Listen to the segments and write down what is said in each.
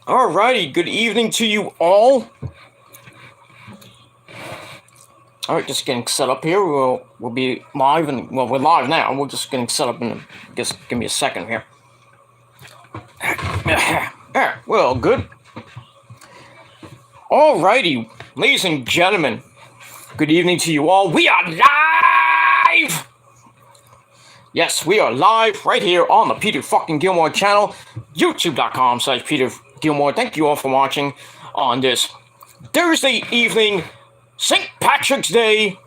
Alrighty, good evening to you all. Alright, just getting set up here. We'll be live, and well, we're live now. We're just getting set up, and just give me a second here. Yeah, well, good. Alrighty, ladies and gentlemen, good evening to you all. We are live. Yes, we are live right here on the Peter fucking Gilmore channel, youtube.com/Peter Gilmore. Thank you all for watching on this Thursday evening, St. Patrick's Day,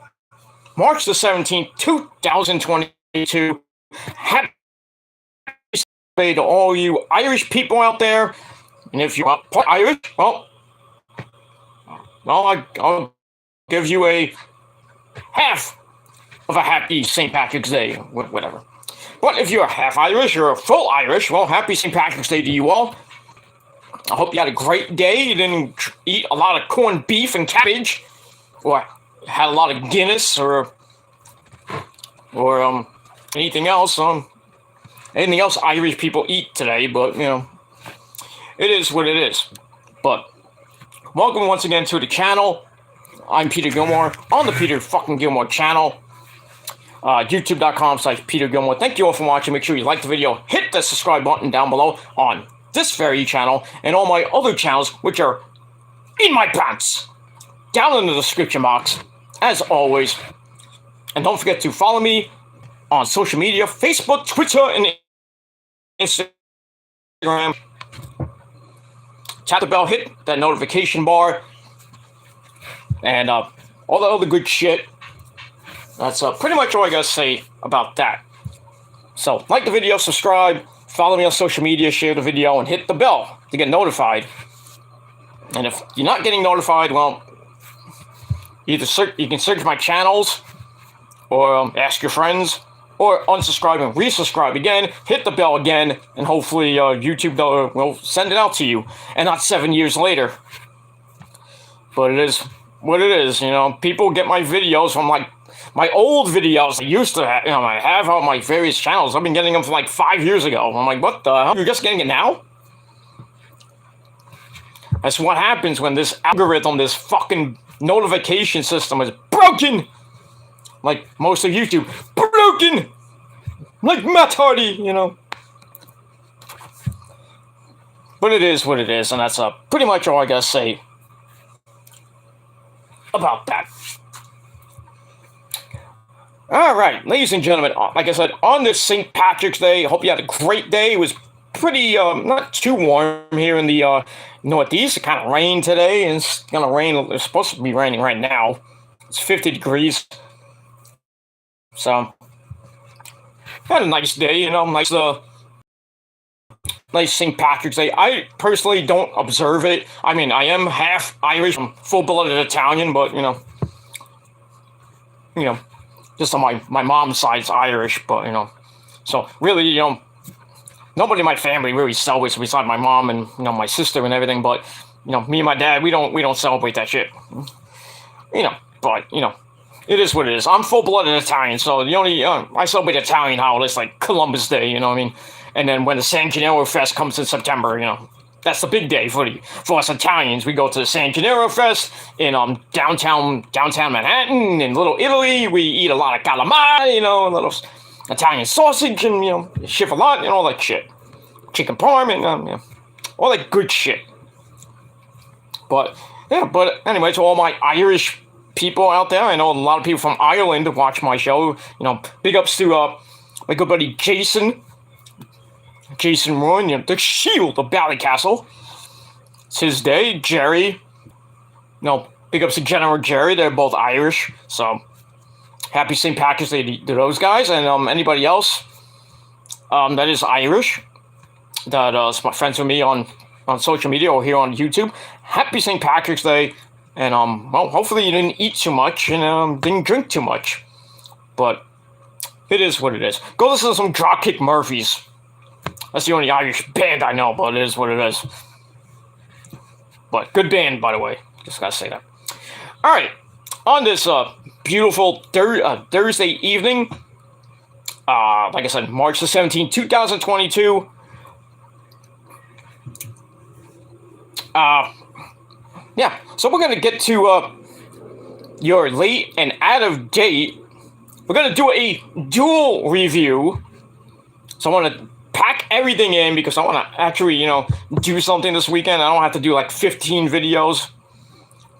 March the 17th, 2022. Happy Day to all you Irish people out there. And if you're part Irish, well, I'll give you a half of a happy St. Patrick's Day, whatever. But if you're half Irish or full Irish, well, happy St. Patrick's Day to you all. I hope you had a great day. You didn't eat a lot of corned beef and cabbage, or had a lot of Guinness, or anything else. Anything else Irish people eat today. But it is what it is. But welcome once again to the channel. I'm Peter Gilmore on the Peter fucking Gilmore channel. YouTube.com/Peter Gilmore. Thank you all for watching. Make sure you like the video. Hit the subscribe button down below on this very channel and all my other channels, which are in my pants, down in the description box, as always. And don't forget to follow me on social media, Facebook, Twitter, and Instagram. Tap the bell, hit that notification bar, and all the other good shit. That's pretty much all I gotta say about that. So, like the video, subscribe, follow me on social media, share the video, and hit the bell to get notified. And if you're not getting notified, well, either you can search my channels, or ask your friends, or unsubscribe and resubscribe again, hit the bell again, and hopefully YouTube will send it out to you, and not 7 years later. But it is what it is, People get my videos from, my old videos I used to have, I have on my various channels. I've been getting them from 5 years ago. I'm like, what the hell? You're just getting it now? That's what happens when this algorithm, this fucking notification system is broken. Like most of YouTube. Broken! Like Matt Hardy, But it is what it is, and that's pretty much all I gotta say about that. All right, ladies and gentlemen, like I said, on this St. Patrick's Day, I hope you had a great day. It was pretty, not too warm here in the Northeast. It kind of rained today, and it's going to rain. It's supposed to be raining right now. It's 50 degrees. So, had a nice day, nice St. Patrick's Day. I personally don't observe it. I mean, I am half Irish, I'm full-blooded Italian, but, just on my mom's side's Irish, but, so really, nobody in my family really celebrates besides my mom and, my sister and everything, but, me and my dad, we don't celebrate that shit. But, it is what it is. I'm full-blooded Italian, so the only, I celebrate Italian holidays like Columbus Day, you know what I mean? And then when the San Gennaro Fest comes in September, that's the big day for us Italians. We go to the San Gennaro Fest in downtown Manhattan, in Little Italy. We eat a lot of calamari, a little Italian sausage, and chiffonade, and all that shit. Chicken parm, and all that good shit. But anyway, to all my Irish people out there, I know a lot of people from Ireland watch my show. Big ups to my good buddy Jason Roy, the Shield of Ballycastle. It's his day. Jerry, big ups to General Jerry. They're both Irish, so happy St. Patrick's Day to those guys, and anybody else that is Irish that is friends with me on social media or here on YouTube. Happy St. Patrick's Day, and well, hopefully you didn't eat too much and didn't drink too much, but it is what it is. Go listen to some Dropkick Murphys. That's the only Irish band I know, but it is what it is. But good band, by the way. Just gotta say that. All right, on this beautiful Thursday evening, like I said, March the 17th, 2022. Yeah, so we're gonna get to your late and out of date. We're gonna do a duel review. So I want to pack everything in because I want to actually, do something this weekend. I don't have to do like 15 videos.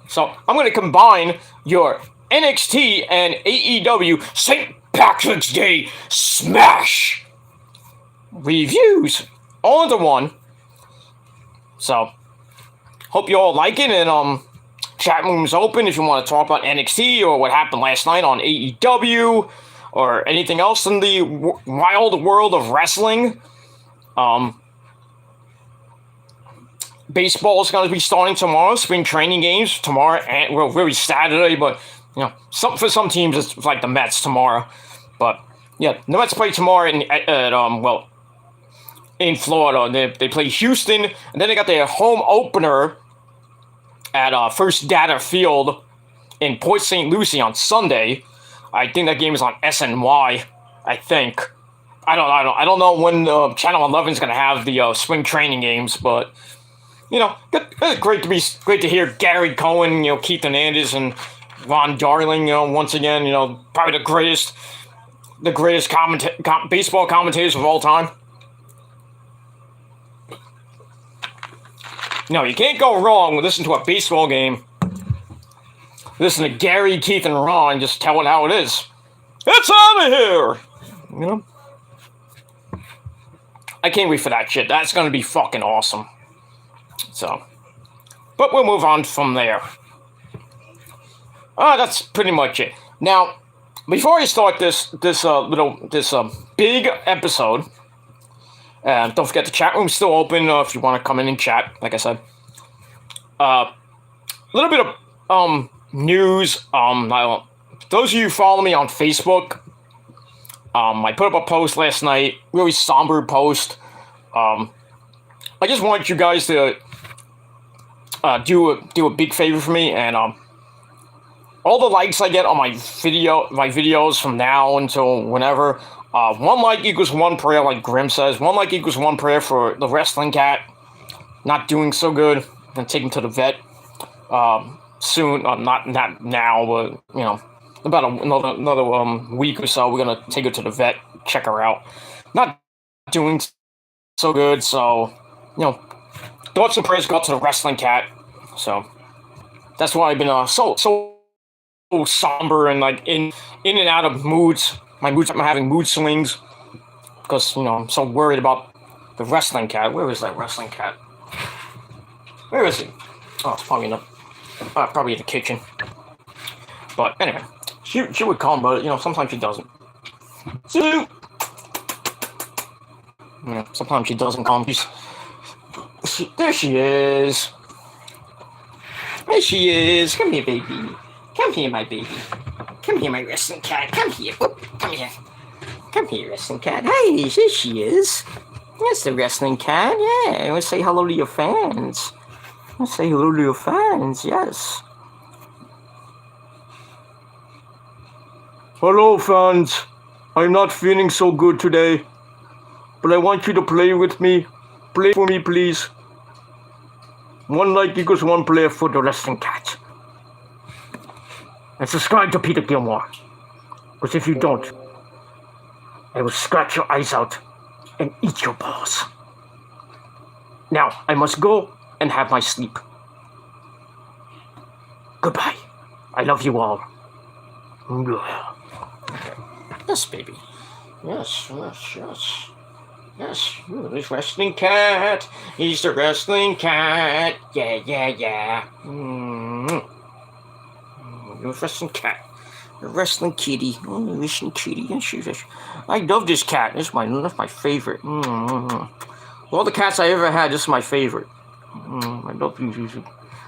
So I'm gonna combine your NXT and AEW St. Patrick's Day Smash reviews all into one. So hope you all like it, and chat room's open if you want to talk about NXT or what happened last night on AEW or anything else in the wild world of wrestling. Baseball is going to be starting tomorrow. Spring training games tomorrow, and well, really Saturday. But for some teams it's like the Mets tomorrow. But yeah, the Mets play tomorrow in Florida. They play Houston, and then they got their home opener at First Data Field in Port St. Lucie on Sunday. I think that game is on SNY. I think. I don't know when Channel 11 is going to have the spring training games, but it's great to hear Gary Cohen, Keith Hernandez, and Ron Darling, once again, probably the greatest baseball commentators of all time. No, you can't go wrong with listening to a baseball game. Listen to Gary, Keith, and Ron just tell it how it is. It's out of here! I can't wait for that shit. That's going to be fucking awesome. So, but we'll move on from there. That's pretty much it. Now, before I start this big episode, don't forget the chat room's still open if you want to come in and chat. Like I said, a little bit of news. Those of you who follow me on Facebook, I put up a post last night, really somber post. I just want you guys to do a big favor for me, and all the likes I get on my videos from now until whenever, 1 like equals 1 prayer, like Grim says. 1 like equals 1 prayer for the wrestling cat not doing so good. And take him to the vet soon. Not now, but about another week or so, we're gonna take her to the vet, check her out. Not doing so good, so thoughts and prayers go out to the wrestling cat. So that's why I've been so somber and like in and out of moods. I'm having mood swings because I'm so worried about the wrestling cat. Where is that wrestling cat? Where is he? Oh, it's probably probably in the kitchen. But anyway, she would come, but sometimes she doesn't. So sometimes she doesn't come. There she is. There she is. Come here, baby. Come here, my baby. Come here, my wrestling cat. Come here. Whoop. Come here. Come here, wrestling cat. Hey, there she is. That's the wrestling cat. Yeah, I want to say hello to your fans. Say hello to your fans, yes. Hello, fans. I'm not feeling so good today, but I want you to play with me. Play for me, please. 1 like equals 1 player for the wrestling cat. And subscribe to Peter Gilmore, because if you don't, I will scratch your eyes out and eat your balls. Now, I must go and have my sleep. Goodbye. I love you all. Yes, baby. Yes. Yes, this wrestling cat. He's the wrestling cat. Yeah. The wrestling cat. The wrestling kitty. Oh, the wrestling kitty. I love this cat. That's my favorite. All the cats I ever had, this is my favorite. I love you.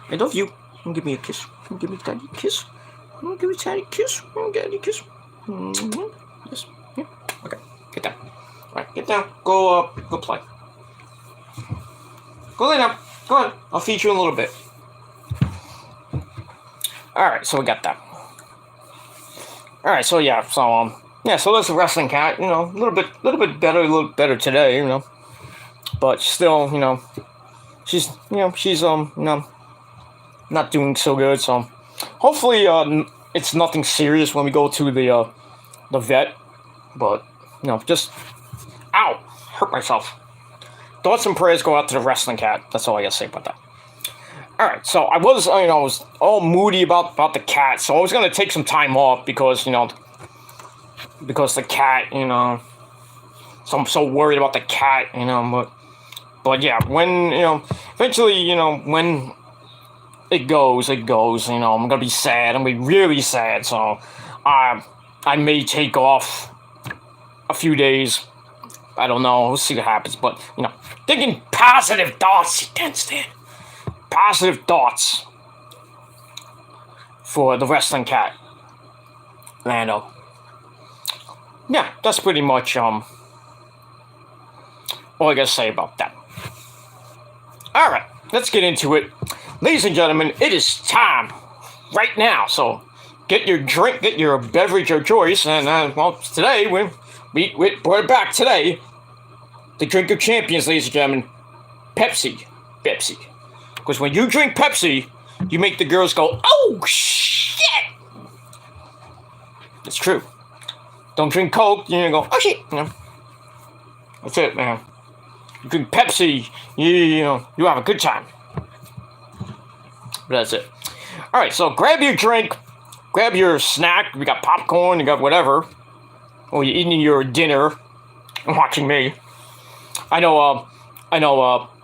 I love you. Give me a kiss. Give me daddy a kiss. Give me daddy a kiss. Daddy a kiss. Yes. Yeah. Okay. Get down. All right. Get down. Go play. Go lay down. Go ahead. I'll feed you in a little bit. All right. So we got that. All right. So yeah. So So there's the wrestling cat. A little bit better today. But still, she's not doing so good. So hopefully, it's nothing serious when we go to the vet. But just ow, hurt myself. Thoughts and prayers go out to the wrestling cat. That's all I gotta say about that. All right, so I was all moody about the cat, so I was gonna take some time off because the cat, so I'm so worried about the cat, but yeah, when eventually, when it goes, I'm gonna be sad. I'm gonna be really sad. So, I may take off a few days. I don't know. We'll see what happens. But thinking positive thoughts. You can't stand positive thoughts for the wrestling cat. And yeah, that's pretty much all I gotta say about that. All right, let's get into it. Ladies and gentlemen, it is time right now. So get your drink, get your beverage of choice. And, well, today we brought it back today. The drink of champions, ladies and gentlemen. Pepsi. Because when you drink Pepsi, you make the girls go, oh, shit. It's true. Don't drink Coke, you go, oh, shit. That's it, man. You drink Pepsi, you have a good time. But that's it. All right, so grab your drink, grab your snack. We got popcorn, you got whatever. Or you're eating your dinner and watching me. I know,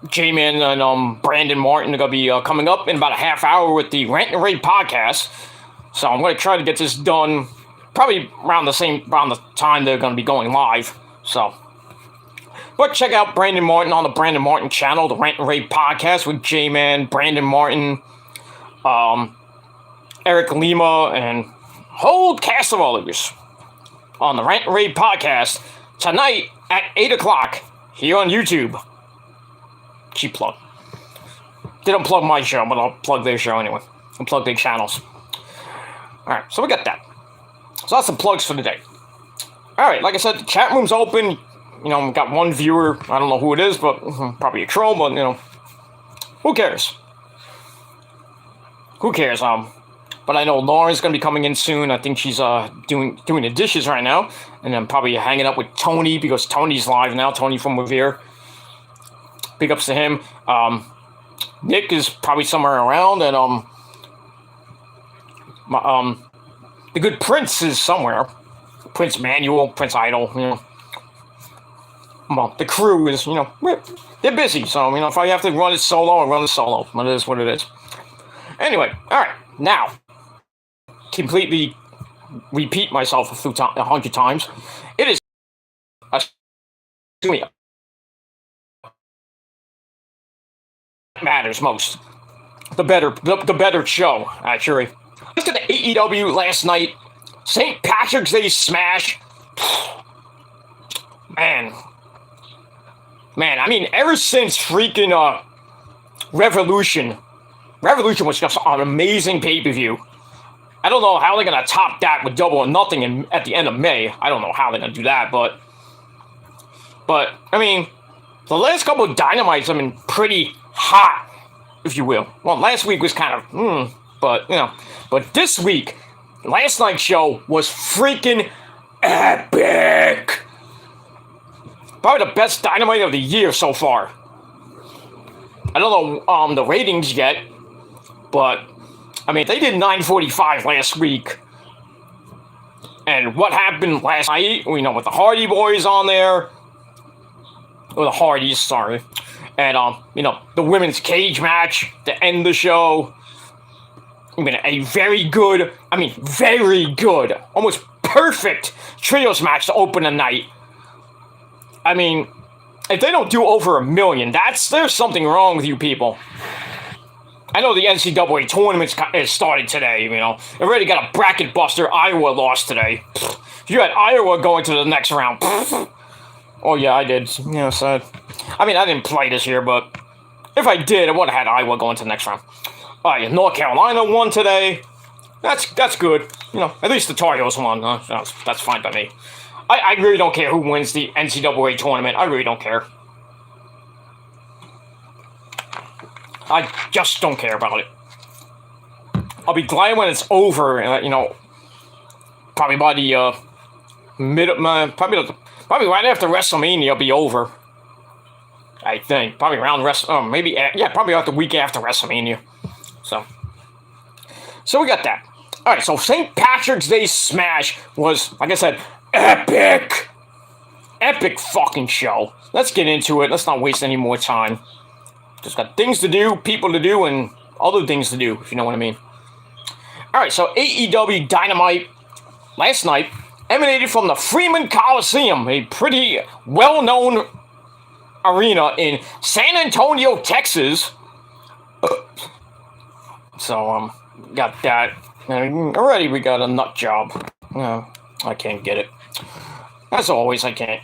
J-Man and Brandon Martin are gonna be coming up in about a half hour with the Rant and Rave podcast. So I'm gonna try to get this done probably around the time they're gonna be going live. So. But check out Brandon Martin on the Brandon Martin channel, the Rant and Rave podcast with J-Man, Brandon Martin, Eric Lima, and whole cast of others on the Rant and Rave podcast tonight at 8 o'clock here on YouTube. Cheap plug. They don't plug my show, but I'll plug their show anyway. And plug their channels. Alright, so we got that. So that's the plugs for the day. Alright, like I said, the chat room's open. We got one viewer. I don't know who it is, but probably a troll, but, who cares? Who cares? But I know Lauren's going to be coming in soon. I think she's doing the dishes right now. And I'm probably hanging out with Tony because Tony's live now. Tony from Revere. Big ups to him. Nick is probably somewhere around. And the good Prince is somewhere. Prince Manuel, Prince Idol, Well, the crew is, they're busy. So, if I have to run it solo, I run it solo. But it is what it is. Anyway, all right. Now, completely repeat myself 100 times. It is matters most. The better show, actually. Look at the AEW last night. St. Patrick's Day Smash. Man, I mean, ever since freaking Revolution was just an amazing pay-per-view. I don't know how they're going to top that with Double or Nothing at the end of May. I don't know how they're going to do that, but I mean, the last couple of Dynamites have been pretty hot, if you will. Well, last week was kind of, but this week, last night's show was freaking epic. Probably the best Dynamite of the year so far. I don't know the ratings yet, but I mean, they did 945 last week. And what happened last night, with the Hardy Boys on there, or the Hardys, sorry, and the women's cage match to end the show. I mean, a very good, almost perfect trios match to open the night. I mean, if they don't do over 1 million, there's something wrong with you people. I know the NCAA tournament has started today, Already got a bracket buster. Iowa lost today. You had Iowa going to the next round. Oh, yeah, I did. So, I didn't play this year, but if I did, I would have had Iowa going to the next round. Yeah, North Carolina won today. That's good. At least the Tar Heels won. That's fine by me. I really don't care who wins the NCAA tournament. I really don't care. I just don't care about it. I'll be glad when it's over, probably by the probably right after WrestleMania it'll be over. I think probably around probably about the week after WrestleMania. So we got that. All right, so St. Patrick's Day Smash was, like I said, epic fucking show. Let's get into it. Let's not waste any more time. Just got things to do, people to do, and other things to do, if you know what I mean. All right, so AEW Dynamite last night emanated from the Freeman Coliseum, a pretty well-known arena in San Antonio, Texas. So, got that. And already we got a nut job. No, I can't get it. As always, I can't.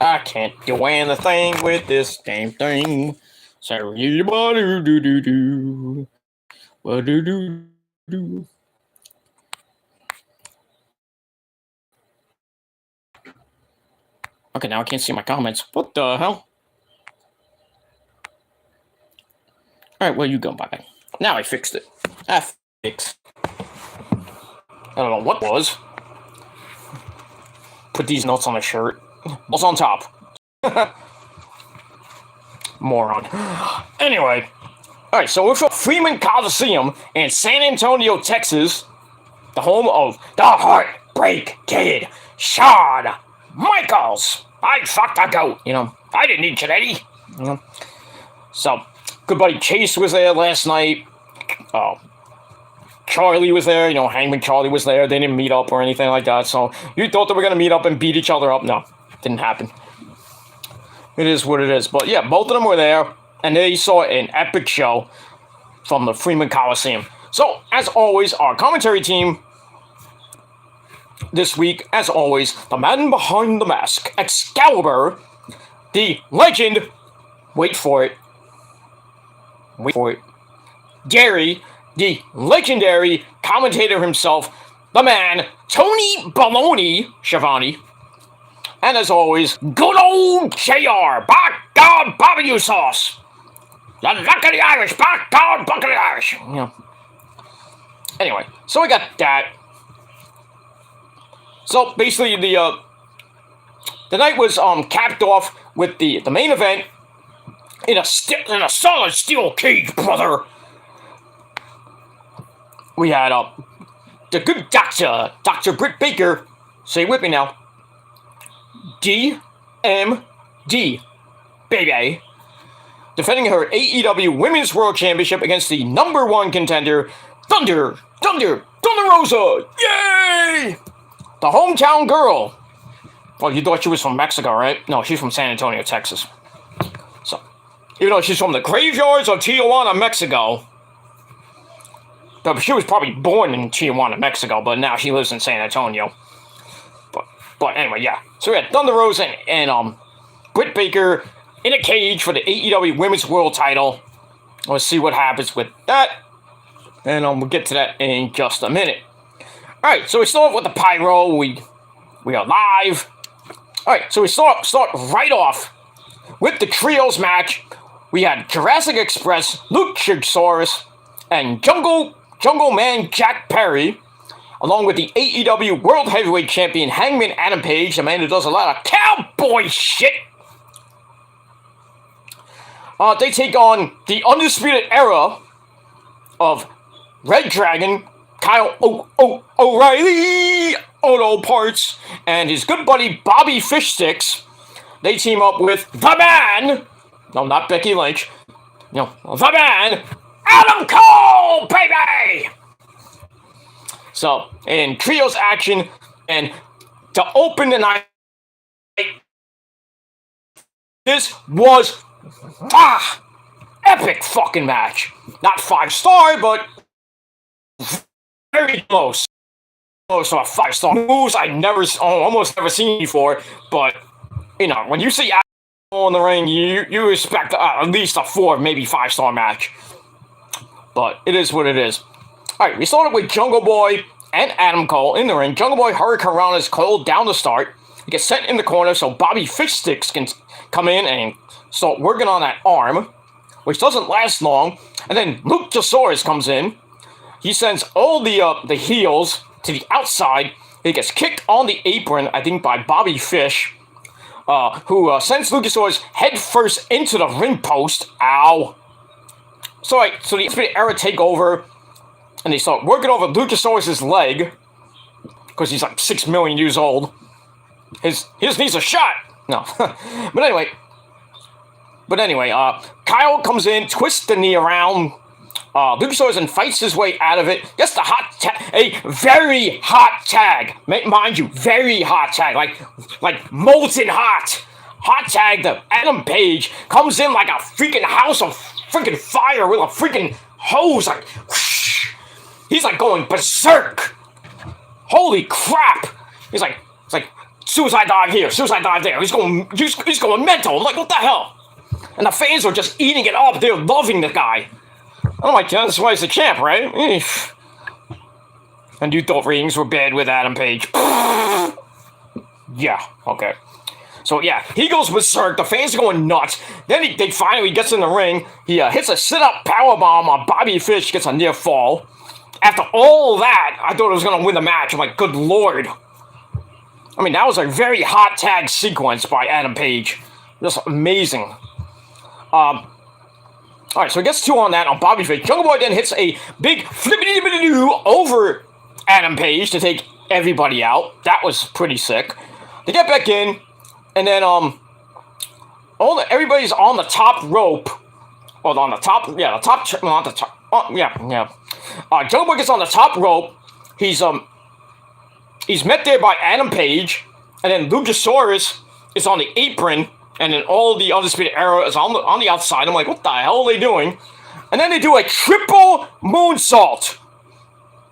I can't do anything with this damn thing. So, do. Okay, now I can't see my comments. What the hell? Alright, well, you go. Bye-bye. Now I fixed it. I don't know what was. Put these notes on a shirt. What's on top? Moron. Anyway. Alright, so we're from Freeman Coliseum in San Antonio, Texas. The home of the Heartbreak Kid, Shawn Michaels. I fucked a goat, I didn't need Janetti. So, good buddy Chase was there last night. Charlie was there, Hangman Charlie was there. They didn't meet up or anything like that. So, you thought they were going to meet up and beat each other up? No, didn't happen. It is what it is. But yeah, both of them were there. And they saw an epic show from the Freeman Coliseum. So, as always, our commentary team this week, as always, the man behind the mask, Excalibur, the legend, wait for it, Gary, the legendary commentator himself, the man, Tony Baloney Schiavone, and as always, good old JR, by God, barbecue sauce, the luck of the Irish, by God, buck of the Irish, Anyway, so we got that. So basically, the night was capped off with the main event in a solid steel cage, brother. We had the good Dr. Britt Baker, say it with me now, DMD, baby, defending her AEW Women's World Championship against the #1 contender, Thunder Rosa, yay! The hometown girl. Well, you thought she was from Mexico, right? No, she's from San Antonio, Texas. So, even though she's from the graveyards of Tijuana, Mexico. But she was probably born in Tijuana, Mexico, but now she lives in San Antonio. But anyway, yeah. So we had Thunder Rosa and Britt Baker in a cage for the AEW Women's World title. Let's see what happens with that. And we'll get to that in just a minute. Alright, so we start with the pyro. We are live. Alright, so we start right off with the trios match. We had Jurassic Express, Luchasaurus, and Jungle Man Jack Perry, along with the AEW World Heavyweight Champion Hangman Adam Page, the man who does a lot of cowboy shit. They take on the Undisputed Era of Red Dragon, Kyle O'Reilly, Auto Parts, and his good buddy Bobby Fishsticks. They team up with the man, no, not Becky Lynch, no, the man, Adam Cole, baby! So, in trios action, and to open the night, this was epic fucking match. Not 5-star, but very close. Close to a 5-star. Moves I almost never seen before, but, when you see Adam in the ring, you expect at least a 4, maybe 5-star match. But it is what it is. Alright, we started with Jungle Boy and Adam Cole in the ring. Jungle Boy Hurricanrana's Cole down to start. He gets sent in the corner so Bobby Fish Sticks can come in and start working on that arm, which doesn't last long. And then Luchasaurus comes in. He sends all the heels to the outside. He gets kicked on the apron, I think, by Bobby Fish, who sends Luchasaurus head first into the ring post. Ow. So the Undisputed Era take over, and they start working over Luchasaurus' leg, because he's like 6 million years old. His needs a shot. No. But anyway, Kyle comes in, twists the knee around, Luchasaurus, and fights his way out of it. Gets the a very hot tag. Mind you, very hot tag. Like molten hot. Hot tag to Adam Page. Comes in like a freaking house of freaking fire with a freaking hose. Like, whoosh. He's like going berserk. Holy crap. It's like suicide dive here, suicide dive there. He's going mental. I'm like, what the hell? And the fans are just eating it up. They're loving the guy. Oh my god, that's why he's the champ, right? Eesh. And you thought ratings were bad with Adam Page. Yeah, okay. So yeah, he goes berserk. The fans are going nuts. Then they finally gets in the ring. He hits a sit-up powerbomb on Bobby Fish, gets a near fall. After all that, I thought it was going to win the match. I'm like, good lord. I mean, that was a very hot tag sequence by Adam Page. Just amazing. Alright, so he gets 2 on that on Bobby Fish. Jungle Boy then hits a big flippity-doo over Adam Page to take everybody out. That was pretty sick. They get back in, and then everybody's on the top rope. Or on the top, yeah, the top, not the top. Oh, yeah. Jungle Boy gets on the top rope. He's met there by Adam Page, and then Luchasaurus is on the apron. And then all the Undisputed Era is on the outside. I'm like, what the hell are they doing? And then they do a triple moonsault.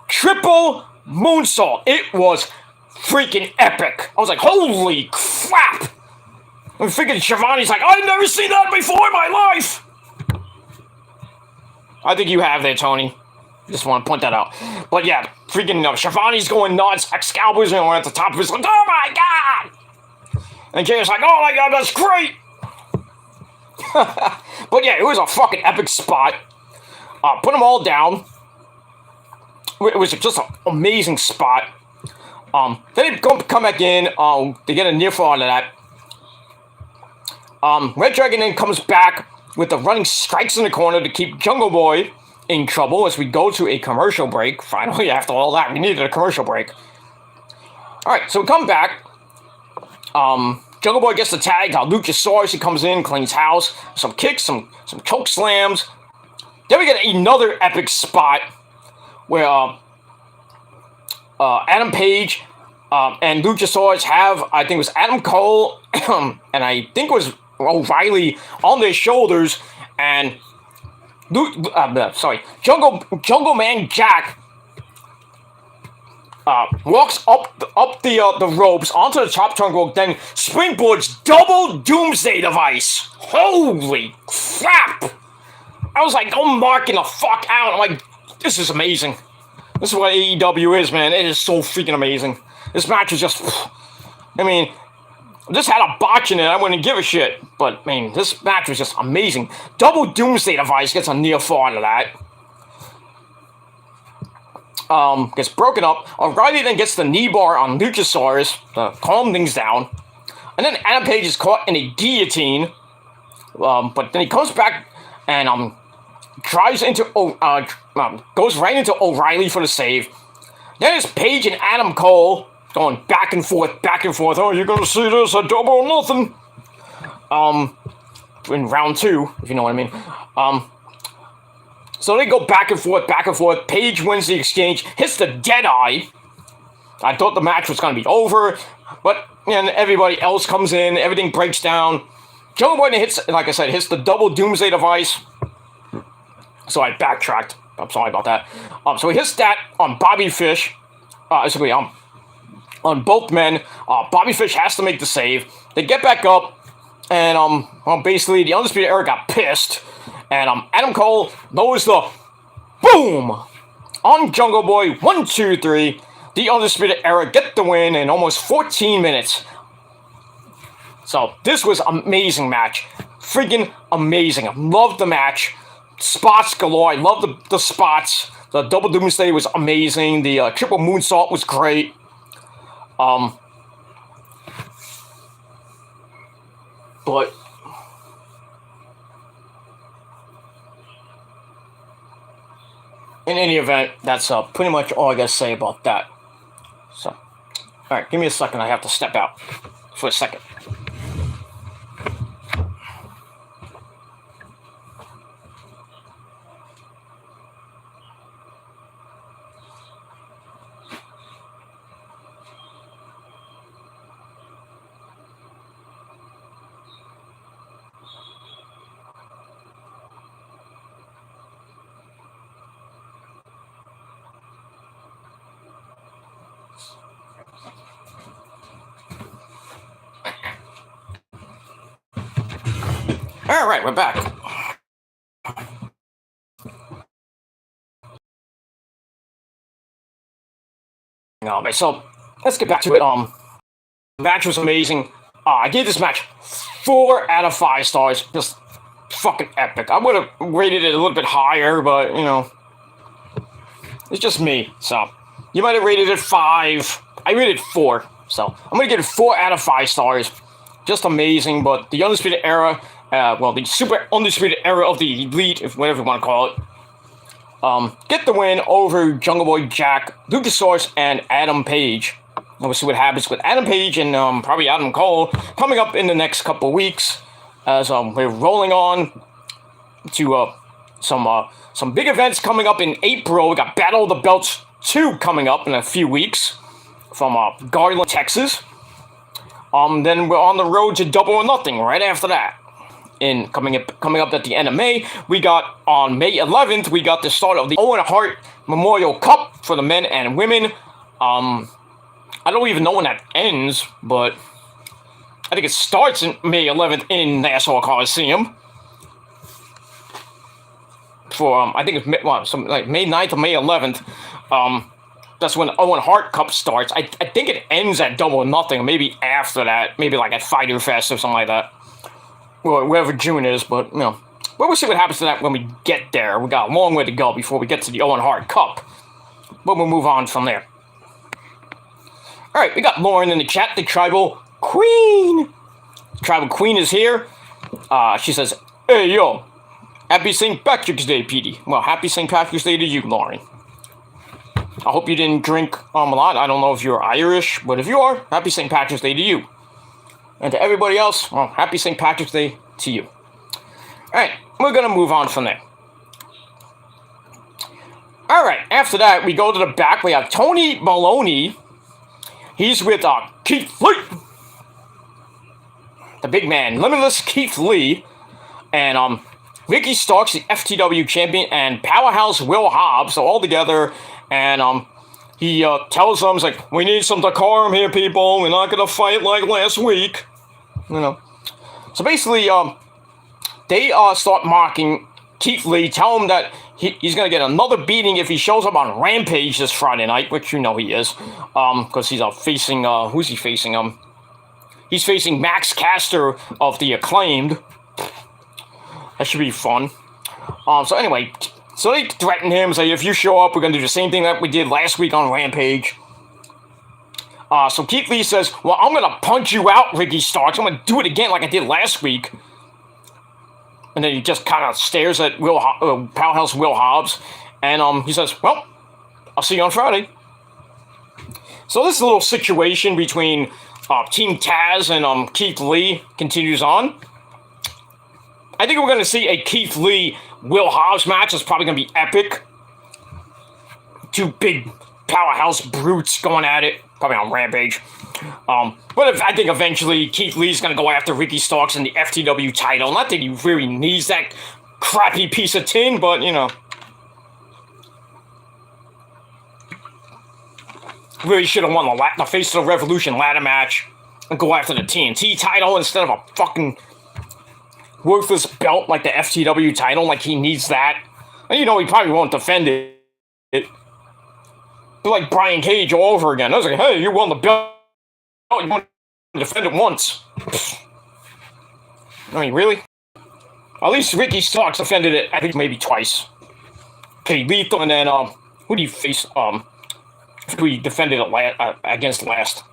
Triple moonsault. It was freaking epic. I was like, holy crap. I'm thinking Shivani's like, I've never seen that before in my life. I think you have there, Tony. Just want to point that out. But yeah, freaking Shivani's going nuts. Excalibur's at the top of his like, oh my god. And Jay's like, oh my god, that's great! But yeah, it was a fucking epic spot. Put them all down. It was just an amazing spot. Then they come back in. They get a near fall out of that. Red Dragon then comes back with the running strikes in the corner to keep Jungle Boy in trouble as we go to a commercial break. Finally, after all that, we needed a commercial break. Alright, so we come back. Jungle Boy gets the tag. Luchasaurus, he comes in, cleans house. Some kicks, some choke slams. Then we get another epic spot where Adam Page and Luchasaurus have, I think it was Adam Cole and I think it was O'Reilly on their shoulders, and Jungle Man Jack walks up the ropes onto the top turnbuckle, then springboards double Doomsday Device. Holy crap! I was like, I'm marking the fuck out. I'm like, this is amazing. This is what AEW is, man. It is so freaking amazing. This match was just, I mean, this had a botch in it. I wouldn't give a shit. But, I mean, this match was just amazing. Double Doomsday Device gets a near fall out of that. Gets broken up. O'Reilly then gets the knee bar on Luchasaurus to calm things down. And then Adam Page is caught in a guillotine. But then he comes back and drives into goes right into O'Reilly for the save. Then it's Page and Adam Cole going back and forth, back and forth. Oh, you're gonna see this, a double or nothing. In round 2, if you know what I mean. So they go back and forth, back and forth. Page wins the exchange, hits the Deadeye. I thought the match was gonna be over, but then everybody else comes in, everything breaks down. Jungle Boy hits, like I said, hits the double Doomsday Device. So I backtracked. I'm sorry about that. So he hits that on Bobby Fish. On both men. Bobby Fish has to make the save. They get back up, and basically the Undisputed Era got pissed, and Adam Cole lowers the boom on Jungle Boy. 1, 2, 3. The Undisputed Era get the win in almost 14 minutes. So this was amazing match. Freaking amazing. I loved the match. Spots galore. I love the spots. The double doomsday was amazing. The triple moonsault was great. But in any event, that's pretty much all I gotta say about that. So, all right, give me a second. I have to step out for a second. All right, we're back. Okay, so let's get back to it. The match was amazing. I gave this match 4 out of 5 stars. Just fucking epic. I would have rated it a little bit higher, but you know, it's just me. So you might have rated it 5. I rated 4. So I'm gonna give it 4 out of 5 stars. Just amazing. But the Undisputed Era, well, the Super Undisputed Era of the Elite, if whatever you want to call it, get the win over Jungle Boy Jack, Luchasaurus, and Adam Page. And we'll see what happens with Adam Page and probably Adam Cole coming up in the next couple weeks, as we're rolling on to some big events coming up in April. We got Battle of the Belts 2 coming up in a few weeks from Garland, Texas. Then we're on the road to Double or Nothing right after that. Coming up at the end of May, we got on May 11th, we got the start of the Owen Hart Memorial Cup for the men and women. I don't even know when that ends, but I think it starts in May 11th in Nassau Coliseum. For I think it's May 9th or May 11th. That's when the Owen Hart Cup starts. I think it ends at Double or Nothing, maybe after that, maybe like at Fyter Fest or something like that. Or wherever June is, but, you know, we'll see what happens to that when we get there. We got a long way to go before we get to the Owen Hart Cup. But we'll move on from there. Alright, we got Lauren in the chat, the Tribal Queen. Tribal Queen is here. She says, "Hey, yo, happy St. Patrick's Day, Petey." Well, happy St. Patrick's Day to you, Lauren. I hope you didn't drink a lot. I don't know if you're Irish, but if you are, happy St. Patrick's Day to you. And to everybody else, well, happy St. Patrick's Day to you. Alright, we're going to move on from there. Alright, after that, we go to the back. We have Tony Maloney. He's with Keith Lee. The big man, Limitless Keith Lee. And Ricky Starks, the FTW champion, and Powerhouse Will Hobbs. So all together. And he tells them, he's like, "We need some decorum here, people. We're not going to fight like last week." You know. So basically, they start mocking Keith Lee, tell him that he's going to get another beating if he shows up on Rampage this Friday night, which you know he is. Because he's facing, who's he facing? He's facing Max Caster of the Acclaimed. That should be fun. So anyway, so they threaten him, say, "If you show up, we're going to do the same thing that we did last week on Rampage." So Keith Lee says, "Well, I'm going to punch you out, Ricky Starks. I'm going to do it again like I did last week." And then he just kind of stares at Powerhouse Will Hobbs. And he says, "Well, I'll see you on Friday." So this little situation between Team Taz and Keith Lee continues on. I think we're going to see a Keith Lee Will Hobbs match. It's probably going to be epic. Two big powerhouse brutes going at it, probably on Rampage. But I think eventually Keith Lee's going to go after Ricky Starks in the FTW title. Not that he really needs that crappy piece of tin, but, you know. Really should have won the Face of the Revolution ladder match and go after the TNT title instead of a fucking worthless belt like the FTW title, like he needs that. And you know he probably won't defend it. But like Brian Cage all over again. I was like, "Hey, you won the belt. You want to defend it once." I mean, really? At least Ricky Starks defended it, I think, maybe twice. Okay, Lethal, and then, who do you face? Who he defended it against last?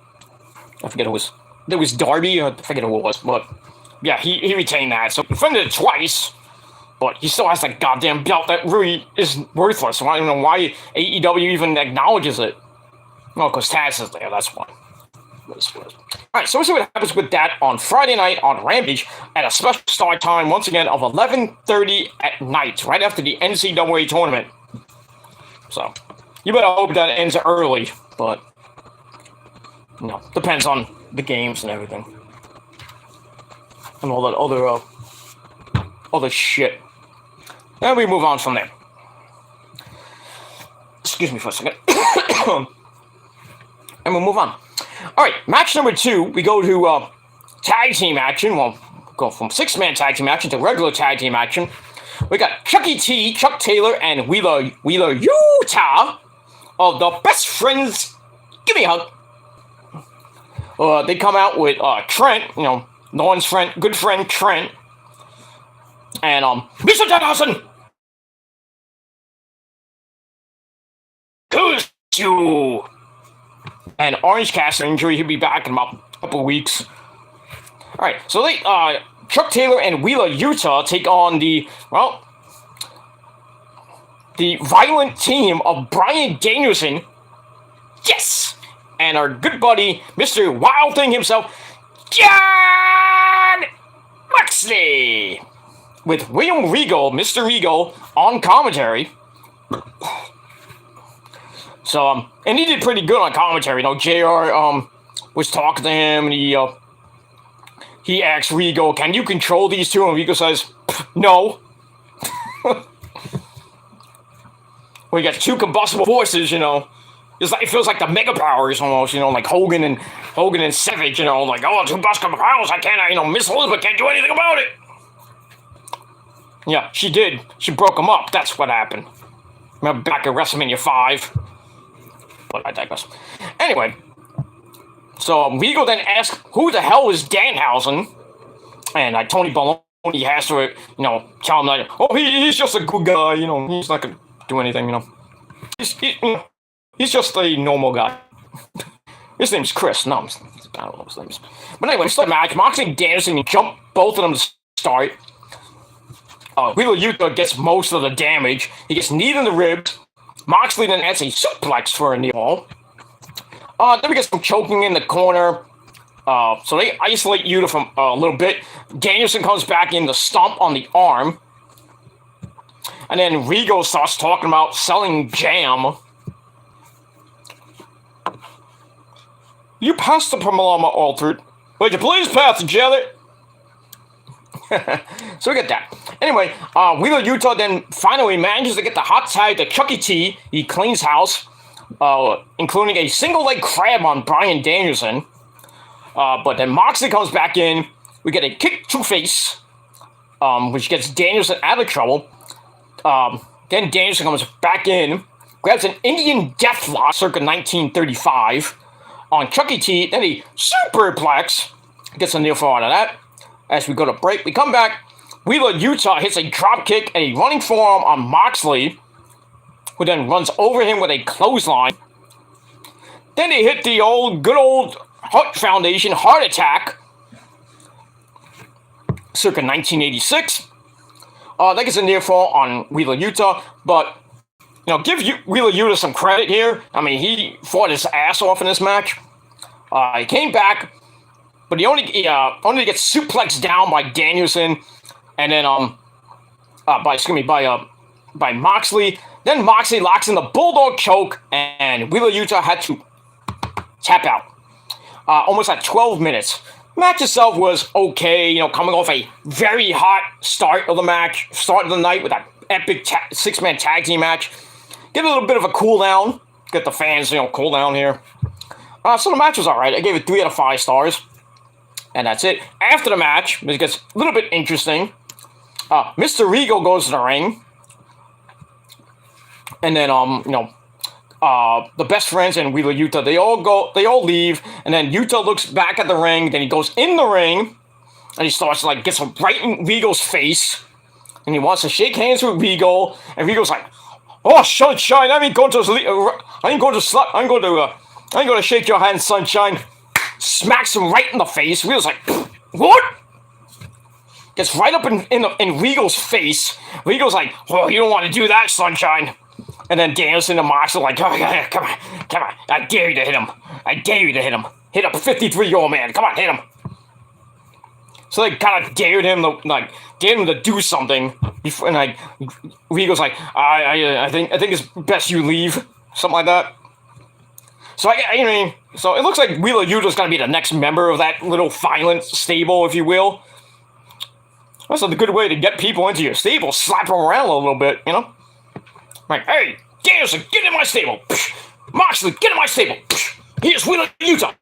I forget who it was. There was Darby, I forget who it was, but yeah, he retained that. So defended it twice, but he still has that goddamn belt that really is worthless. So I don't know why AEW even acknowledges it. No, because Taz is there, that's why. Alright, so we'll see what happens with that on Friday night on Rampage at a special start time, once again, of 11:30 at night, right after the NCAA tournament. So, you better hope that ends early, but, you know, depends on the games and everything. And all that other shit. Then we move on from there. Excuse me for a second. And we'll move on. Alright, match number 2, we go to tag team action. Well, go from 6-man tag team action to regular tag team action. We got Chucky T, Chuck Taylor, and Wheeler Yuta of the Best Friends. Give me a hug. They come out with Trent, you know, Norton's friend, good friend Trent, and Mr. Danhausen. Curse you. And Orange Cassidy injury, he'll be back in about a couple of weeks. Alright, so they, Chuck Taylor and Wheeler Yuta take on the violent team of Bryan Danielson. Yes! And our good buddy, Mr. Wild Thing himself, Jon Moxley! With William Regal, Mr. Regal, on commentary. So, and he did pretty good on commentary. You know, JR, was talking to him, and he asked Regal, can you control these two? And Regal says, no. We got two combustible forces, you know. It's like, it feels like the Mega Powers almost, you know, like Hogan and Savage, you know, like, oh, two combustible powers, I can't, you know, Miss Elizabeth can't do anything about it. Yeah, she did. She broke them up. That's what happened. Remember back at WrestleMania 5. But I digress. Anyway, so Regal then asked, who the hell is Danhausen? And Tony Baloney has to, you know, tell him that, oh, he's just a good guy, you know, he's not going to do anything, you know. He's just a normal guy. His name's Chris. No, I don't know his name. But anyway, start match. Moxley and Danielson jump both of them to start. Wheeler Yuta gets most of the damage. He gets kneed in the ribs. Moxley then adds a suplex for a knee fall. Then we get some choking in the corner. So they isolate Yuta from a little bit. Danielson comes back in the stomp on the arm. And then Regal starts talking about selling jam. You passed the Paloma Altered. Would you please pass the jelly? So we get that. Anyway, Wheeler Yuta then finally manages to get the hot tag to Chucky T. He cleans house, including a single leg crab on Bryan Danielson. But then Moxley comes back in. We get a kick to face, which gets Danielson out of trouble. Then Danielson comes back in, grabs an Indian Deathlock circa 1935 on Chucky T. Then a superplex, gets a near fall out of that. As we go to break, we come back. Wheeler Yuta hits a drop kick and a running forearm on Moxley, who then runs over him with a clothesline. Then they hit the good old Hart Foundation heart attack, circa 1986. That gets a near fall on Wheeler Yuta, but you know, give Wheeler Yuta some credit here. I mean, he fought his ass off in this match. He came back, but he only gets suplexed down by Danielson, and then by Moxley. Then Moxley locks in the Bulldog choke, and Wheeler Yuta had to tap out. Almost at 12 minutes. Match itself was okay, you know, coming off a very hot start of the night with that epic 6-man tag team match. Get a little bit of a cool down. Get the fans, you know, cool down here. So the match was alright. I gave it 3 out of 5 stars. And that's it. After the match, it gets a little bit interesting. Mr. Regal goes to the ring. And then, the Best Friends and Wheeler Yuta, they all leave, and then Yuta looks back at the ring, then he goes in the ring, and he starts to, like, gets right in Regal's face, and he wants to shake hands with Regal, and Regal's like, "Oh, Sunshine, I ain't going to shake your hand, Sunshine." Smacks him right in the face. Regal's like, "What?" Gets right up in Regal's face. Regal's like, "Well, you don't want to do that, Sunshine." And then Danielson and Mox are like, "Oh, yeah, come on. I dare you to hit him. I dare you to hit him. Hit a 53-year-old man. Come on, hit him." So they kind of dared him to do something. Before, and like Regal's like, I think it's best you leave, something like that. So so it looks like Wheeler Yuta's gonna be the next member of that little violent stable, if you will. That's a good way to get people into your stable. Slap them around a little bit, Like, "Hey, Danielson, get in my stable. Moxley, get in my stable. Here's Wheeler Yuta."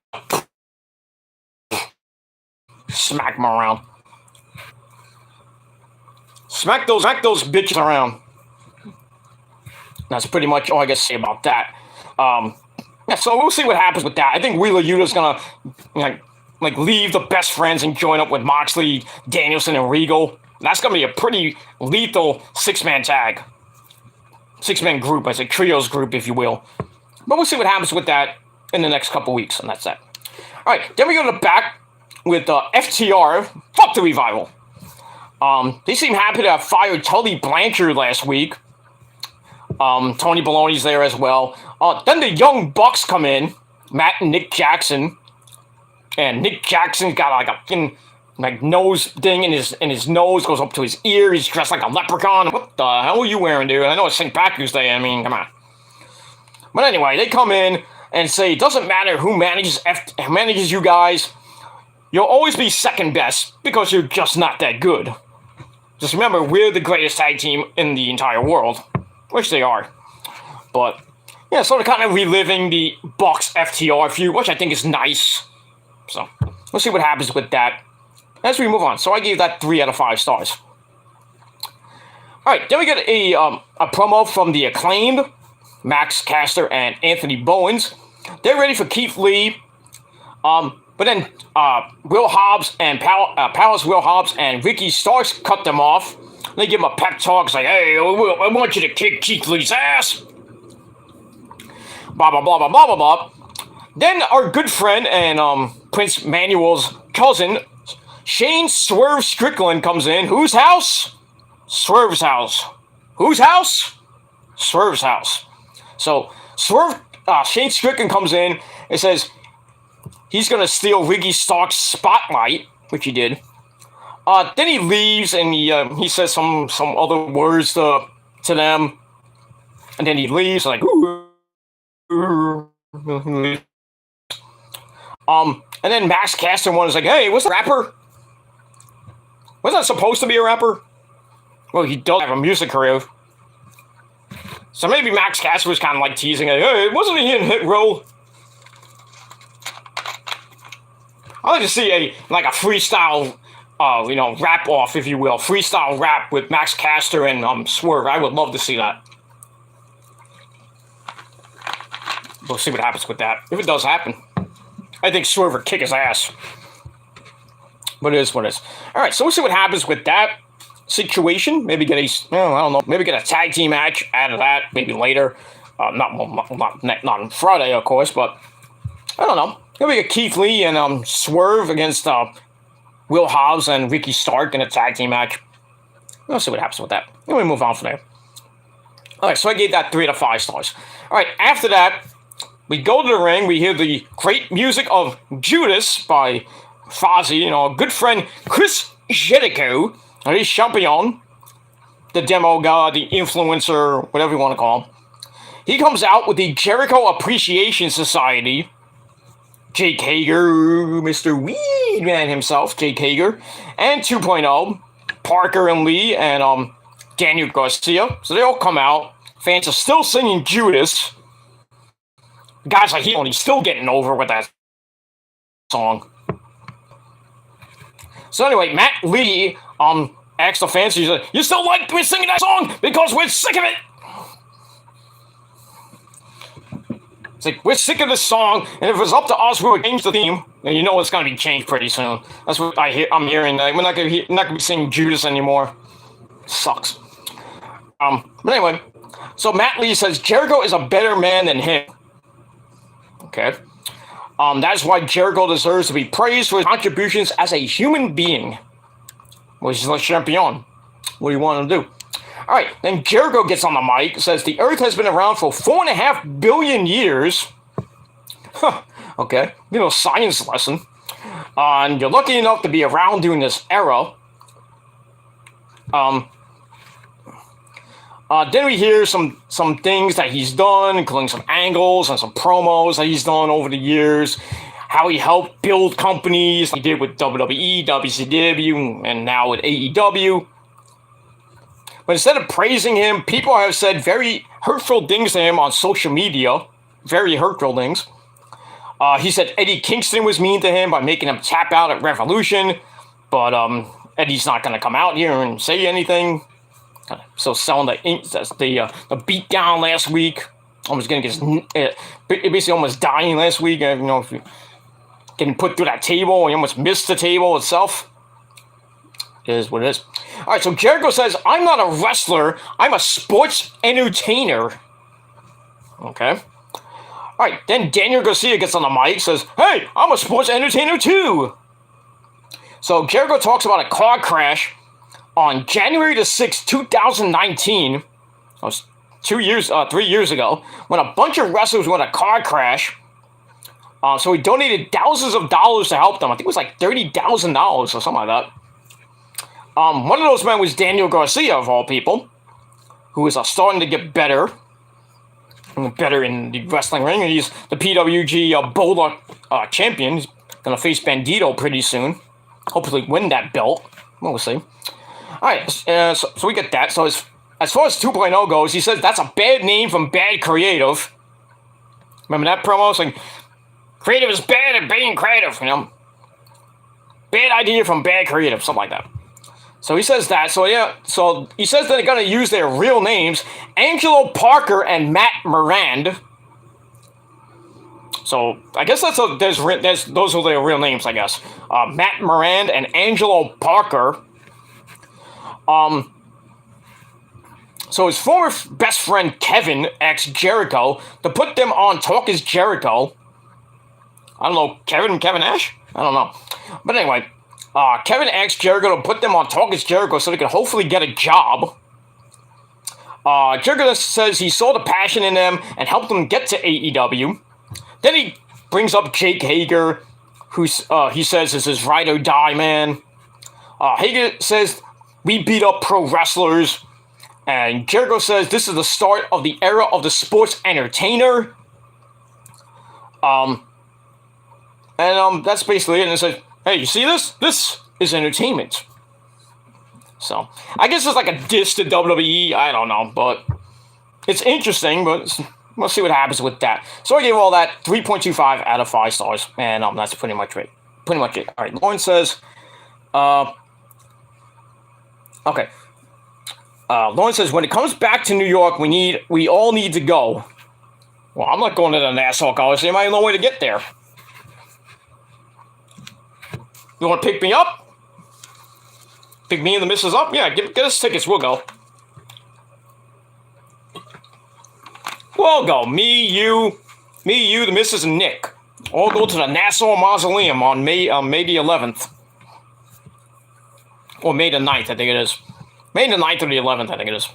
Smack them around. Smack those bitches around. That's pretty much all I got to say about that. Yeah, so we'll see what happens with that. I think Wheeler Yuta's gonna leave the best friends and join up with Moxley, Danielson, and Regal. That's gonna be a pretty lethal six-man tag. Six-man group, I say trios group, if you will. But we'll see what happens with that in the next couple weeks, and that's that. All right, then we go to the back with FTR. Fuck the Revival. They seem happy to have fired Tully Blanchard last week. Tony Baloney's there as well. Then the Young Bucks come in, Matt and Nick Jackson. And Nick Jackson's got like a fucking nose thing in his nose, goes up to his ear. He's dressed like a leprechaun. What the hell are you wearing, dude? I know it's St. Patrick's Day. I mean, come on. But anyway, they come in and say, it doesn't matter who manages you guys. You'll always be second best because you're just not that good. Just remember, we're the greatest tag team in the entire world. Which they are. But, yeah, sort of kind of reliving the Bucks FTR feud, which I think is nice. So, we'll see what happens with that as we move on. So I gave that 3 out of 5 stars. Alright, then we get a promo from the Acclaimed, Max Caster and Anthony Bowens. They're ready for Keith Lee. But then Will Hobbs and Palace Will Hobbs and Ricky Starks cut them off. They give him a pep talk. It's like, "Hey, I want you to kick Keith Lee's ass." Blah, blah, blah, blah, blah, blah, blah. Then our good friend and Prince Manuel's cousin, Shane Swerve Strickland, comes in. Whose house? Swerve's house. Whose house? Swerve's house. So Shane Strickland comes in and says he's going to steal Ricky Starks' spotlight, which he did. Then he leaves and he says some other words to them, and then he leaves like and then Max Caster was like, "Hey, what's a rapper? Was that supposed to be a rapper?" Well, he does have a music career, so maybe Max Caster was kind of like teasing it. "Hey, wasn't he in Hit Row?" I like to see a freestyle. Rap off, if you will. Freestyle rap with Max Caster and Swerve. I would love to see that. We'll see what happens with that. If it does happen, I think Swerve would kick his ass. But it is what it is. Alright, so we'll see what happens with that situation. Maybe get maybe get a tag team match out of that, maybe later. Not on Friday, of course, but I don't know. Maybe get Keith Lee and Swerve against Will Hobbs and Ricky Stark in a tag team match. We'll see what happens with that. Then we move on from there. Alright, so I gave that 3 out of 5 stars. Alright, after that, we go to the ring. We hear the great music of Judas by Fozzy, a good friend Chris Jericho, the champion, the demo guy, the influencer, whatever you want to call him. He comes out with the Jericho Appreciation Society. Jake Hager, Mr. Weedman himself, Jake Hager, and 2.0, Parker and Lee, and Daniel Garcia. So they all come out. Fans are still singing Judas. The guy's like, he's still getting over with that song. So anyway, Matt Lee asked the fans, he's like, "You still like me singing that song? Because we're sick of it." It's like, we're sick of this song, and if it was up to us, we would change the theme. And you know it's gonna be changed pretty soon. That's what I'm hearing. We're not gonna be singing Judas anymore. Sucks. But anyway, so Matt Lee says Jericho is a better man than him. Okay. That's why Jericho deserves to be praised for his contributions as a human being. Which is the champion. What do you want him to do? All right, then Jericho gets on the mic, says the Earth has been around for 4.5 billion years. Huh, okay, science lesson. And you're lucky enough to be around during this era. Then we hear some things that he's done, including some angles and some promos that he's done over the years. How he helped build companies, he did with WWE, WCW, and now with AEW. But instead of praising him, people have said very hurtful things to him on social media. Very hurtful things. He said Eddie Kingston was mean to him by making him tap out at Revolution. But Eddie's not going to come out here and say anything. So selling the beat down last week. Almost going to get basically almost dying last week. Getting put through that table and he almost missed the table itself. It is what it is. All right, so Jericho says, I'm not a wrestler. I'm a sports entertainer. Okay. All right, then Daniel Garcia gets on the mic, says, hey, I'm a sports entertainer too. So Jericho talks about a car crash on January the 6th, 2019. That was 3 years ago, when a bunch of wrestlers were in a car crash. So he donated thousands of dollars to help them. I think it was like $30,000 or something like that. One of those men was Daniel Garcia, of all people, who is starting to get better in the wrestling ring. He's the PWG Bola champion. He's going to face Bandito pretty soon. Hopefully win that belt. We'll see. All right, so we get that. So as far as 2.0 goes, he says that's a bad name from Bad Creative. Remember that promo? It's like, creative is bad at being creative, Bad idea from Bad Creative, something like that. So he says that. So yeah, so he says that they're going to use their real names, Angelo Parker and Matt Morand. So I guess those are their real names, I guess. Matt Morand and Angelo Parker. So his former best friend Kevin asked Jericho to put them on Talk is Jericho. I don't know, Kevin Nash? I don't know. But anyway, Kevin asked Jericho to put them on Talk is Jericho so they could hopefully get a job. Jericho says he saw the passion in them and helped them get to AEW. Then he brings up Jake Hager, who he says is his ride or die man. Hager says, we beat up pro wrestlers. And Jericho says this is the start of the era of the sports entertainer. And that's basically it. And it says, hey, you see this? This is entertainment. So, I guess it's like a diss to WWE. I don't know, but it's interesting, but we'll see what happens with that. So I gave all that 3.25 out of 5 stars. And that's pretty much it. All right, Lauren says, okay. Lauren says, when it comes back to New York, we all need to go. Well, I'm not going to the Nassau Coliseum. I have no way to get there. You want to pick me up? Pick me and the missus up? Yeah, get us tickets. We'll go. We'll go. Me, you, the missus, and Nick. All go to the Nassau Mausoleum on May the 11th. Or May the 9th, I think it is. May the 9th or the 11th, I think it is.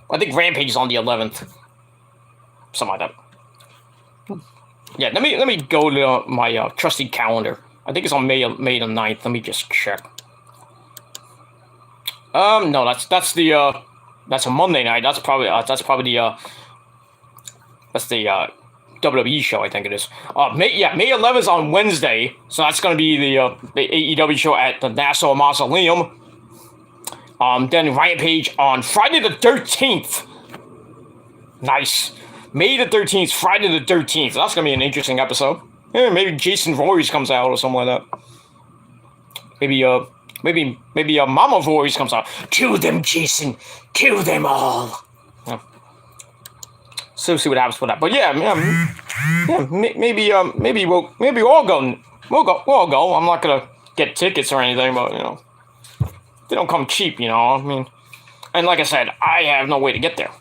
I think Rampage is on the 11th. Something like that. Yeah, let me go to my trusty calendar. I think it's on May the 9th. Let me just check. No, that's a Monday night. That's probably the WWE show. I think it is. May 11th is on Wednesday, so that's gonna be the AEW show at the Nassau Mausoleum. Then Rampage on Friday the 13th. Nice. May the 13th, Friday the 13th. That's gonna be an interesting episode. Yeah, maybe Jason Voorhees comes out or something like that. Maybe Mama Voorhees comes out. Kill them, Jason. Kill them all. Yeah. So see what happens with that. But yeah, maybe we'll all go. We'll all go. I'm not gonna get tickets or anything, but they don't come cheap. I mean, and like I said, I have no way to get there.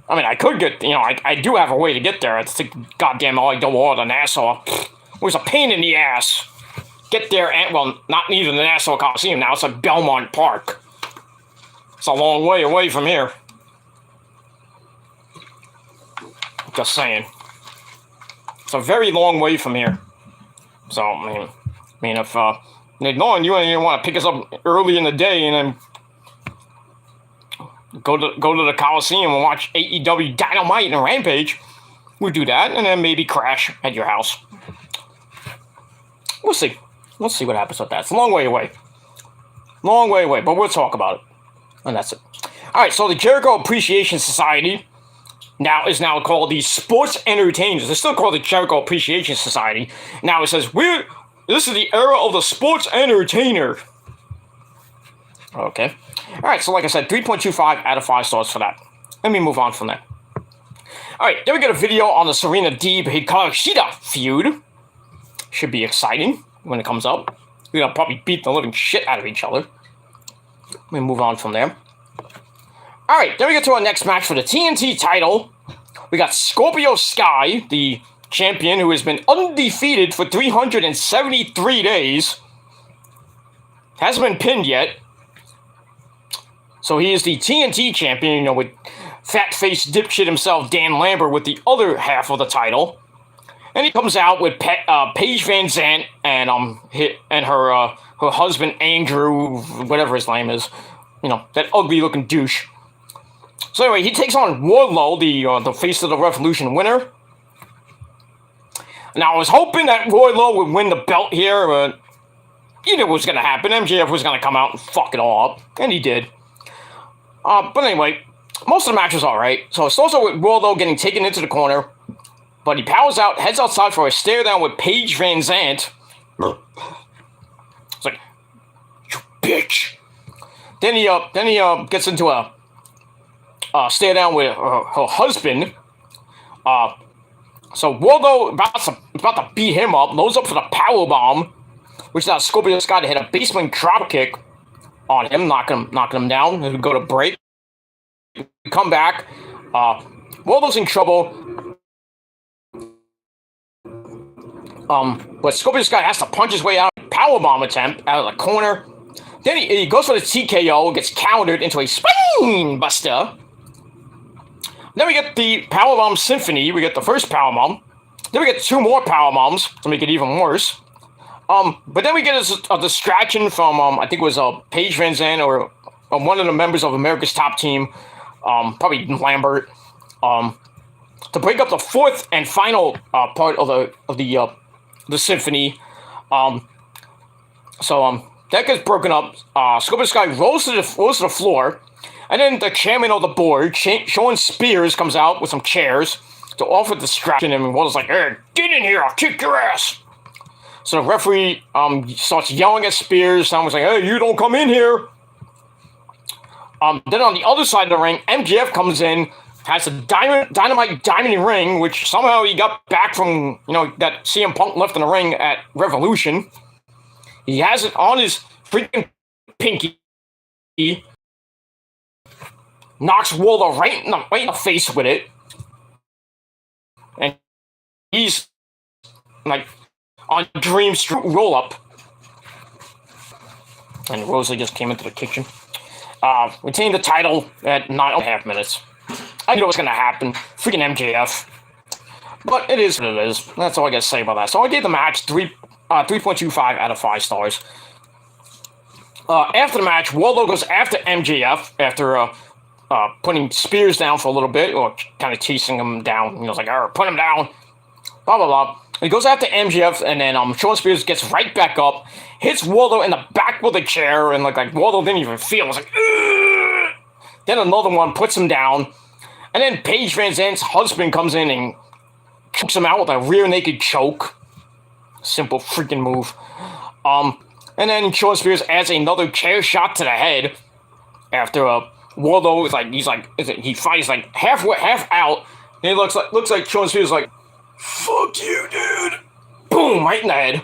I mean, I could get. I do have a way to get there. It's the goddamn all to Nassau. It was a pain in the ass. Get there and not even the Nassau Coliseum now. It's like Belmont Park. It's a long way away from here. Just saying. It's a very long way from here. So, I mean, if Nolan, you want to pick us up early in the day and then go to the Coliseum and watch AEW Dynamite and Rampage, we'll do that, and then maybe crash at your house. We'll see. We'll see what happens with that. It's a long way away. Long way away, but we'll talk about it. And that's it. All right, so the Jericho Appreciation Society is now called the Sports Entertainers. They're still called the Jericho Appreciation Society. Now it says, this is the era of the Sports Entertainer. Okay. All right, so like I said, 3.25 out of 5 stars for that. Let me move on from that. All right, then we get a video on the Serena Deeb Hikaru Shida feud. Should be exciting when it comes up. We're going to probably beat the living shit out of each other. Let me move on from there. All right, then we get to our next match for the TNT title. We got Scorpio Sky, the champion who has been undefeated for 373 days. Hasn't been pinned yet. So he is the TNT champion, with fat-faced dipshit himself, Dan Lambert, with the other half of the title. And he comes out with Paige Van Zant and her husband Andrew, whatever his name is, that ugly-looking douche. So anyway, he takes on Wardlow, the Face of the Revolution winner. Now I was hoping that Wardlow would win the belt here, but you knew what was going to happen. MJF was going to come out and fuck it all up, and he did. But anyway, most of the match was all right. So it starts out with Wardlow getting taken into the corner. But he powers out, heads outside for a stare down with Paige Van Zant. It's like, you bitch. Then he gets into a stare down with her husband. So Wardlow about to beat him up, loads up for the powerbomb, which now Scorpio Sky to hit a basement drop kick on him, knocking him down. And we go to break. We come back. Wardlow's in trouble. But Scorpio Sky has to punch his way out. Powerbomb attempt out of the corner. Then he goes for the TKO, gets countered into a spine buster. Then we get the Powerbomb Symphony. We get the first Powerbomb. Then we get 2 more Powerbombs to make it even worse. But then we get a distraction from, I think it was Paige Van Zandt or one of the members of America's Top Team, probably Lambert, to break up the 4th and final part of the symphony. So that gets broken up. Scorpio Sky rolls to the floor, and then the chairman of the board, Sean Spears, comes out with some chairs to offer distraction, and Wardlow's like, "Hey, get in here! I'll kick your ass!" So the referee starts yelling at Spears. Someone's like, "Hey, you don't come in here!" Then on the other side of the ring, MJF comes in, has a dynamite diamond ring, which somehow he got back from, that CM Punk left in the ring at Revolution. He has it on his freaking pinky. Knocks Wardlow right in the face with it. And he's like on Dream Street roll up. And Rosa just came into the kitchen. Retained the title at 9.5 minutes. I knew it was going to happen. Freaking MJF. But it is what it is. That's all I got to say about that. So I gave the match 3.25 out of 5 stars. After the match, Wardlow goes after MJF after putting Spears down for a little bit, or kind of chasing him down. It's like, put him down. Blah, blah, blah. He goes after MJF, and then Sean Spears gets right back up, hits Wardlow in the back with a chair, and like Wardlow didn't even feel it. It was like, ugh! Then another one puts him down, and then Paige Van Zant's husband comes in and chokes him out with a rear naked choke. Simple freaking move. And then Sean Spears adds another chair shot to the head after Wardlow is like he fights like half out, and he looks like Shawn Spears like, fuck you, dude. Boom, right in the head.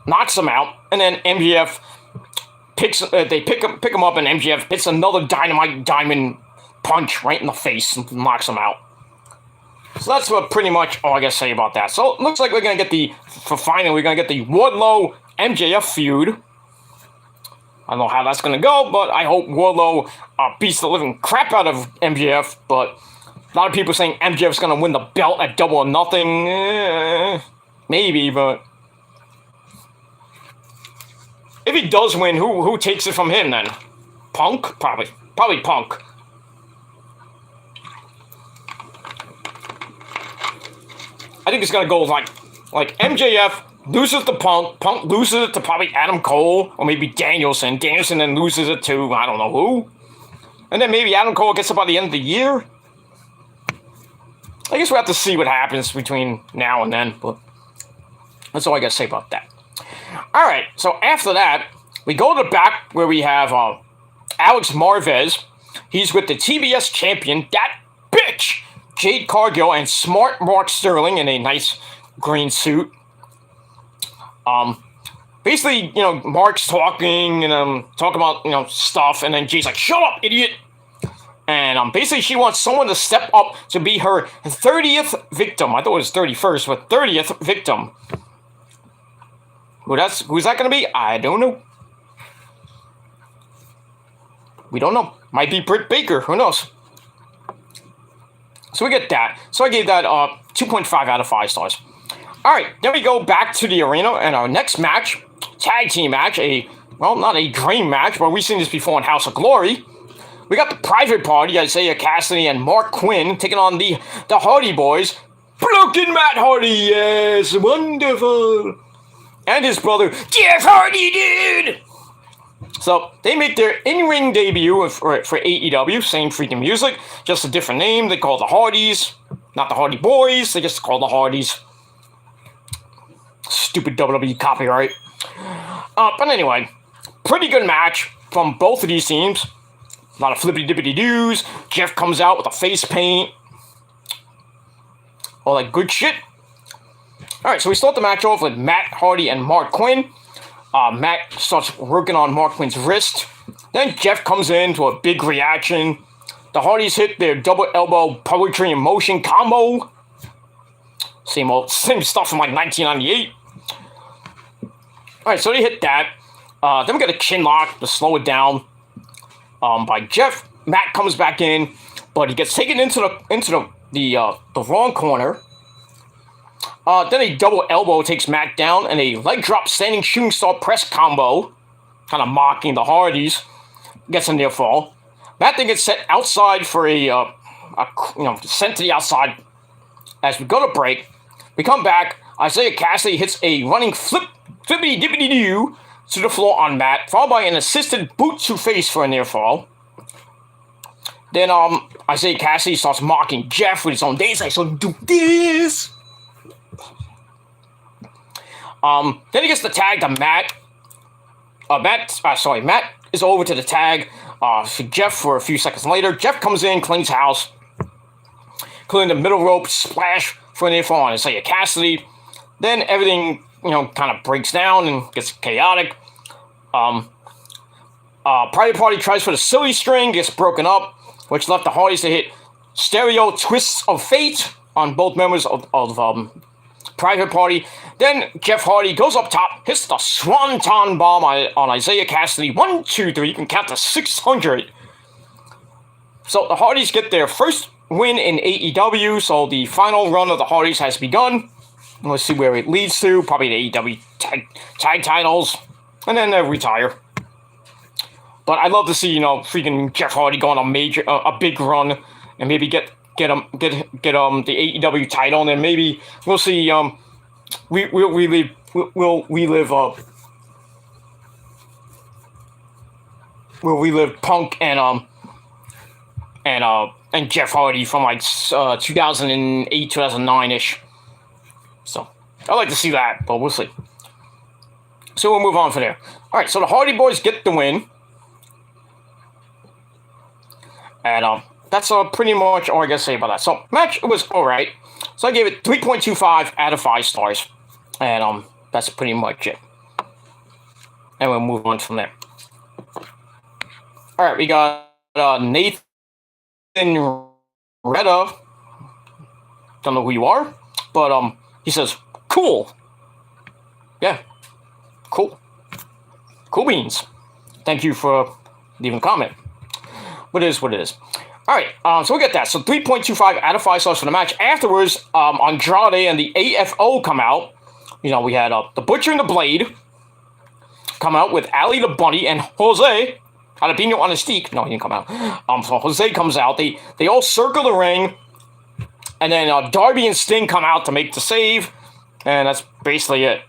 Knocks him out, and then MJF they pick him up, and MJF hits another dynamite diamond punch right in the face and knocks him out. So that's what pretty much all I gotta say about that. So it looks like we're gonna get the Wardlow MJF feud. I don't know how that's gonna go, but I hope Wardlow beats the living crap out of MJF. But a lot of people saying MJF's gonna win the belt at Double or Nothing. Maybe, but if he does win, who takes it from him then? Punk? Probably Punk. I think it's gonna go like MJF loses to Punk loses it to probably Adam Cole, or maybe Danielson then loses it to I don't know who, and then maybe Adam Cole gets it by the end of the year. I guess we'll have to see what happens between now and then, but that's all I gotta say about that. Alright, so after that, we go to the back where we have Alex Marvez. He's with the TBS champion, that bitch, Jade Cargill, and smart Mark Sterling in a nice green suit. Basically, Mark's talking and talking about, stuff, and then Jade's like, shut up, idiot! And basically she wants someone to step up to be her 30th victim. I thought it was 31st, but 30th victim. Who's that going to be? I don't know. We don't know. Might be Britt Baker. Who knows? So we get that. So I gave that 2.5 out of 5 stars. Alright, then we go back to the arena, and our next match, tag team match, not a dream match, but we've seen this before in House of Glory. We got the Private Party, Isaiah Cassidy and Mark Quinn, taking on the Hardy Boys. Broken Matt Hardy, yes, wonderful. And his brother, Jeff Hardy, dude! So, they make their in-ring debut for AEW, same freaking music, just a different name. They call the Hardys, not the Hardy Boys, they just call the Hardys. Stupid WWE copyright. But anyway, pretty good match from both of these teams. A lot of flippity-dippity-doos. Jeff comes out with a face paint. All that good shit. Alright, so we start the match off with Matt Hardy and Mark Quinn. Matt starts working on Mark Quinn's wrist. Then Jeff comes in to a big reaction. The Hardys hit their double elbow poetry in motion combo. Same stuff from like 1998. Alright, so they hit that. Then we got a chin lock to slow it down by Jeff. Matt comes back in, but he gets taken into the wrong corner. Then a double elbow takes Matt down, and a leg drop standing shooting star press combo, kind of mocking the Hardys, gets a near fall. Matt then gets set outside for sent to the outside as we go to break. We come back. Isaiah Cassidy hits a running flippity-dippity-doo to the floor on Matt, followed by an assisted boot to face for a near fall. Then Isaiah Cassidy starts mocking Jeff with his own dance. I saw him do this. Then he gets the tag to Matt. Matt is over to the tag for Jeff for a few seconds later. Jeff comes in, cleans house, clearing the middle rope splash for an info on Isaiah Cassidy. Then everything, kind of breaks down and gets chaotic. Private Party tries for the silly string, gets broken up, which left the Hardys to hit stereo twists of fate on both members of Private Party. Then Jeff Hardy goes up top, hits the Swanton Bomb on Isaiah Cassidy. 1, 2, 3. You can count to 600. So the Hardys get their first win in AEW. So the final run of the Hardys has begun. Let's see where it leads to. Probably the AEW tag titles, and then they retire. But I'd love to see freaking Jeff Hardy go on a big run, and maybe get the AEW title, and then maybe we'll see. We'll relive Punk and Jeff Hardy from like 2008, 2009-ish. So I'd like to see that, but we'll see. So we'll move on from there. All right, so the Hardy Boys get the win. And that's pretty much all I gotta say about that. So match was alright. So I gave it 3.25 out of 5 stars. And that's pretty much it. And we'll move on from there. Alright, we got Nathan Retta. Don't know who you are, but he says, cool. Yeah. Cool. Cool beans. Thank you for leaving a comment. What it is, what it is. Alright, so we got that. So 3.25 out of 5 stars for the match. Afterwards, Andrade and the AFO come out. You know, we had the Butcher and the Blade come out with Ali the Bunny and Jose Jalapeno on a stick. No, he didn't come out. So Jose comes out. They all circle the ring. And then Darby and Sting come out to make the save. And that's basically it.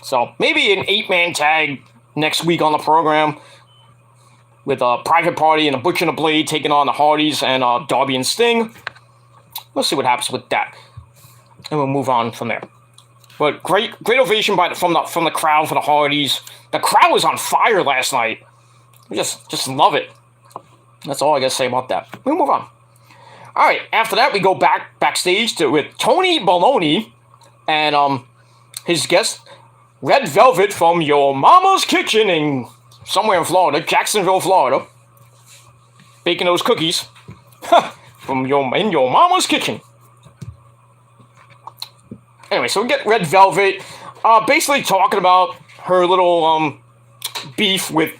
So maybe an 8-man tag next week on the program. With a Private Party and a Butcher and a Blade taking on the Hardys and Darby and Sting. We'll see what happens with that. And we'll move on from there. But great ovation from the crowd for the Hardys. The crowd was on fire last night. We just love it. That's all I gotta say about that. We'll move on. All right. After that, we go backstage with Tony Baloney and his guest Red Velvet from Your Mama's Kitchen in somewhere in Florida, Jacksonville, Florida, baking those cookies from your mama's kitchen. Anyway, so we get Red Velvet, basically talking about her little beef with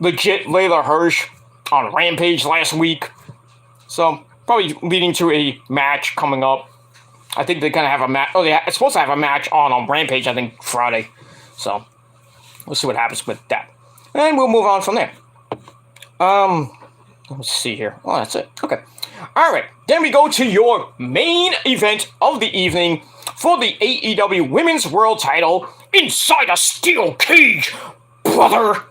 legit Layla Hirsch on Rampage last week. So probably leading to a match coming up. I think they're gonna have a match. Oh, yeah, it's supposed to have a match on Rampage. I think Friday. So we'll see what happens with that, and we'll move on from there. Let's see here. Oh, that's it. Okay. All right. Then we go to your main event of the evening for the AEW Women's World Title inside a steel cage, brother.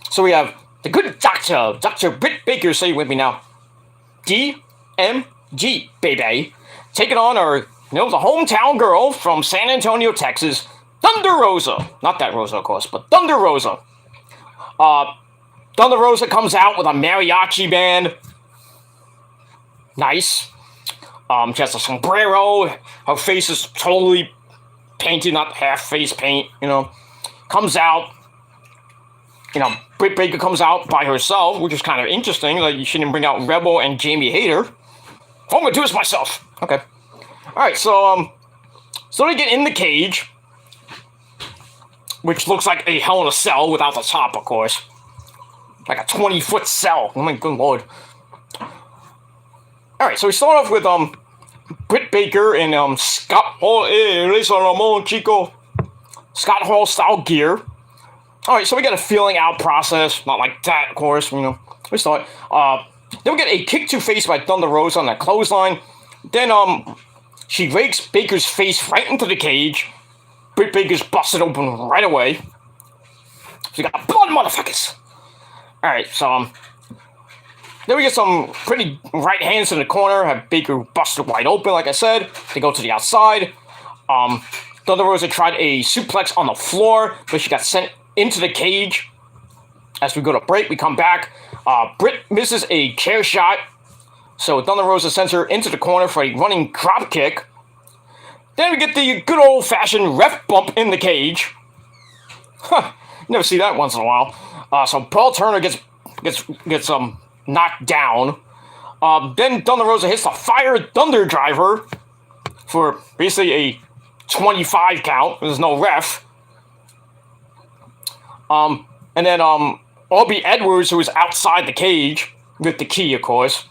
So we have the good Dr. Britt Baker, say it with me now. DMG, baby. Taking on the hometown girl from San Antonio, Texas, Thunder Rosa. Not that Rosa, of course, but Thunder Rosa. Thunder Rosa comes out with a mariachi band. Nice. She has a sombrero. Her face is totally painted, not half face paint, Comes out. Britt Baker comes out by herself, which is kind of interesting. Like, you shouldn't bring out Rebel and Jamie Hayter. All I'm gonna do is myself. Okay. Alright, so they get in the cage, which looks like a Hell in a Cell without the top, of course. Like a 20-foot cell. Oh my good lord. Alright, so we start off with Britt Baker and Scott Hall. Hey, Lisa Ramon, Chico. Scott Hall style gear. Alright, so we got a feeling out process. Not like that, of course. We start. Then we get a kick to face by Thunder Rosa on that clothesline. Then she rakes Baker's face right into the cage. Britt Baker's busted open right away. So we got blood, motherfuckers. Alright, so then we get some pretty right hands in the corner. Have Baker busted wide open, like I said. They go to the outside. Thunder Rosa tried a suplex on the floor, but she got sent into the cage. As we go to break, we come back. Britt misses a chair shot. So Thunder Rosa sends her into the corner for a running drop kick. Then we get the good old-fashioned ref bump in the cage. Huh, never see that once in a while. So Paul Turner gets knocked down. Then Thunder Rosa hits the Fire Thunder Driver for basically a 25 count. There's no ref. And then Aubrey Edwards, who was outside the cage with the key, of course.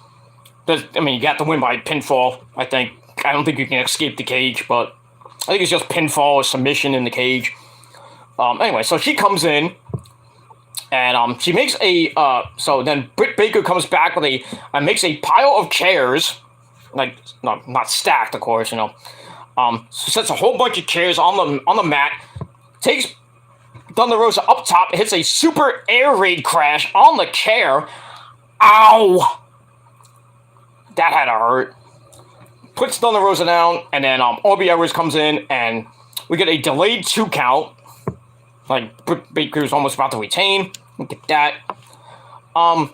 You got to win by pinfall, I think. I don't think you can escape the cage, but I think it's just pinfall or submission in the cage. Anyway, so she comes in, and she makes a, so then Britt Baker comes back with makes a pile of chairs, like, no, not stacked, of course, sets a whole bunch of chairs on the mat, takes Thunder Rosa up top, hits a super air raid crash on the chair. Ow! That had to hurt. Puts Thunder Rosa down, and then Aubrey Edwards comes in, and we get a delayed 2 count. Like, Britt Baker's almost about to retain. Look at that. Um,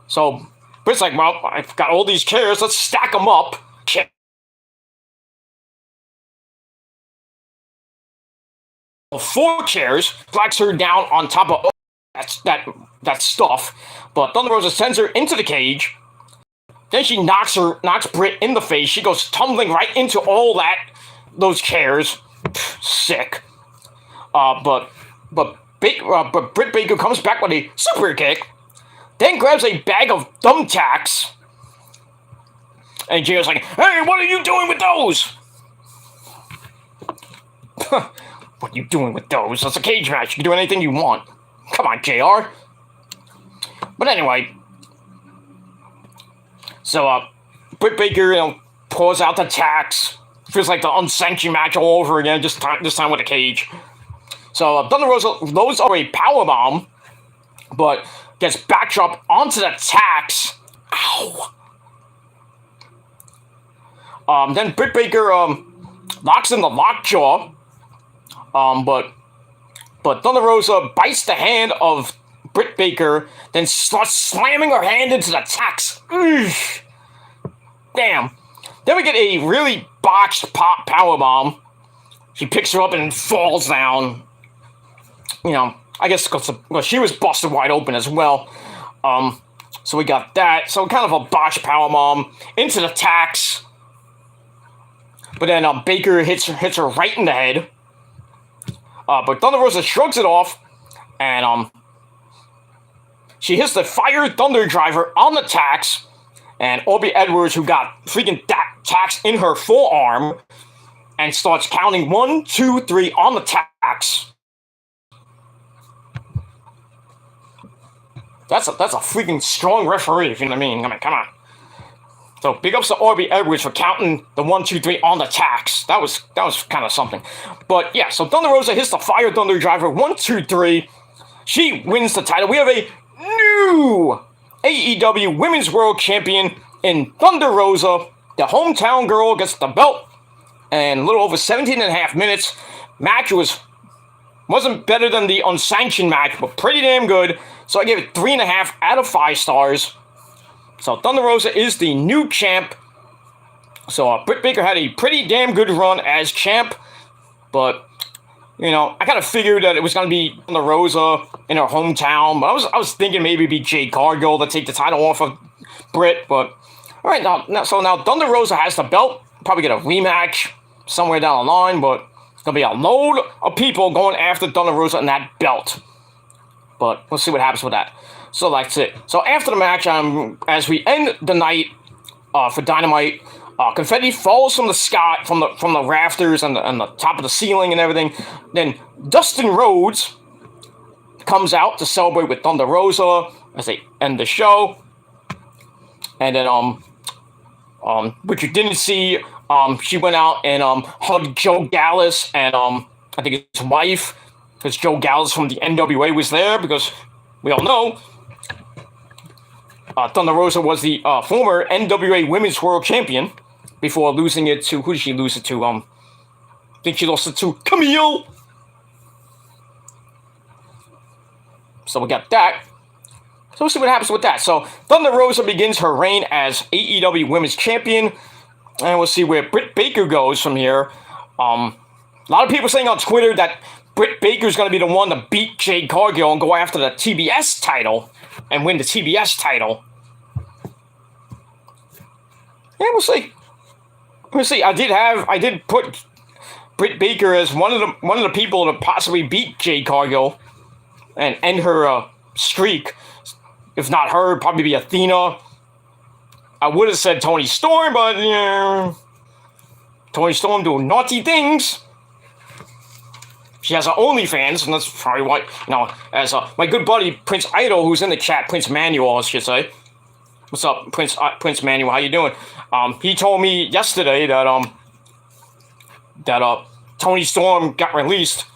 so Britt's like, well, I've got all these chairs. Let's stack them up. 4 chairs, flags her down on top of that stuff. But Thunder Rosa sends her into the cage. Then she knocks Britt in the face. She goes tumbling right into those chairs. Sick. But Britt Baker comes back with a super kick. Then grabs a bag of thumbtacks. And JR's like, hey, what are you doing with those? What are you doing with those? It's a cage match. You can do anything you want. Come on, JR. But anyway. So, Britt Baker, pulls out the tacks. Feels like the unsanctioned match all over again, this time with a cage. So, Thunder Rosa loads up a powerbomb, but gets backdropped onto the tacks. Ow. Then Britt Baker, locks in the lockjaw. But Thunder Rosa bites the hand of Britt Baker, then starts slamming her hand into the tacks. Damn. Then we get a really botched powerbomb. She picks her up and falls down. I guess because she was busted wide open as well. So we got that. So kind of a botched powerbomb into the tacks. But then Baker hits her right in the head. But Thunder Rosa shrugs it off, and she hits the Fire Thunder Driver on the tacks, and Aubrey Edwards, who got freaking tacks in her forearm, and starts counting 1, 2, 3 on the tacks. That's a freaking strong referee, if you know what I mean. Come on. So big ups to Aubrey Edwards for counting the 1, 2, 3 on the tacks. That was kind of something. But yeah, so Thunder Rosa hits the Fire Thunder Driver 1, 2, 3. She wins the title. We have a new AEW Women's World Champion in Thunder Rosa. The hometown girl gets the belt. And a little over 17 and a half minutes. Match wasn't better than the unsanctioned match, but pretty damn good. So I gave it 3.5 out of 5 stars. So Thunder Rosa is the new champ. So Britt Baker had a pretty damn good run as champ. But, I kind of figured that it was going to be Thunder Rosa in her hometown. But I was thinking maybe it'd be Jade Cargill to take the title off of Britt. But, all right, now Thunder Rosa has the belt. Probably get a rematch somewhere down the line. But it's going to be a load of people going after Thunder Rosa and that belt. But we'll see what happens with that. So that's it. So after the match, as we end the night for Dynamite, confetti falls from the sky, from the rafters and the top of the ceiling and everything. Then Dustin Rhodes comes out to celebrate with Thunder Rosa as they end the show. And then which you didn't see, she went out and hugged Joe Gallus and I think his wife, because Joe Gallus from the NWA was there, because we all know Thunder Rosa was the former NWA Women's World Champion before losing it to, who did she lose it to? I think she lost it to Camille. So we got that. So we'll see what happens with that. So Thunder Rosa begins her reign as AEW Women's Champion. And we'll see where Britt Baker goes from here. A lot of people saying on Twitter that Britt Baker's going to be the one to beat Jade Cargill and go after the TBS title and win the TBS title. Yeah, we'll see. We'll see. I did put Britt Baker as one of the people to possibly beat Jade Cargill and end her streak. If not her, it'd probably be Athena. I would have said Toni Storm, but Toni Storm doing naughty things. She has her OnlyFans, and that's probably why, as my good buddy Prince Idol, who's in the chat, Prince Manuel, I should say. What's up, Prince Manuel? How you doing? He told me yesterday that Toni Storm got released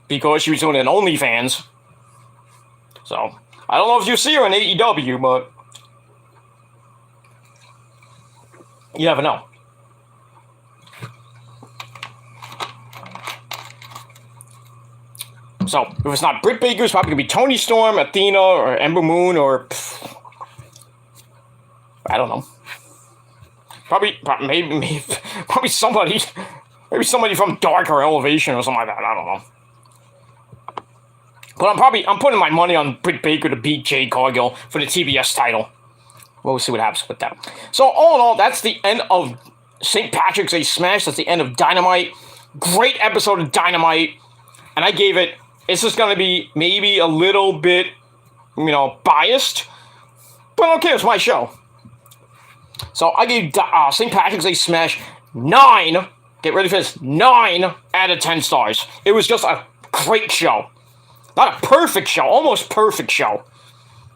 because she was doing an OnlyFans. So I don't know if you see her in AEW, but you never know. So if it's not Britt Baker, it's probably gonna be Toni Storm, Athena, or Ember Moon, or I don't know. Probably somebody, maybe somebody from Dark or Elevation or something like that. I don't know. But I'm putting my money on Britt Baker to beat Jade Cargill for the TBS title. We'll see what happens with that. So all in all, that's the end of St. Patrick's Day Smash. That's the end of Dynamite. Great episode of Dynamite. And I gave it, it's just going to be maybe a little bit, biased. But okay, it's my show. So I gave St. Patrick's Day Smash 9, get ready for this, 9 out of 10 stars. It was just a great show. Not a perfect show, almost perfect show.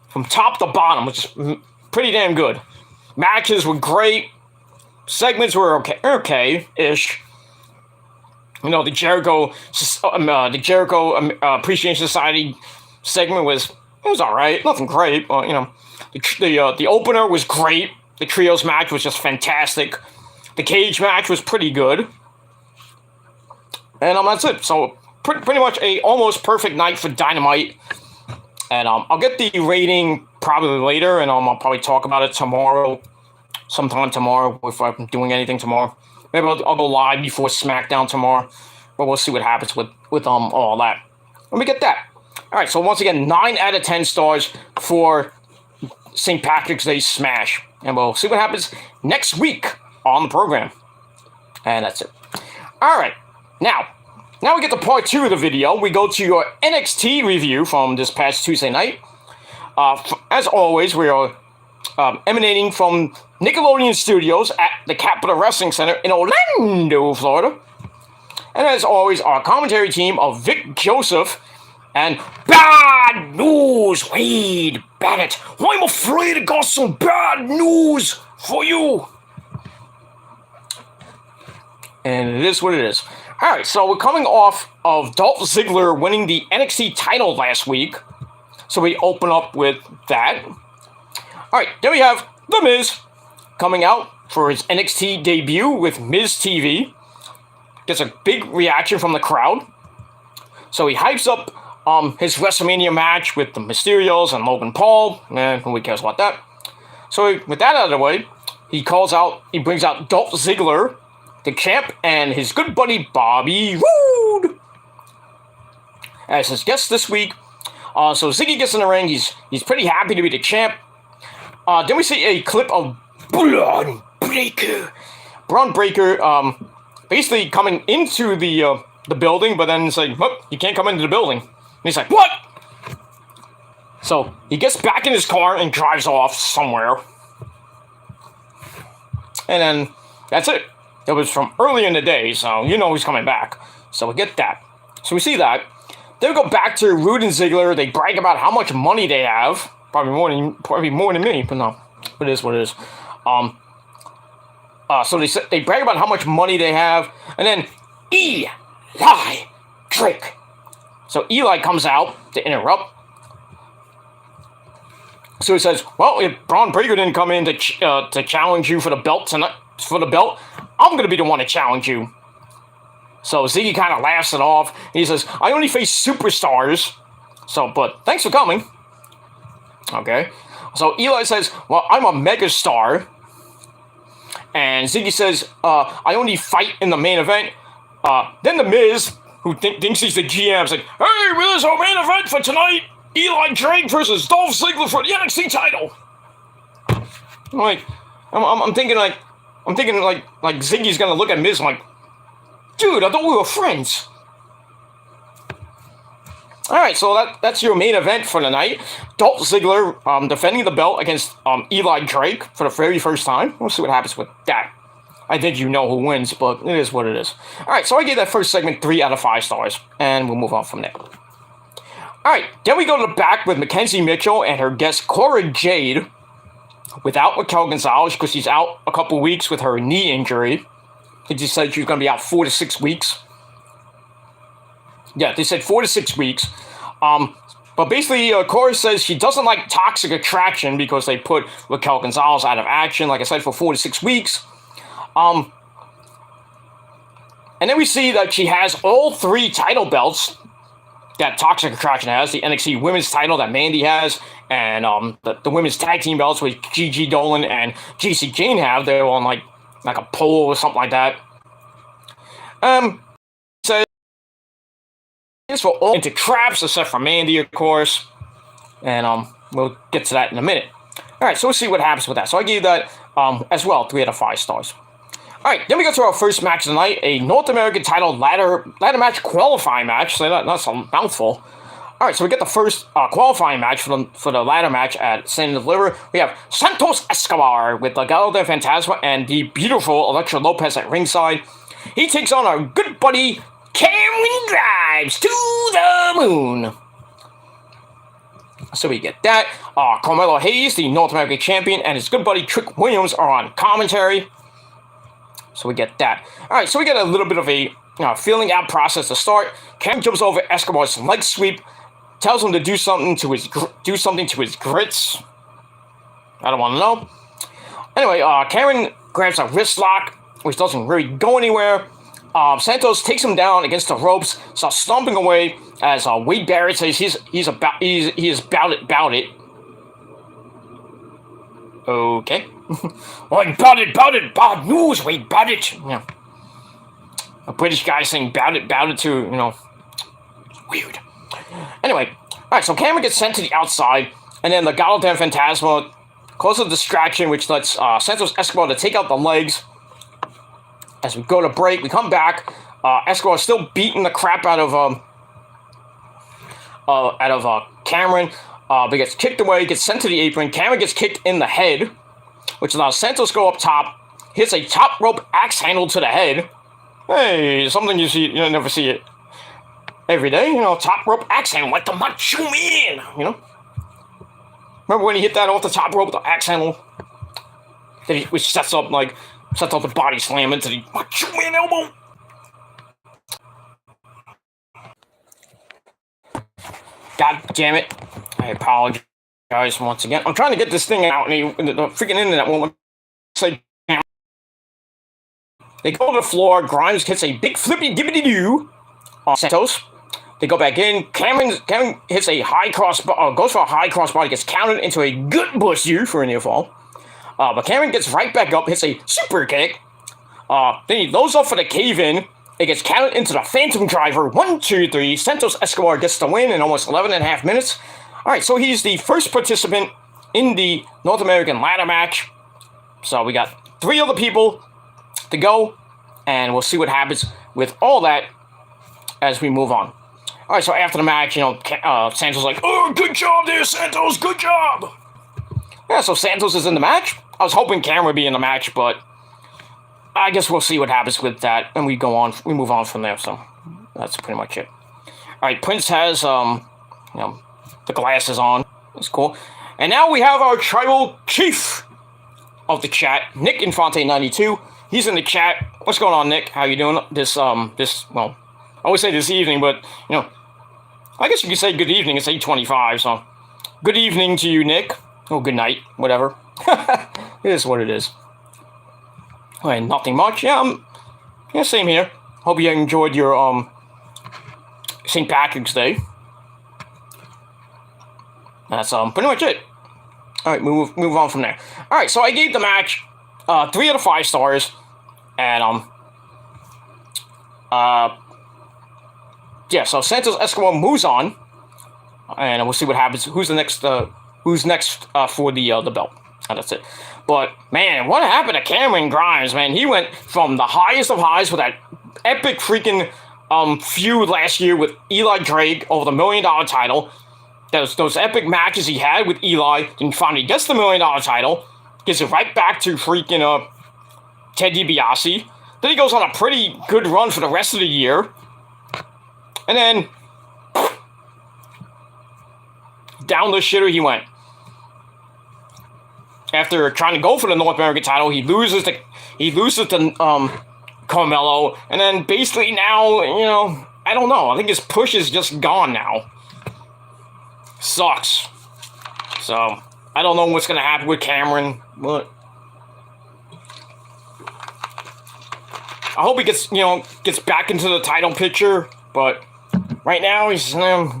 From top to bottom, which is pretty damn good. Matches were great. Segments were okay-ish. The Jericho Appreciation Society segment was alright. Nothing great, but the opener was great. The trios match was just fantastic. The cage match was pretty good. And that's it. So pretty much a almost perfect night for Dynamite. And I'll get the rating probably later, and I'll probably talk about it tomorrow, sometime tomorrow, if I'm doing anything tomorrow. Maybe I'll go live before SmackDown tomorrow, but we'll see what happens with all that. Let me get that. All right, so once again, 9 out of 10 stars for St. Patrick's Day Smash, and we'll see what happens next week on the program. And that's it. All right, now we get to part 2 of the video. We go to your NXT review from this past Tuesday night. As always, we are emanating from Nickelodeon Studios at the Capitol Wrestling Center in Orlando, Florida. And as always, our commentary team of Vic Joseph and Bad News Wade Barrett. I'm afraid I got some bad news for you. And it is what it is. All right, so we're coming off of Dolph Ziggler winning the NXT title last week. So we open up with that. All right, then we have The Miz coming out for his NXT debut with Miz TV. Gets a big reaction from the crowd. So he hypes up his WrestleMania match with the Mysterios and Logan Paul. Who cares about that? So with that out of the way, he brings out Dolph Ziggler, the champ, and his good buddy Bobby Roode as his guest this week. So Ziggy gets in the ring. He's pretty happy to be the champ. Then we see a clip of Braun Breaker. Braun Breaker basically coming into the building, but then it's like, oh, you can't come into the building. And he's like, what? So he gets back in his car and drives off somewhere. And then that's it. It was from earlier in the day, so he's coming back. So we get that. So we see that. Then we go back to Roode and Ziggler. They brag about how much money they have. Probably more than me, but no. It is what it is. So they brag about how much money they have. And then Eli Drake. So Eli comes out to interrupt. So he says, well, if Braun Breaker didn't come in to challenge you for the belt tonight, I'm going to be the one to challenge you. So Ziggy kind of laughs it off. He says, I only face superstars. But thanks for coming. Okay. So Eli says, well, I'm a megastar. And Ziggy says, I only fight in the main event. Then The Miz, who thinks he's the GM, is like, hey, there's our main event for tonight. Eli Drake versus Dolph Ziggler for the NXT title. I'm thinking like Ziggy's gonna look at Miz like, dude, I thought we were friends. All right, so that's your main event for the night. Dolph Ziggler defending the belt against Eli Drake for the very first time. We'll see what happens with that. I think you know who wins, but it is what it is. All right, so I gave that first segment 3 out of 5 stars, and we'll move on from there. All right, then we go to the back with Mackenzie Mitchell and her guest Cora Jade without Raquel Gonzalez because she's out a couple weeks with her knee injury. They just said she was going to be out 4 to 6 weeks. Yeah, they said 4 to 6 weeks. But basically, Cora says she doesn't like Toxic Attraction because they put Raquel Gonzalez out of action, like I said, for 4 to 6 weeks. And then we see that she has all 3 title belts. that Toxic Attraction has, the NXT Women's title that Mandy has, and the women's tag team belts which Gigi Dolan and JC Jane have. They're on like a pole or something like that. So this will all into traps except for Mandy, of course, and we'll get to that in a minute. All right, so we'll see what happens with that. So I gave that as well 3 out of 5 stars. All right, then we go to our first match of the night, a North American title ladder match qualifying match. So that's a mouthful. All right, so we get the first qualifying match for the ladder match at Stand and Deliver. We have Santos Escobar with Legado del Fantasma and the beautiful Elektra Lopez at ringside. He takes on our good buddy Cameron Grimes to the moon. So we get that. Carmelo Hayes, the North American champion, and his good buddy Trick Williams are on commentary. So we get that. All right, so we get a little bit of a feeling out process to start. Cam jumps over Escobar's leg sweep, tells him to do something to his grits. I don't want to know. Anyway, Cameron grabs a wrist lock, which doesn't really go anywhere. Santos takes him down against the ropes, starts stomping away as Wade Barrett says he is about it. Okay. Well, about it, bad news, Wade Barrett. Yeah. A British guy saying about it to, weird. Anyway, alright, so Cameron gets sent to the outside, and then the Legado del Fantasma causes a distraction, which lets Santos Escobar to take out the legs. As we go to break, we come back. Escobar is still beating the crap out of Cameron. But gets kicked away, gets sent to the apron. Cameron gets kicked in the head, which allows Santos to go up top, hits a top rope axe handle to the head. Hey, something you never see it every day. Top rope axe handle like the Macho Man. Remember when he hit that off the top rope with the axe handle? Which sets up the body slam into the Macho Man elbow. God damn it. I apologize once again. I'm trying to get this thing out, and the freaking internet won't say. They go to the floor. Grimes hits a big flippy dibbity doo on Santos. They go back in. Cameron hits a high cross, goes for a high crossbody, gets countered into a good buster for a near fall. But Cameron gets right back up, hits a super kick. Then he loads up for the cave-in. It gets counted into the Phantom Driver. 1, 2, 3. Santos Escobar gets the win in almost 11 and a half minutes. All right, so he's the first participant in the North American ladder match. So we got 3 other people to go, and we'll see what happens with all that as we move on. All right, so after the match, Santos is like, "Oh, good job there, Santos. Good job." Yeah, so Santos is in the match. I was hoping Cameron would be in the match, but I guess we'll see what happens with that, and we move on from there. So that's pretty much it. All right, Prince has the glasses on. It's cool. And now we have our tribal chief of the chat, Nick Infante 92. He's in the chat. What's going on, Nick? How you doing? I always say this evening, but I guess you could say good evening. It's 8:25, so good evening to you, Nick. Oh, good night, whatever. It is what it is. Alright, nothing much. Yeah, same here. Hope you enjoyed your St. Patrick's Day. That's pretty much it. Alright, move on from there. Alright, so I gave the match 3 out of 5 stars. And so Santos Escobar moves on. And we'll see what happens. Who's next for the belt. That's it. But, man, what happened to Cameron Grimes, man? He went from the highest of highs with that epic freaking feud last year with Eli Drake over the $1 million title. Those epic matches he had with Eli, and finally gets the $1 million title, gets it right back to freaking Ted DiBiase. Then he goes on a pretty good run for the rest of the year. And then down the shitter he went. After trying to go for the North American title, he loses to Carmelo, and then basically now, I don't know. I think his push is just gone now. Sucks. So I don't know what's gonna happen with Cameron, but I hope he gets back into the title picture. But right now he's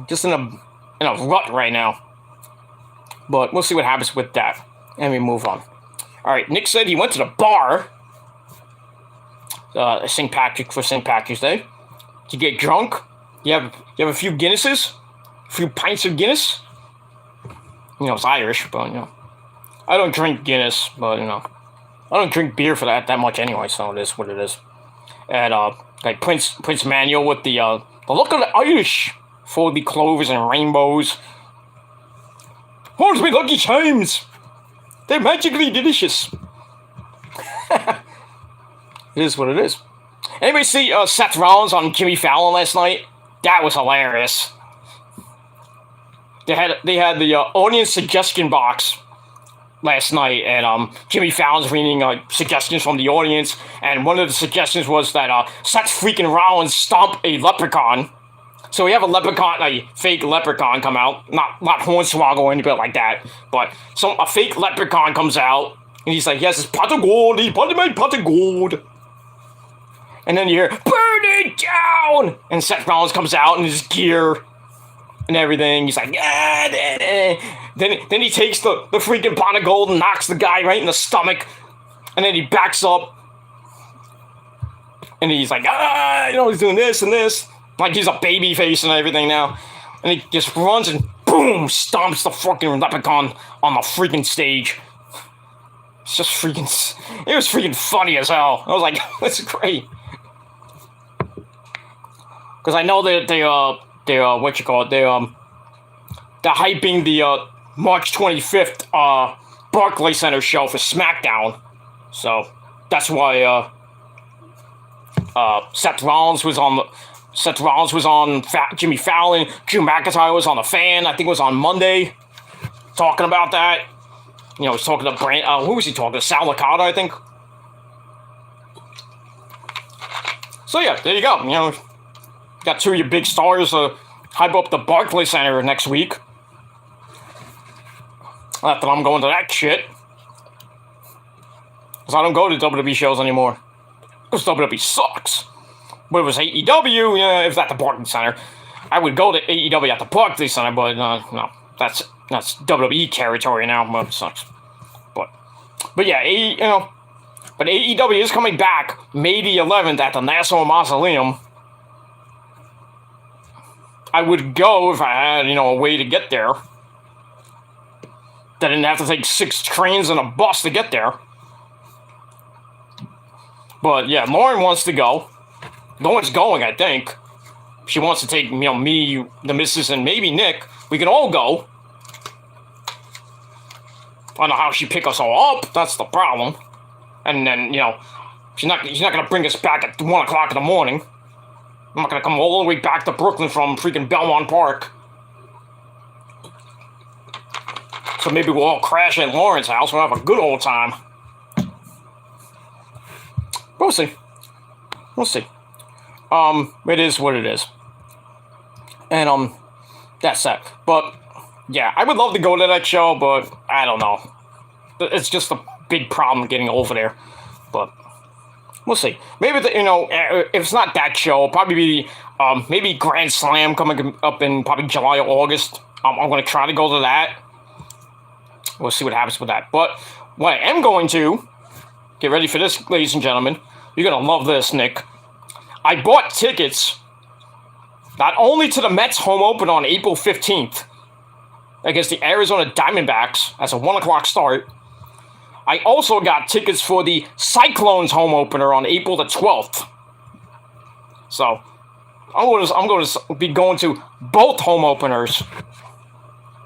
just in a rut right now. But we'll see what happens with that. And we move on. All right, Nick said he went to the bar St. Patrick's Day to get drunk. You have a few Guinnesses, a few pints of Guinness. You know, it's Irish, but you know, I don't drink Guinness, but you know, I don't drink beer for that much anyway. So it is what it is. And like Prince Manuel with the look of the Irish for the clovers and rainbows. Hold me Lucky Charms. They're magically delicious. It is what it is. Anybody see Seth Rollins on Jimmy Fallon last night? That was hilarious. They had the audience suggestion box last night, and Jimmy Fallon's reading suggestions from the audience, and one of the suggestions was that Seth freaking Rollins stomp a leprechaun. So we have a leprechaun, a fake leprechaun come out, not Hornswoggle or anything like that, but a fake leprechaun comes out, and he's like, yes, it's pot of gold, he put my pot of gold. And then you hear, burn it down! And Seth Rollins comes out in his gear and everything. He's like, Then he takes the freaking pot of gold and knocks the guy right in the stomach. And then he backs up. And he's like, you know, he's doing this and this. Like he's a baby face and everything now. And he just runs and boom, stomps the fucking leprechaun on the freaking stage. It's just freaking, it was freaking funny as hell. I was like, that's great. Because I know they're hyping the March 25th Barclays Center show for SmackDown. So that's why Seth Rollins was on Jimmy Fallon. Drew McIntyre was on The Fan. I think it was on Monday, talking about that. You know, he's talking to who was he talking to? Sal Licata, I think. So yeah, there you go. You know, got two of your big stars hype up the Barclays Center next week. Not that I'm going to that shit. Because I don't go to WWE shows anymore. Because WWE sucks. But if it was AEW, yeah, if it's at the Barclays Center, I would go to AEW at the Barclays Center, but no, that's WWE territory now, but it sucks. But yeah, but AEW is coming back May the 11th at the Nassau Mausoleum. I would go if I had, a way to get there. That I didn't have to take 6 trains and a bus to get there. But yeah, Lauren wants to go. Lauren's going, I think. She wants to take, me, the missus, and maybe Nick. We can all go. I don't know how she pick us all up. That's the problem. And then, she's not going to bring us back at 1 o'clock in the morning. I'm not going to come all the way back to Brooklyn from freaking Belmont Park. So maybe we'll all crash at Lauren's house. We'll have a good old time. We'll see. We'll see. It is what it is. And, that's that. But, yeah, I would love to go to that show, but I don't know. It's just a big problem getting over there. But we'll see. Maybe, if it's not that show, it'll probably be, maybe Grand Slam coming up in probably July or August. I'm going to try to go to that. We'll see what happens with that. But what I am going to, get ready for this, ladies and gentlemen. You're going to love this, Nick. I bought tickets not only to the Mets home opener on April 15th against the Arizona Diamondbacks as a 1 o'clock start. I also got tickets for the Cyclones home opener on April the 12th. So I'm going to be going to both home openers.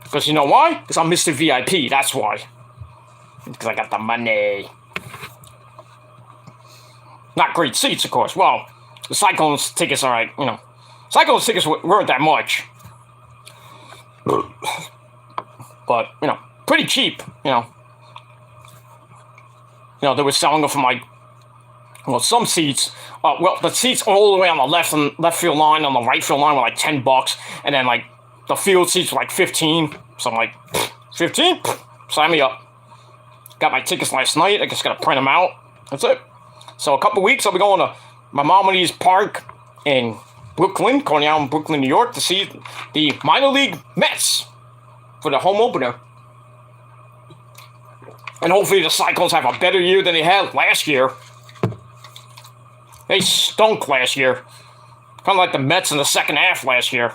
Because you know why? Because I'm Mr. VIP. That's why. Because I got the money. Not great seats, of course. Well, the Cyclones tickets are like, Cyclones tickets weren't that much. But, pretty cheap, They were selling them for some seats. The seats all the way on the left field line, on the right field line were like $10. And then, the field seats were like 15. So I'm like, 15? Sign me up. Got my tickets last night. I just got to print them out. That's it. So a couple weeks, I'll be going to my Maimonides Park in Brooklyn, going out in Brooklyn, New York, to see the minor league Mets for the home opener. And hopefully the Cyclones have a better year than they had last year. They stunk last year. Kind of like the Mets in the second half last year.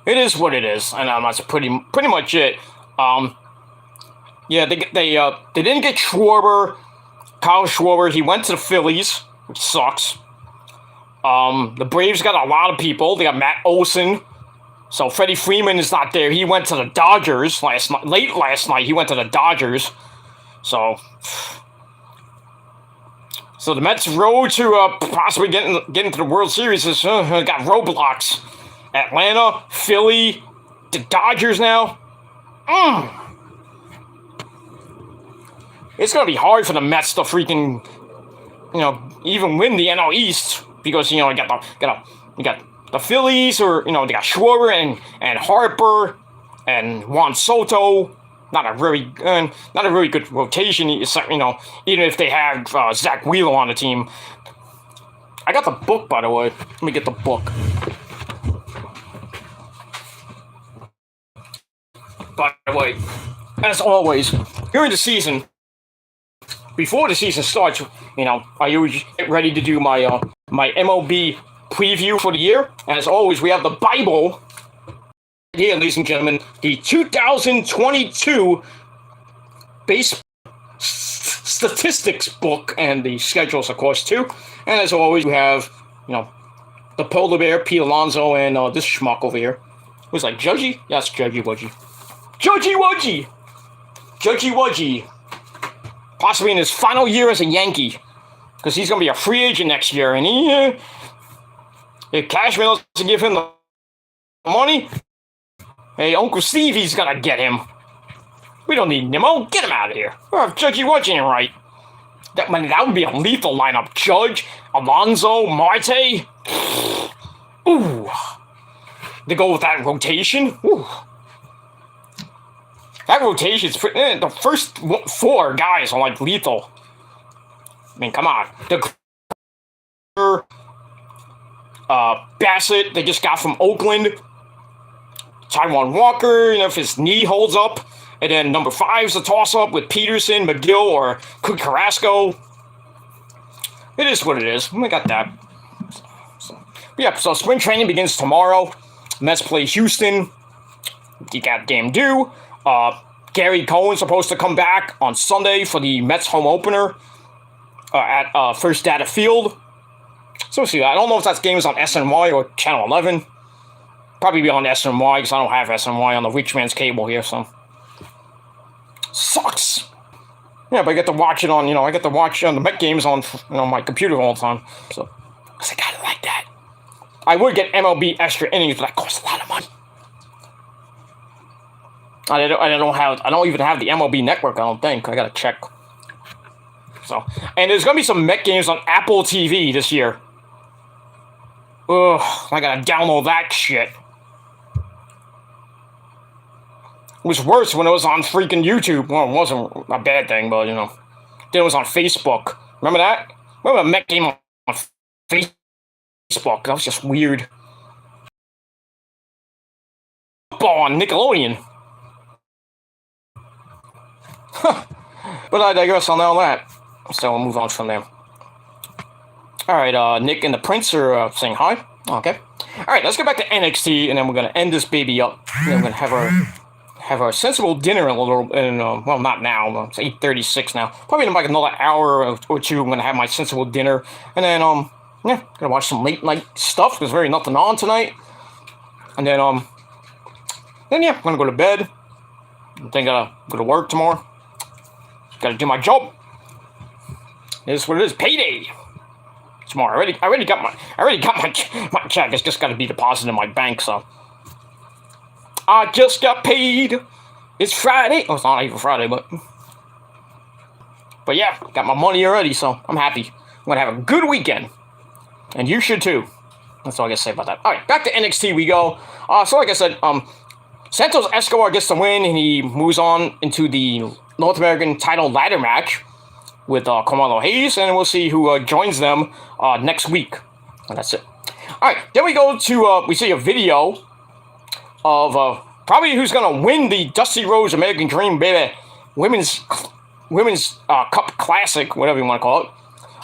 It is what it is, and that's pretty much it. Yeah, they didn't get Schwarber, Kyle Schwarber. He went to the Phillies, which sucks. The Braves got a lot of people. They got Matt Olson. So Freddie Freeman is not there. He went to the Dodgers late last night. He went to the Dodgers. So the Mets' road to possibly getting to the World Series is got roadblocks. Atlanta, Philly, the Dodgers now. It's gonna be hard for the Mets to freaking, even win the NL East because you got the Phillies, or they got Schwarber and Harper and Juan Soto. Not a very good rotation. Even if they have Zach Wheeler on the team. I got the book, by the way. Let me get the book. By the way, as always, during the season, before the season starts, I usually get ready to do my my MLB preview for the year. As always, we have the Bible here, ladies and gentlemen, the 2022 base statistics book, and the schedules, of course, too. And as always, we have, the Polar Bear, Pete Alonso, and this schmuck over here. Who's like, Judgy? Yes, Judgy Wudgy. Judgy Wudgy. Possibly in his final year as a Yankee. Because he's going to be a free agent next year. And if Cashman doesn't give him the money, hey, Uncle Stevie's going to get him. We don't need Nimmo. Get him out of here. Judgy Wudgy, right? That would be a lethal lineup. Judge, Alonso, Marte. Ooh. To go with that rotation. Ooh. That rotation's pretty. The first 4 guys are like lethal. I mean, come on. Bassett, they just got from Oakland. Taijuan Walker, if his knee holds up. And then number 5 is a toss-up with Peterson, McGill, or Cook Carrasco. It is what it is. We got that. So spring training begins tomorrow. Mets play Houston. You goddamn do. Gary Cohen's supposed to come back on Sunday for the Mets home opener at First Data Field. So we'll see. I don't know if that game is on SNY or Channel 11. Probably be on SNY because I don't have SNY on the rich man's cable here, so. Sucks. Yeah, but I get to watch it on, I get to watch the Met games on, my computer all the time. So, because I kind of like that. I would get MLB extra innings, but that costs a lot of money. I don't even have the MLB network, I don't think. I gotta check. So, and there's gonna be some Met games on Apple TV this year. Ugh, I gotta download that shit. It was worse when it was on freaking YouTube. Well, it wasn't a bad thing, but, Then it was on Facebook. Remember that? Remember a Met game on Facebook? That was just weird. On Nickelodeon. But I digress on all that. So we'll move on from there. Alright, Nick and the Prince are saying hi. Okay. Alright, let's get back to NXT, and then we're going to end this baby up. And then we're going to have our sensible dinner in a little, well, not now, it's 8:36 now. Probably in like another hour or two, I'm going to have my sensible dinner. And then, yeah, going to watch some late night stuff. There's really nothing on tonight. And then yeah, I'm going to go to bed. Then gotta go to work tomorrow. Gotta do my job. It is what it is. Payday tomorrow. I already got my check. It's just gotta be deposited in my bank, so. I just got paid. It's Friday. Oh, it's not even Friday, but yeah, got my money already, so I'm happy. I'm gonna have a good weekend, and you should too. That's all I gotta say about that. All right, back to NXT we go. So like I said, Santos Escobar gets the win, and he moves on into the North American title ladder match. with Carmelo Hayes, and we'll see who joins them next week. And that's it. All right, then we go to, we see a video of probably who's going to win the Dusty Rhodes American Dream, baby, women's Cup Classic, whatever you want to call it,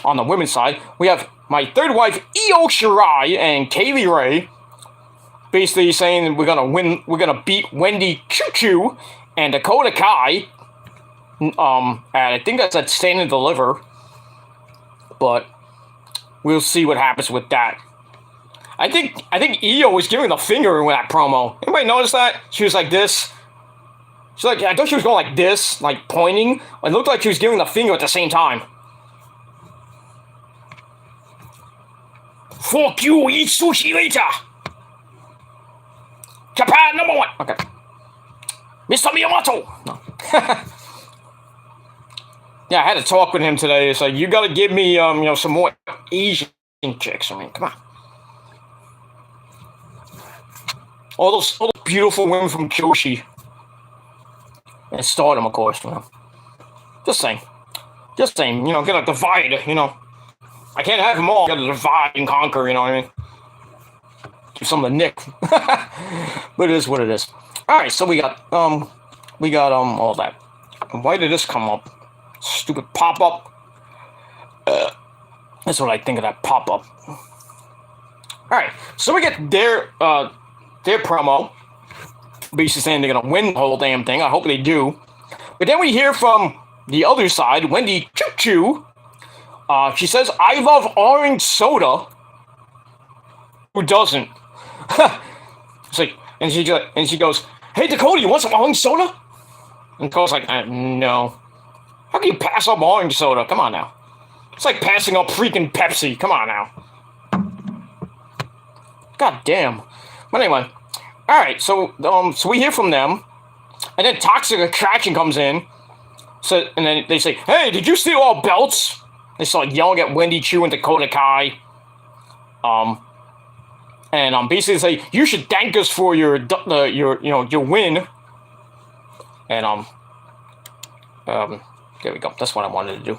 on the women's side. We have my third wife, Io Shirai, and Kaylee Ray, basically saying we're going to beat Wendy Choo Choo and Dakota Kai. And I think that's at Stand and Deliver, but we'll see what happens with that. I think Io was giving the finger in that promo. Anybody notice that? She was like this. She's like, I thought she was going like this, like pointing. It looked like she was giving the finger at the same time. Fuck you, eat sushi later. Japan #1. Okay. Mr. Miyamoto. No. Yeah, I had to talk with him today. It's like, you got to give me, some more Asian chicks. I mean, come on. All those beautiful women from Joshi. And Stardom, of course, Just saying, gotta divide, I can't have them all. Gotta divide and conquer, you know what I mean? Give some of the Nick. But it is what it is. Alright, so we got all that. And why did this come up? Stupid pop-up. That's what I think of that pop-up. Alright, so we get their promo. Basically saying they're going to win the whole damn thing. I hope they do. But then we hear from the other side, Wendy Choo Choo. She says, I love orange soda. Who doesn't? It's like, and she goes, hey, Dakota, you want some orange soda? And Dakota's like, no. How can you pass up orange soda? Come on now. It's like passing up freaking Pepsi. Come on now. God damn. But anyway. Alright, so we hear from them. And then Toxic Attraction comes in. So, and then they say, hey, did you steal all belts? They start yelling at Wendy Choo and Dakota Kai. And basically say, you should thank us for your win. And there we go. That's what I wanted to do.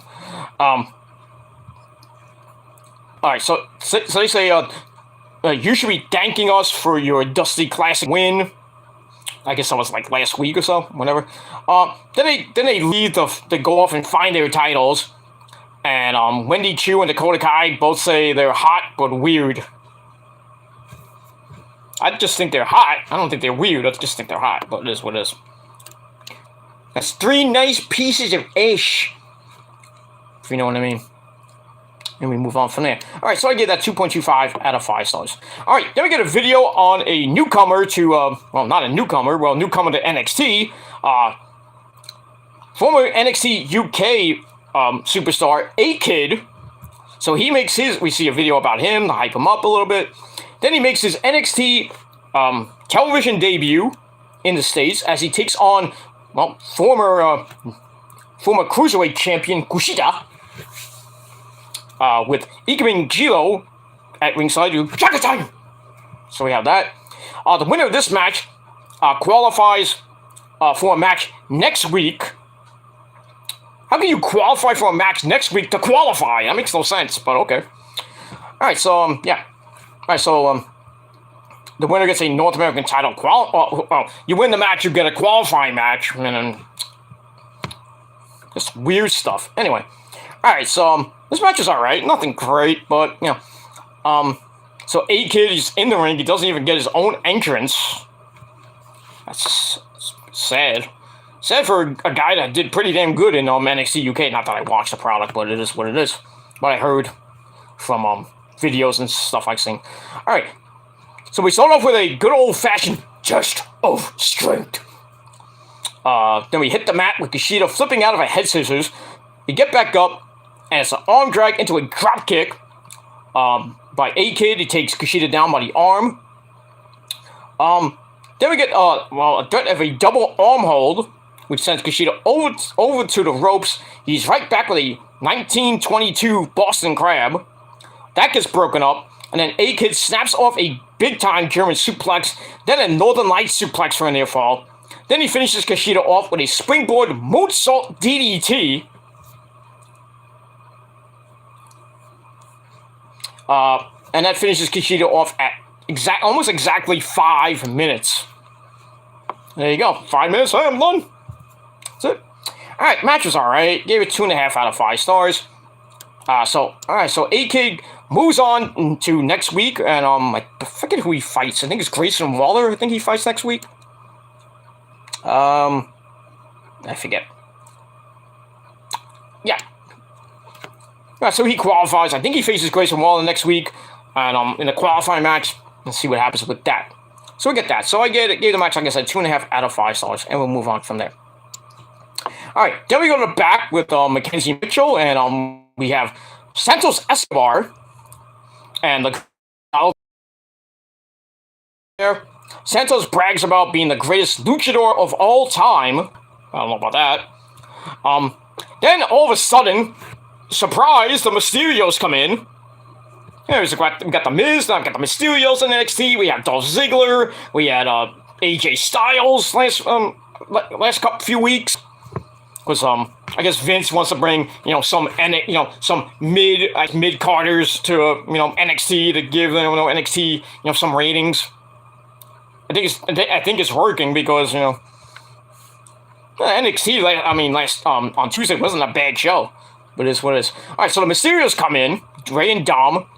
Alright, so they say, you should be thanking us for your Dusty Classic win. I guess that was like last week or so, whatever. Then they leave to go off and find their titles. And Wendy Choo and Dakota Kai both say they're hot but weird. I just think they're hot. I don't think they're weird. I just think they're hot. But it is what it is. That's 3 nice pieces of ish. If you know what I mean. And we move on from there. Alright, so I give that 2.25 out of 5 stars. Alright, then we get a video on a newcomer to, well, not a newcomer, newcomer to NXT. Former NXT UK superstar, A-Kid. So he makes we see a video about him to hype him up a little bit. Then he makes his NXT television debut in the States as he takes on, well, former Cruiserweight champion Kushida. With Ikemen Jiro at ringside, Jacket time! So we have that. The winner of this match qualifies for a match next week. How can you qualify for a match next week to qualify? That makes no sense, but okay. Alright, so, yeah. Alright, so, the winner gets a North American title. You win the match, you get a qualifying match, and then just weird stuff. Anyway. Alright, so, this match is alright. Nothing great, but, so A-Kid is in the ring. He doesn't even get his own entrance. That's sad. Sad for a guy that did pretty damn good in NXT UK. Not that I watched the product, but it is what it is. What I heard from videos and stuff I've seen. Alright, so we start off with a good old-fashioned test of strength. Then we hit the mat with Kushida flipping out of a head scissors. We get back up. And it's an arm drag into a drop kick by A-Kid. He takes Kushida down by the arm. Then we get a threat of a double arm hold, which sends Kushida over to the ropes. He's right back with a 1922 Boston Crab. That gets broken up. And then A-Kid snaps off a big-time German suplex. Then a Northern Lights suplex for a near fall. Then he finishes Kushida off with a springboard moonsault DDT. And that finishes Kushida off at almost exactly 5 minutes. There you go. 5 minutes. Hey, I'm done. That's it. All right, match was all right. Gave it 2.5 out of 5 stars. So A-Kid moves on to next week, and I forget who he fights. I think it's Grayson Waller. I think he fights next week. I forget. Yeah. So he qualifies. I think he faces Grayson Waller next week, and in a qualifying match. Let's see what happens with that. So we get that. So I gave the match, like I said, 2.5 out of 5 stars, and we'll move on from there. All right, then we go to the back with Mackenzie Mitchell, and we have Santos Escobar, and the there. Santos brags about being the greatest luchador of all time. I don't know about that. Then all of a sudden, surprise, the Mysterios come in. Yeah, we got the Miz, now we got the Mysterios in NXT. We have Dolph Ziggler. We had AJ Styles last few weeks. Because I guess Vince wants to bring some mid carders to NXT to give them NXT some ratings. I think it's working because NXT last on Tuesday wasn't a bad show, but it's what it is. All right, so the Mysterios come in, Rey and Dom,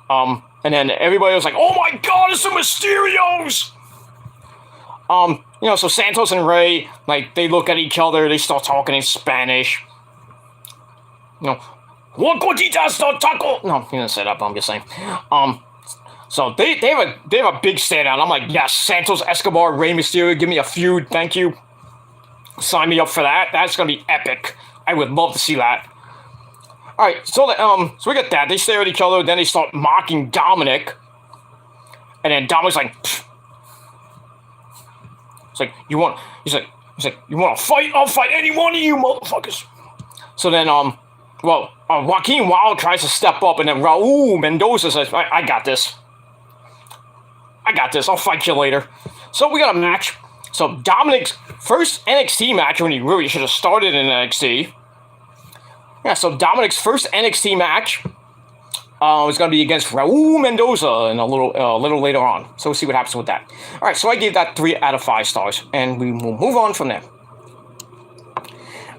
and then everybody was like, "Oh my God, it's the Mysterios!" So Santos and Rey, they look at each other, they start talking in Spanish. What gorditas do taco? No, he didn't say that, but I'm just saying. So they have a big standout. I'm like, yes, Santos Escobar, Rey Mysterio, give me a feud, thank you. Sign me up for that. That's gonna be epic. I would love to see that. All right, so we got that. They stare at each other, then they start mocking Dominic, and then Dominic's like, pfft. He's like, you want to fight? I'll fight any one of you motherfuckers. So then, Joaquin Wilde tries to step up, and then Raul Mendoza says, I got this. I'll fight you later. So we got a match. So Dominic's first NXT match, when he really should have started in NXT. Yeah, so Dominic's first NXT match is going to be against Raul Mendoza in a little later on. So we'll see what happens with that. All right, so I gave that 3 out of 5 stars, and we will move on from there.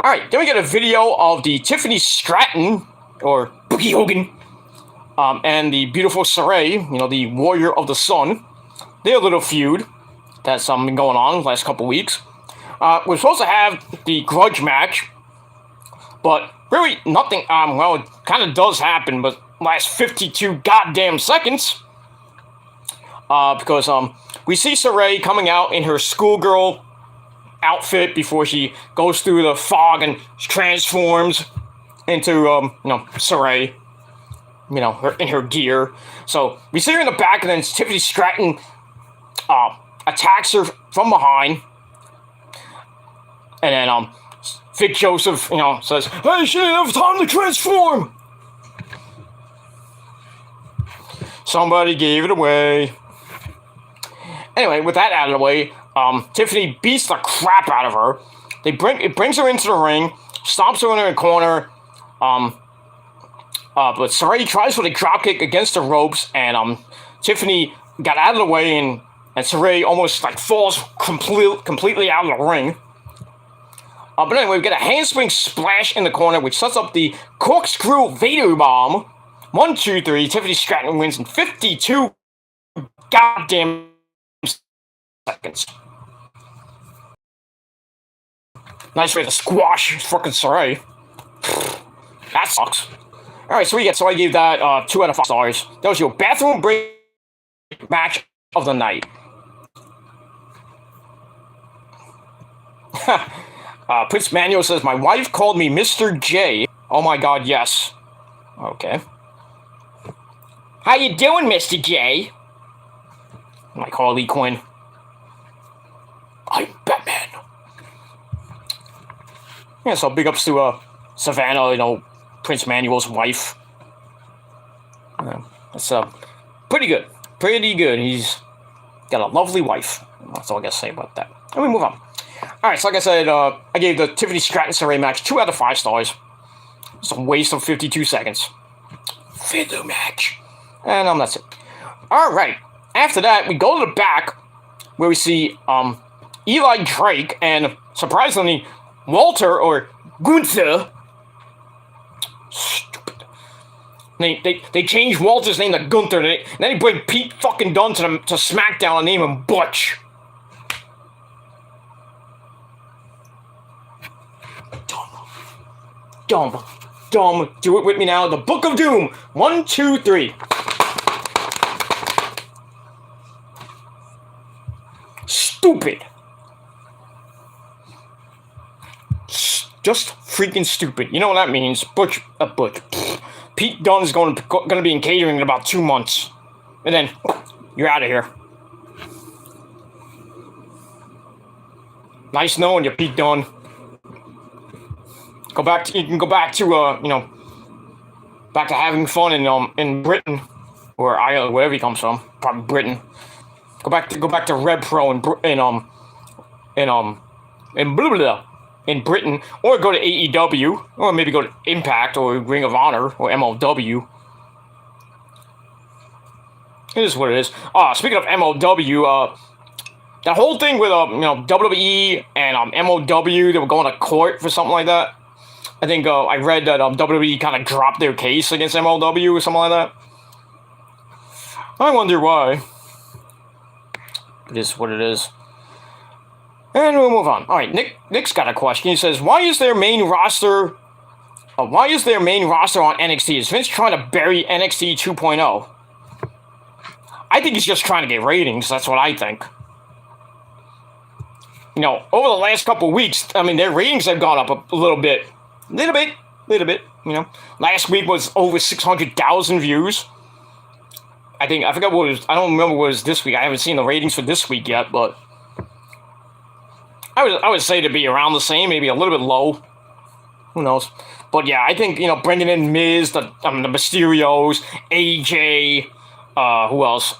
All right, then we get a video of the Tiffany Stratton, or Boogie Hogan, and the beautiful Saray, the Warrior of the Sun. Their little feud that's been going on the last couple weeks. We're supposed to have the grudge match, but really nothing. It kind of does happen, but last 52 goddamn seconds. Because we see Saray coming out in her schoolgirl outfit before she goes through the fog and transforms into Saray. In her gear. So we see her in the back, and then Tiffany Stratton attacks her from behind, and then Vic Joseph, says, "Hey, she didn't have time to transform." Somebody gave it away. Anyway, with that out of the way, Tiffany beats the crap out of her. It brings her into the ring, stomps her in the corner. But Saray tries for the dropkick against the ropes, and Tiffany got out of the way, and Saray almost falls completely out of the ring. But anyway, we get a handspring splash in the corner, which sets up the corkscrew Vader bomb. 1, 2, 3. Tiffany Stratton wins in 52 goddamn seconds. Nice way to squash fucking Saray. That sucks. Alright, so I gave that 2 out of 5 stars. That was your bathroom break match of the night. Prince Manuel says, "My wife called me Mr. J." Oh my God, yes. Okay. How you doing, Mr. J? Like Harley Quinn. I'm Batman. Yeah, so big ups to Savannah, Prince Manuel's wife. That's pretty good. Pretty good. He's got a lovely wife. That's all I gotta say about that. And we move on. Alright, so like I said, I gave the Tiffany Stratton Saray match 2 out of 5 stars. It's a waste of 52 seconds. filler match. And that's it. All right. After that, we go to the back where we see Eli Drake and surprisingly Walter or Gunther. Stupid. They changed Walter's name to Gunther. And then they bring Pete fucking Dunne to SmackDown and name him Butch. Dumb. Do it with me now. The Book of Doom. 1, 2, 3. Stupid. Just freaking stupid. You know what that means? Butch. Pete Dunne's going to be in catering in about 2 months, and then you're out of here. Nice knowing you, Pete Dunne. You can go back to back to having fun in Britain or Ireland, wherever he comes from, probably Britain. Go back to Rev Pro in Britain, or go to AEW, or maybe go to Impact or Ring of Honor or MLW. It is what it is. Speaking of MLW, that whole thing with WWE and MLW, they were going to court for something like that. I think I read that WWE kind of dropped their case against MLW or something like that. I wonder why. It is what it is. And we'll move on. All right, Nick's got a question. He says, why is their main roster on NXT? Is Vince trying to bury NXT 2.0? I think he's just trying to get ratings. That's what I think. Over the last couple of weeks, their ratings have gone up a little bit. Little bit. Last week was over 600,000 views. I forgot what it was. I don't remember what it was this week. I haven't seen the ratings for this week yet, but I would say to be around the same, maybe a little bit low. Who knows? But yeah, I think bringing in Miz, the Mysterios, AJ, who else?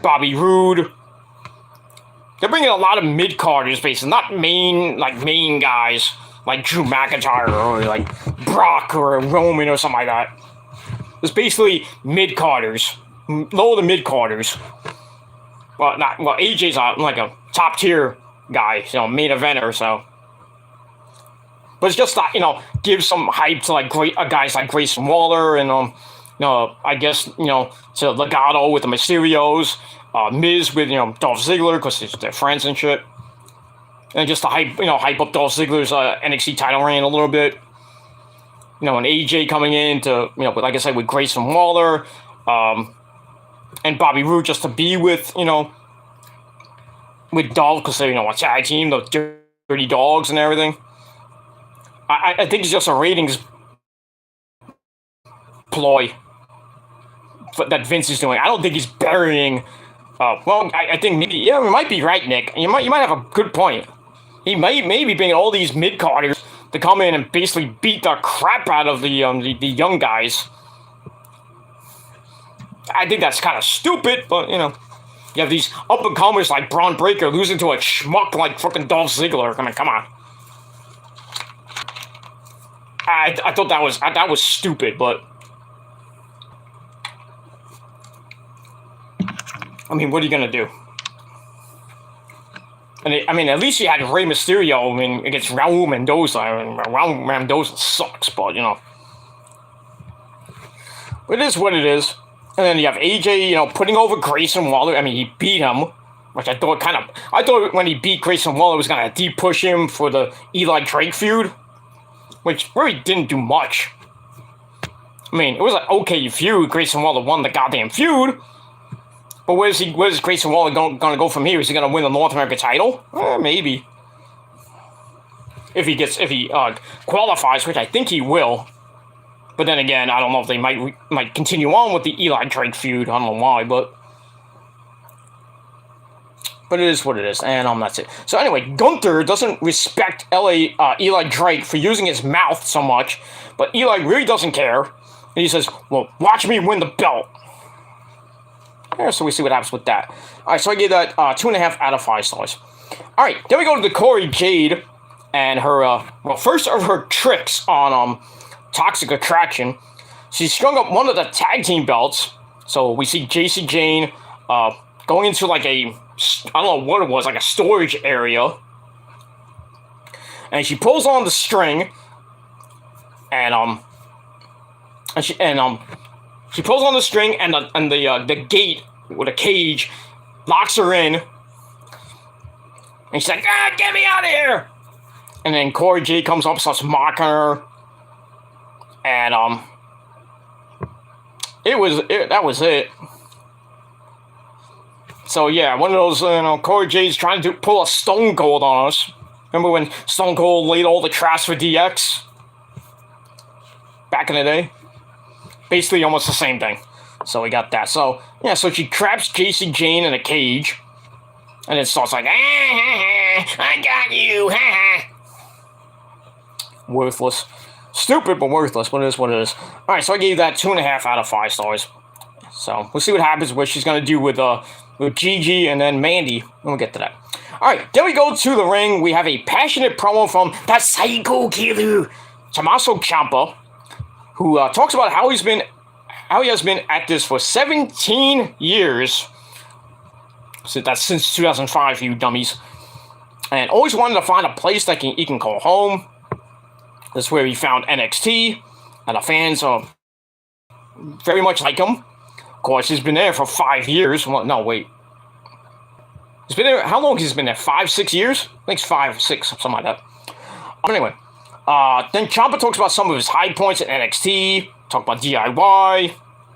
Bobby Roode. They're bringing a lot of mid-carders, basically, not main guys like Drew McIntyre or like Brock or Roman or something like that. It's basically mid-carders, lower the mid-carders. AJ's like a top-tier guy, main eventer, so. But it's just give some hype to guys like Grayson Waller and I guess to Legato with the Mysterios. Miz with Dolph Ziggler because they're friends and shit, and just to hype up Dolph Ziggler's NXT title reign a little bit. And AJ coming in to like I said with Grayson Waller, and Bobby Roode just to be with with Dolph because they're a tag team, the Dirty Dogs and everything. I think it's just a ratings ploy that Vince is doing. I don't think he's burying. I think maybe, you might be right, Nick. You might have a good point. He might maybe bring all these mid-carders to come in and basically beat the crap out of the young guys. I think that's kind of stupid, but, you have these up-and-comers like Braun Breaker losing to a schmuck like fucking Dolph Ziggler. Come on. I thought that was stupid, but what are you gonna do? And at least you had Rey Mysterio against Raul Mendoza. Raul Mendoza sucks, but it is what it is. And then you have AJ, putting over Grayson Waller. He beat him, which I thought when he beat Grayson Waller, it was gonna deep push him for the Eli Drake feud, which really didn't do much. It was an okay feud. Grayson Waller won the goddamn feud. But where's Grayson Waller going to go from here? Is he going to win the North American title? Maybe. If he qualifies, which I think he will. But then again, I don't know if they might continue on with the Eli Drake feud. I don't know why, but it is what it is, and that's it. So anyway, Gunther doesn't respect Eli Drake for using his mouth so much, but Eli really doesn't care. And he says, "Well, watch me win the belt." Yeah, so we see what happens with that. All right, so I gave that 2.5 out of 5 stars. All right, then we go to the Corey Jade and her, first of her tricks on Toxic Attraction. she strung up one of the tag team belts. So we see Jacy Jayne going into like I don't know what it was, like a storage area. And she pulls on the string, and she pulls on the string, and the gate with a cage locks her in, and she's like, get me out of here! And then Cora Jade comes up, starts mocking her, and that was it. So yeah, one of those, Cora Jade's trying to pull a Stone Cold on us. Remember when Stone Cold laid all the traps for DX? Back in the day? Basically almost the same thing. So we got that. So, yeah, so she traps Jacy Jayne in a cage. And then starts like, I got you, Worthless. Stupid, but worthless. But it is what it is. Alright, so I gave that 2.5 out of 5 stars. So, we'll see what happens, what she's going to do with Gigi and then Mandy. And we'll get to that. Alright, then we go to the ring. We have a passionate promo from the Psycho Killer, Tommaso Ciampa, who talks about how he has been at this for 17 years. So that's since 2005, you dummies. And always wanted to find a place that he can call home. That's where he found NXT. And the fans very much like him. Of course, he's been there for 5 years. Well, no, wait. He's been there, how long has he been there? 5, 6 years? I think it's 5, 6, something like that. Anyway, then Ciampa talks about some of his high points at NXT, talk about DIY,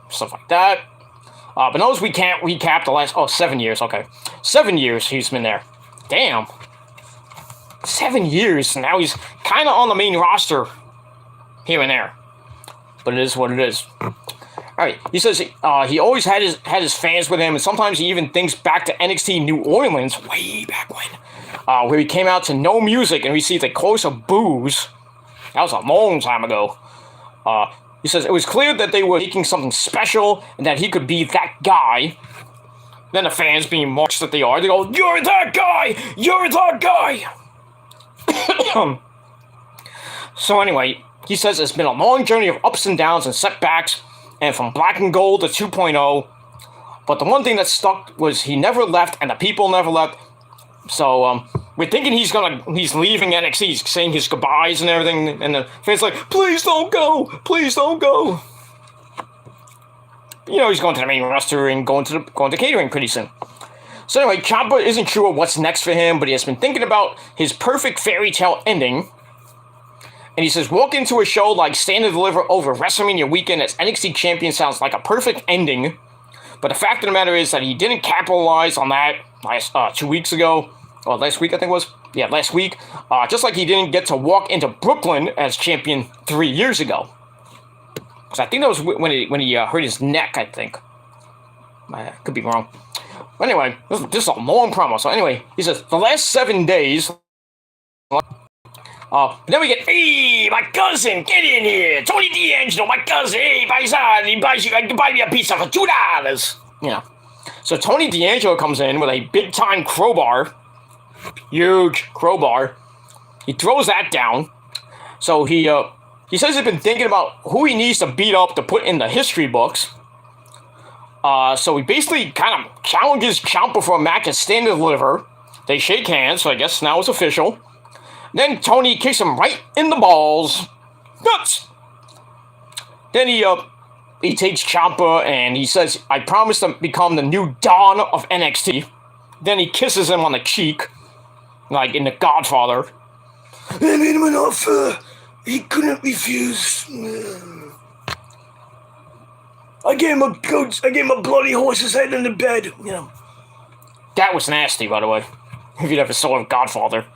stuff like that. But notice we can't recap the last, 7 years, okay. 7 years he's been there. Damn. 7 years, and now he's kind of on the main roster here and there. But it is what it is. Alright, he says he always had his fans with him, and sometimes he even thinks back to NXT New Orleans, way back when, where he came out to no music and received a chorus of boos. That was a long time ago. He says it was clear that they were making something special and that he could be that guy. Then the fans, being marks that they are, they go, "You're that guy! You're that guy!" So anyway, he says it's been a long journey of ups and downs and setbacks, and from Black and Gold to 2.0. But the one thing that stuck was he never left, and the people never left. So we're thinking he's leaving NXT, he's saying his goodbyes and everything, and the fans like, please don't go, please don't go. You know, he's going to the main roster and going to catering pretty soon. So anyway, Ciampa isn't sure what's next for him, but he has been thinking about his perfect fairy tale ending. And he says, walk into a show like Stand and Deliver over WrestleMania weekend as NXT champion sounds like a perfect ending. But the fact of the matter is that he didn't capitalize on that last 2 weeks ago. Or last week, I think it was. Yeah, last week. Just like he didn't get to walk into Brooklyn as champion 3 years ago. Because I think that was when he hurt his neck, I think. I could be wrong. But anyway, this is a long promo. So anyway, he says, the last 7 days... then we get, hey, my cousin, get in here. Tony D'Angelo, my cousin, hey, paisan, I can buy me a pizza for $2. You know. So Tony D'Angelo comes in with a big-time crowbar. Huge crowbar. He throws that down. So he says he's been thinking about who he needs to beat up to put in the history books. So he basically kind of challenges Ciampa for a match at Stand and Deliver. They shake hands, so I guess now it's official. Then Tony kicks him right in the balls. Nuts! Then he takes Ciampa and he says, I promise to become the new Don of NXT. Then he kisses him on the cheek, like in The Godfather. I made him an offer he couldn't refuse. I gave him a bloody horse's head in the bed. You know. That was nasty, by the way. If you ever saw Godfather.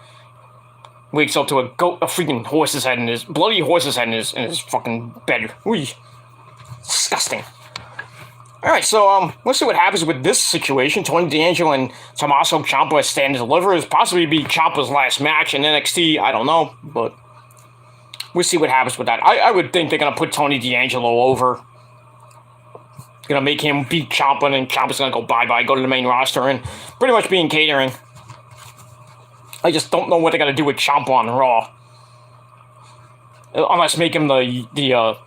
Wakes up to a freaking horse's head in his bloody horse's head in his fucking bed. Ooh, disgusting. All right, so let's see what happens with this situation. Tony D'Angelo and Tommaso Ciampa Stand and Deliver is possibly be Ciampa's last match in NXT. I don't know, but we'll see what happens with that. I would think they're gonna put Tony D'Angelo over. Gonna make him beat Ciampa, and then Ciampa's gonna go bye-bye, go to the main roster, and pretty much be in catering. I just don't know what they're gonna do with Ciampa on Raw. Unless make him the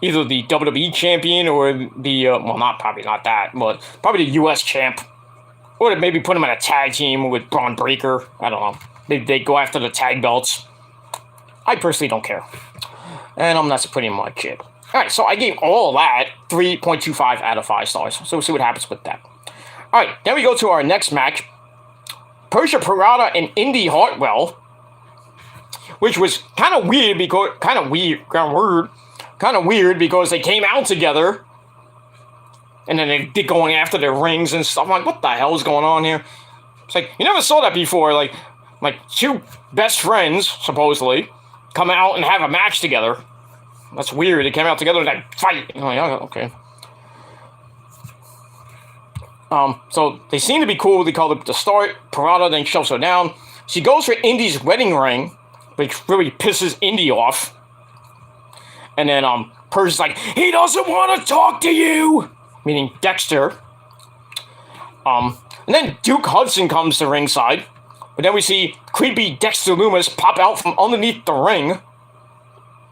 either the WWE champion or the well, not that, but probably the U.S. champ, or maybe put him in a tag team with Braun Breaker. I don't know. They go after the tag belts. I personally don't care, and that's pretty much it. All right, so I gave all of that 3.25 out of 5 stars. So we'll see what happens with that. All right, then we go to our next match. Persia Pirotta and Indy Hartwell, which was kind of weird because they came out together, and then they did going after their rings and stuff. I'm like, what the hell is going on here? It's like you never saw that before. Like two best friends supposedly come out and have a match together. That's weird. They came out together and they fight. I'm like, oh, okay. So they seem to be cool. They call it the start. Pirotta then shoves her down. She goes for Indy's wedding ring, which really pisses Indy off. And then Persia's like, he doesn't want to talk to you, meaning Dexter. And then Duke Hudson comes to ringside. But then we see creepy Dexter Lumis pop out from underneath the ring.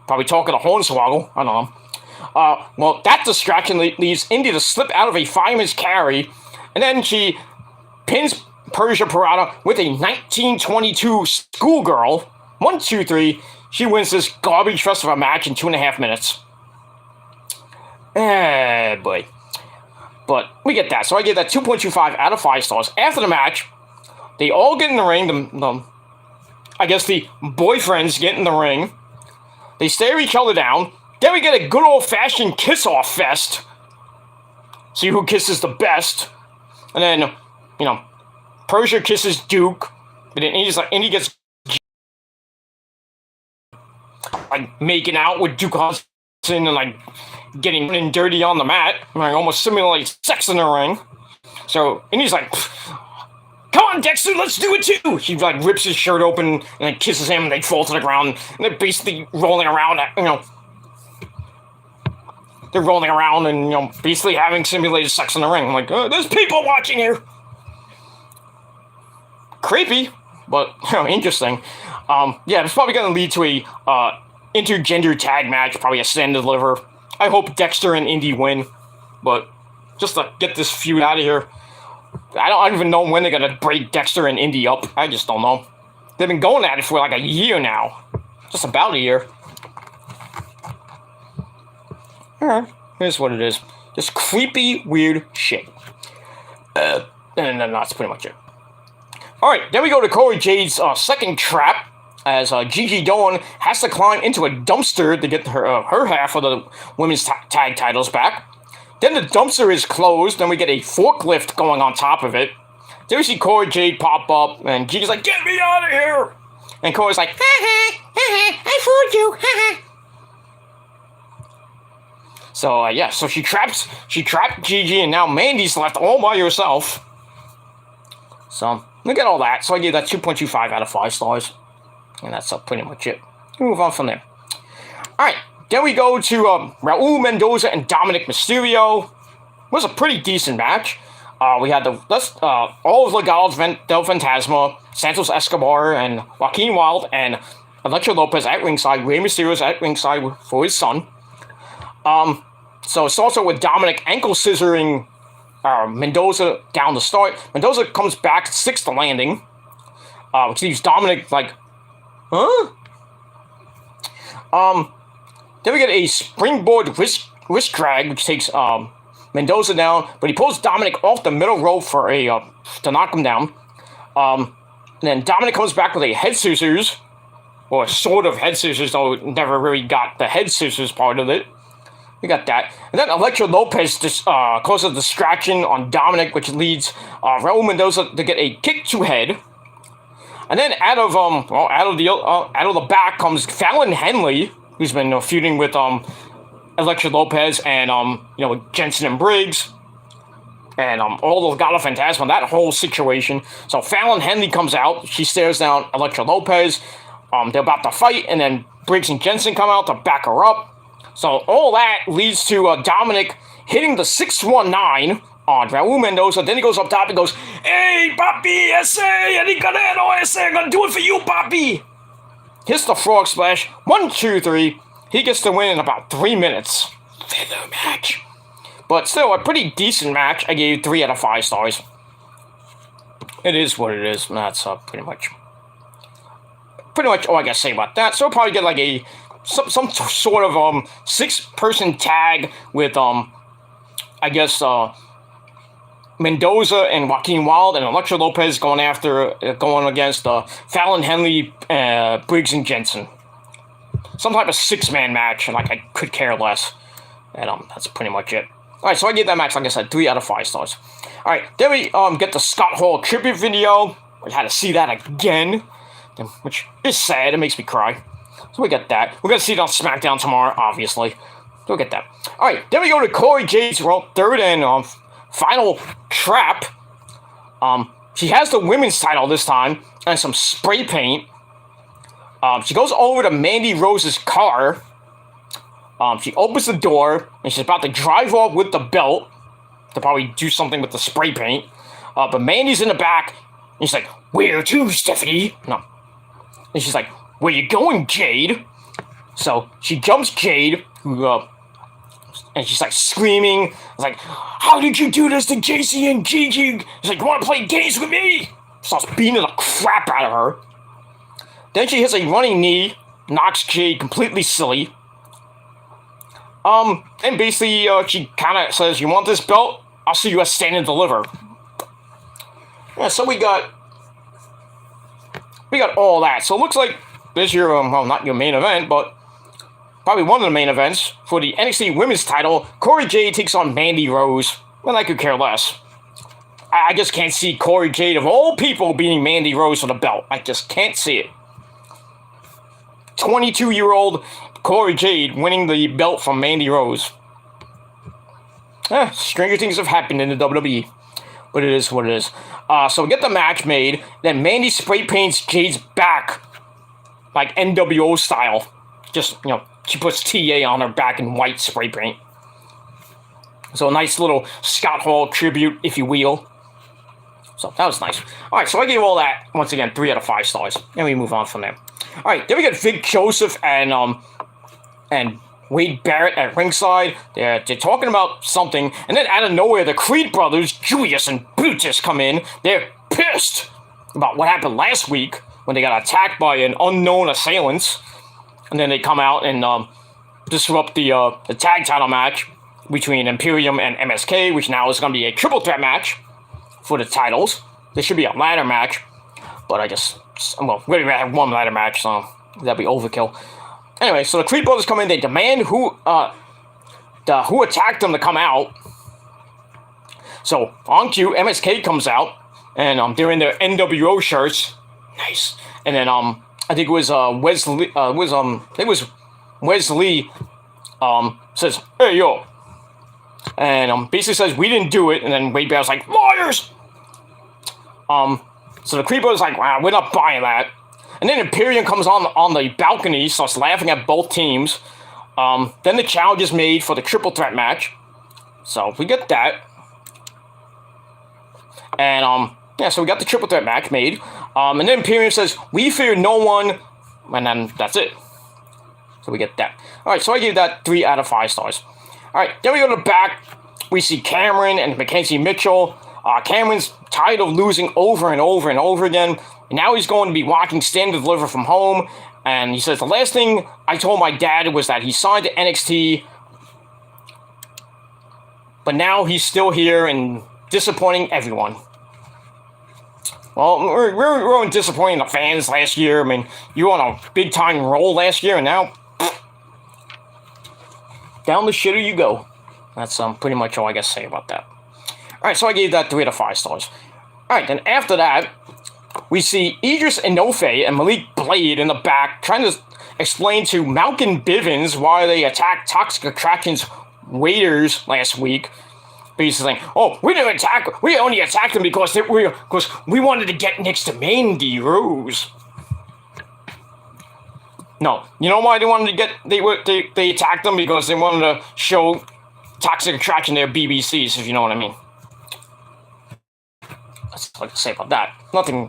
Probably talking to Hornswoggle. I don't know. Well, that distraction leaves Indy to slip out of a fireman's carry. And then she pins Persia Pirotta with a 1922 schoolgirl. 1, 2, 3. She wins this garbage fest of a match in 2.5 minutes. Boy. But we get that. So I give that 2.25 out of 5 stars. After the match, they all get in the ring. I guess the boyfriends get in the ring. They stare each other down. Then we get a good old-fashioned kiss-off fest. See who kisses the best. And then, Persia kisses Duke. But then Indy gets making out with Duke Hudson and getting dirty on the mat. Almost simulating sex in the ring. So Indy's like, come on, Dexter, let's do it too. She rips his shirt open and kisses him, and they fall to the ground, and they're basically rolling around. They're rolling around and basically having simulated sex in the ring. I'm like, there's people watching here. Creepy, but interesting. Yeah, it's probably going to lead to a intergender tag match, probably a stand and deliver. I hope Dexter and Indy win, but just to get this feud out of here. I don't even know when they're going to break Dexter and Indy up. I just don't know. They've been going at it for a year now. Just about a year. Alright, here's what it is. Just creepy, weird shit. And that's pretty much it. Alright, then we go to Cora Jade's second trap, as Gigi Dolan has to climb into a dumpster to get her half of the women's tag titles back. Then the dumpster is closed, then we get a forklift going on top of it. Then we see Cora Jade pop up, and Gigi's like, get me out of here! And Cora's like, I fooled you, So, yeah, so she trapped Gigi, and now Mandy's left all by herself. So, look at all that. So I gave that 2.25 out of 5 stars. And that's pretty much it. We'll move on from there. Alright, then we go to Raul Mendoza and Dominic Mysterio. It was a pretty decent match. We had all of Legado del Fantasma, Santos Escobar, and Joaquin Wilde, and Elektra Lopez at ringside. Rey Mysterio's at ringside for his son. So it's also with Dominic ankle scissoring Mendoza down the start. Mendoza comes back, sticks the landing, which leaves Dominic huh? Then we get a springboard wrist drag, which takes Mendoza down, but he pulls Dominic off the middle rope for to knock him down. And then Dominic comes back with a head scissors, or sort of head scissors, though never really got the head scissors part of it. We got that. And then Elektra Lopez causes a distraction on Dominic, which leads Raul Mendoza to get a kick to head. And then out of the back comes Fallon Henley, who's been feuding with Elektra Lopez and Jensen and Briggs and all the Legado Fantasma, that whole situation. So Fallon Henley comes out. She stares down Elektra Lopez. They're about to fight, and then Briggs and Jensen come out to back her up. So all that leads to Dominic hitting the 619 on Raul Mendoza. Then he goes up top and goes, "Hey, papi, ese, el Canelo, ese, I'm gonna do it for you, papi." Hits the frog splash. 1, 2, 3. He gets the win in about 3 minutes. filler match. But still, a pretty decent match. I gave 3 out of 5 stars. It is what it is, and that's pretty much all I gotta say about that. So I'll probably get like some sort of 6-person tag with I guess Mendoza and Joaquin Wilde and Elektra Lopez going against Fallon Henley, Briggs and Jensen. Some type of 6-man match, and like I could care less. And that's pretty much it. Alright, so I gave that match, like I said, 3 out of 5 stars. Alright, then we get the Scott Hall tribute video. I had to see that again, which is sad. It makes me cry. So we get that. We're going to see it on SmackDown tomorrow, obviously. So we get that. Alright, then we go to Corey Jade's third and final trap. She has the women's title this time, and some spray paint. She goes over to Mandy Rose's car. She opens the door, and she's about to drive off with the belt to probably do something with the spray paint. But Mandy's in the back, and she's like, "Where to, Stephanie?" No. And she's like, "Where you going, Jade?" So she jumps Jade, and she's like screaming. It's like, "How did you do this to JC and Gigi?" She's like, "You want to play games with me?" Starts beating the crap out of her. Then she hits a running knee, knocks Jade completely silly. And basically, she kind of says, "You want this belt? I'll see you at Stand and Deliver." Yeah, so we got all that. So it looks like this year, well, not your main event, but probably one of the main events for the NXT Women's title. Corey Jade takes on Mandy Rose, and I could care less. I just can't see Corey Jade, of all people, beating Mandy Rose for the belt. I just can't see it. 22-year-old Corey Jade winning the belt from Mandy Rose. Stranger things have happened in the WWE, but it is what it is. So we get the match made, then Mandy spray paints Jade's back, like NWO style. Just, she puts TA on her back in white spray paint. So a nice little Scott Hall tribute, if you will. So that was nice. Alright, so I gave all that, once again, 3 out of 5 stars. And we move on from there. Alright, then we get Vic Joseph and Wade Barrett at ringside. They're talking about something, and then out of nowhere, the Creed brothers, Julius and Brutus, come in. They're pissed about what happened last week when they got attacked by an unknown assailant. And then they come out and disrupt the tag title match between Imperium and MSK, which now is going to be a triple threat match for the titles. There should be a ladder match, but I guess, well, we're going to have one ladder match, so that'd be overkill. Anyway, so the Creed brothers come in. They demand who attacked them to come out. So on cue, MSK comes out, and they're in their NWO shirts. Nice. And then I think it was Wesley. Wesley says, "Hey yo," and basically says, "We didn't do it." And then Wade Barrett's like, "Liars!" So the Creed brothers like, "Wow, we're not buying that." And then Imperium comes on the balcony, starts laughing at both teams. Then the challenge is made for the triple threat match. So we get that. And yeah, so we got the triple threat match made. And then Imperium says, "We fear no one," and then that's it. So we get that. Alright, so I gave that 3 out of 5 stars. Alright, then we go to the back. We see Cameron and Mackenzie Mitchell. Cameron's tired of losing over and over and over again. And now he's going to be watching Stand and Deliver from home. And he says, "The last thing I told my dad was that he signed to NXT. But now he's still here and disappointing everyone." Well, we're disappointing the fans last year. I mean, you were on a big-time roll last year, and now down the shitter you go. That's pretty much all I got to say about that. Alright, so I gave that 3 out of 5 stars. Alright, then after that, we see Idris Enofe and Malik Blade in the back trying to explain to Malcolm Bivens why they attacked Toxic Attraction's waiters last week. Basically saying, "Oh, we didn't attack. We only attacked them because we wanted to get next to Mandy Rose." No, you know why they wanted to get they attacked them? Because they wanted to show Toxic Attraction their BBCs, if you know what I mean. That's all I can say about that. Nothing,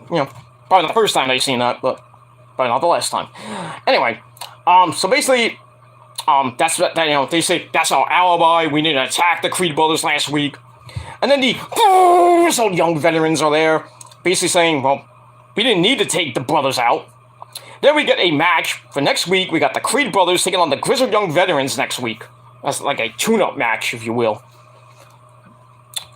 probably the first time they've seen that, but probably not the last time. Anyway, so basically, That's what they say that's our alibi. We didn't attack the Creed brothers last week. And then the Grizzled Young Veterans are there, basically saying, well, we didn't need to take the brothers out. Then we get a match for next week. We got the Creed brothers taking on the Grizzled Young Veterans next week. That's like a tune-up match, if you will.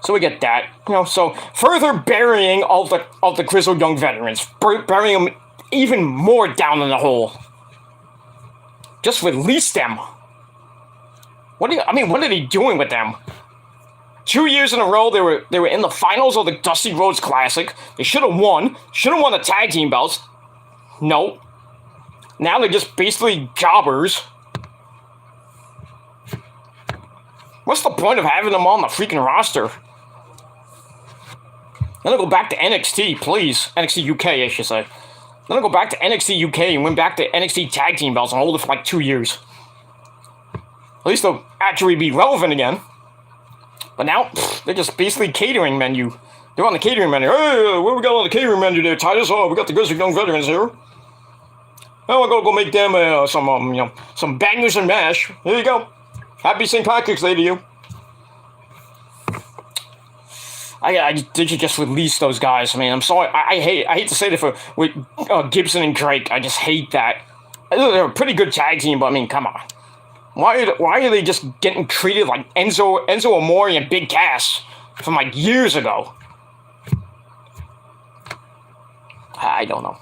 So we get that, so further burying all the Grizzled Young Veterans, burying them even more down in the hole. Just release them. What are they doing with them? 2 years in a row, they were in the finals of the Dusty Rhodes Classic. They should have won. Should have won the tag team belts. No. Now they're just basically jobbers. What's the point of having them on the freaking roster? Then I'll go back to NXT, please. NXT UK, I should say. Then I'll go back to NXT UK and win back the NXT tag team belts and hold it for like 2 years. At least they'll actually be relevant again. But now, they're just basically catering menu. They're on the catering menu. Hey, what we got on the catering menu there, Titus? Oh, we got the Grizzled Young Veterans here. Oh, we're gonna go make them some bangers and mash. Here you go. Happy St. Patrick's Day to you. Did you just release those guys? I mean, I'm sorry. I hate to say that with Gibson and Drake. I just hate that. They're a pretty good tag team, but I mean, come on. Why are they just getting treated like Enzo Amore and Big Cass from like years ago? I don't know.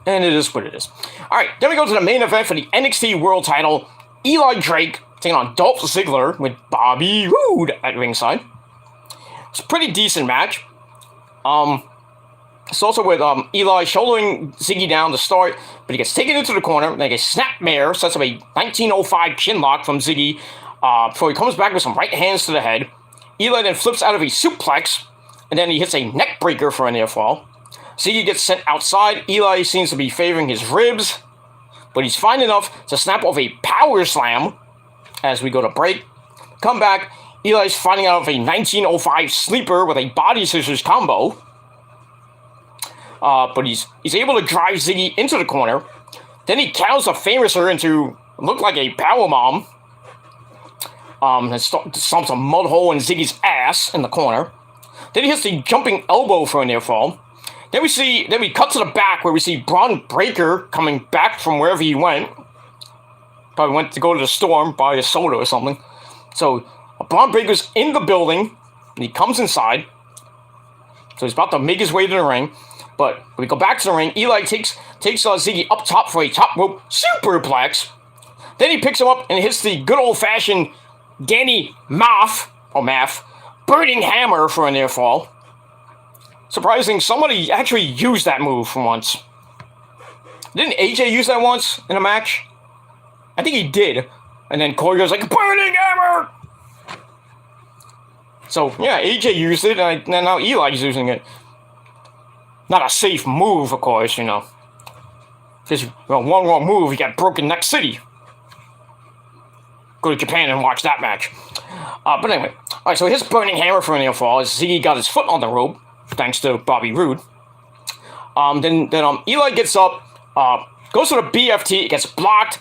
And it is what it is. All right, then we go to the main event for the NXT World Title. Eli Drake taking on Dolph Ziggler with Bobby Roode at ringside. It's a pretty decent match. It's also with Eli shouldering Ziggy down to start, but he gets taken into the corner. Then a snapmare sets up a 1905 chin lock from Ziggy before he comes back with some right hands to the head. Eli then flips out of a suplex, and then he hits a neck breaker for a near fall. Ziggy gets sent outside. Eli seems to be favoring his ribs, but he's fine enough to snap off a power slam as we go to break. Come back. Eli's fighting out of a 1905 sleeper with a body scissors combo. But he's able to drive Ziggy into the corner. Then he counts a Famouser into look like a powerbomb. And stomps a mud hole in Ziggy's ass in the corner. Then he hits the jumping elbow for a near fall. Then we cut to the back where we see Bron Breakker coming back from wherever he went. Probably went to go to the store, buy a soda or something. So Bron Breakker's in the building, and he comes inside. So he's about to make his way to the ring. But when we go back to the ring, Eli takes Ziggy up top for a top rope superplex. Then he picks him up and hits the good old-fashioned Danny Maff burning hammer for a near fall. Surprising, somebody actually used that move for once. Didn't AJ use that once in a match? I think he did. And then Corey goes like, burning hammer! So, yeah, AJ used it, and now Eli's using it. Not a safe move, of course, Because, one wrong move, you got Broken Neck City. Go to Japan and watch that match. But anyway, alright, so his burning hammer for a near fall as Ziggy got his foot on the rope, thanks to Bobby Roode. Then Eli gets up, goes to the BFT, gets blocked,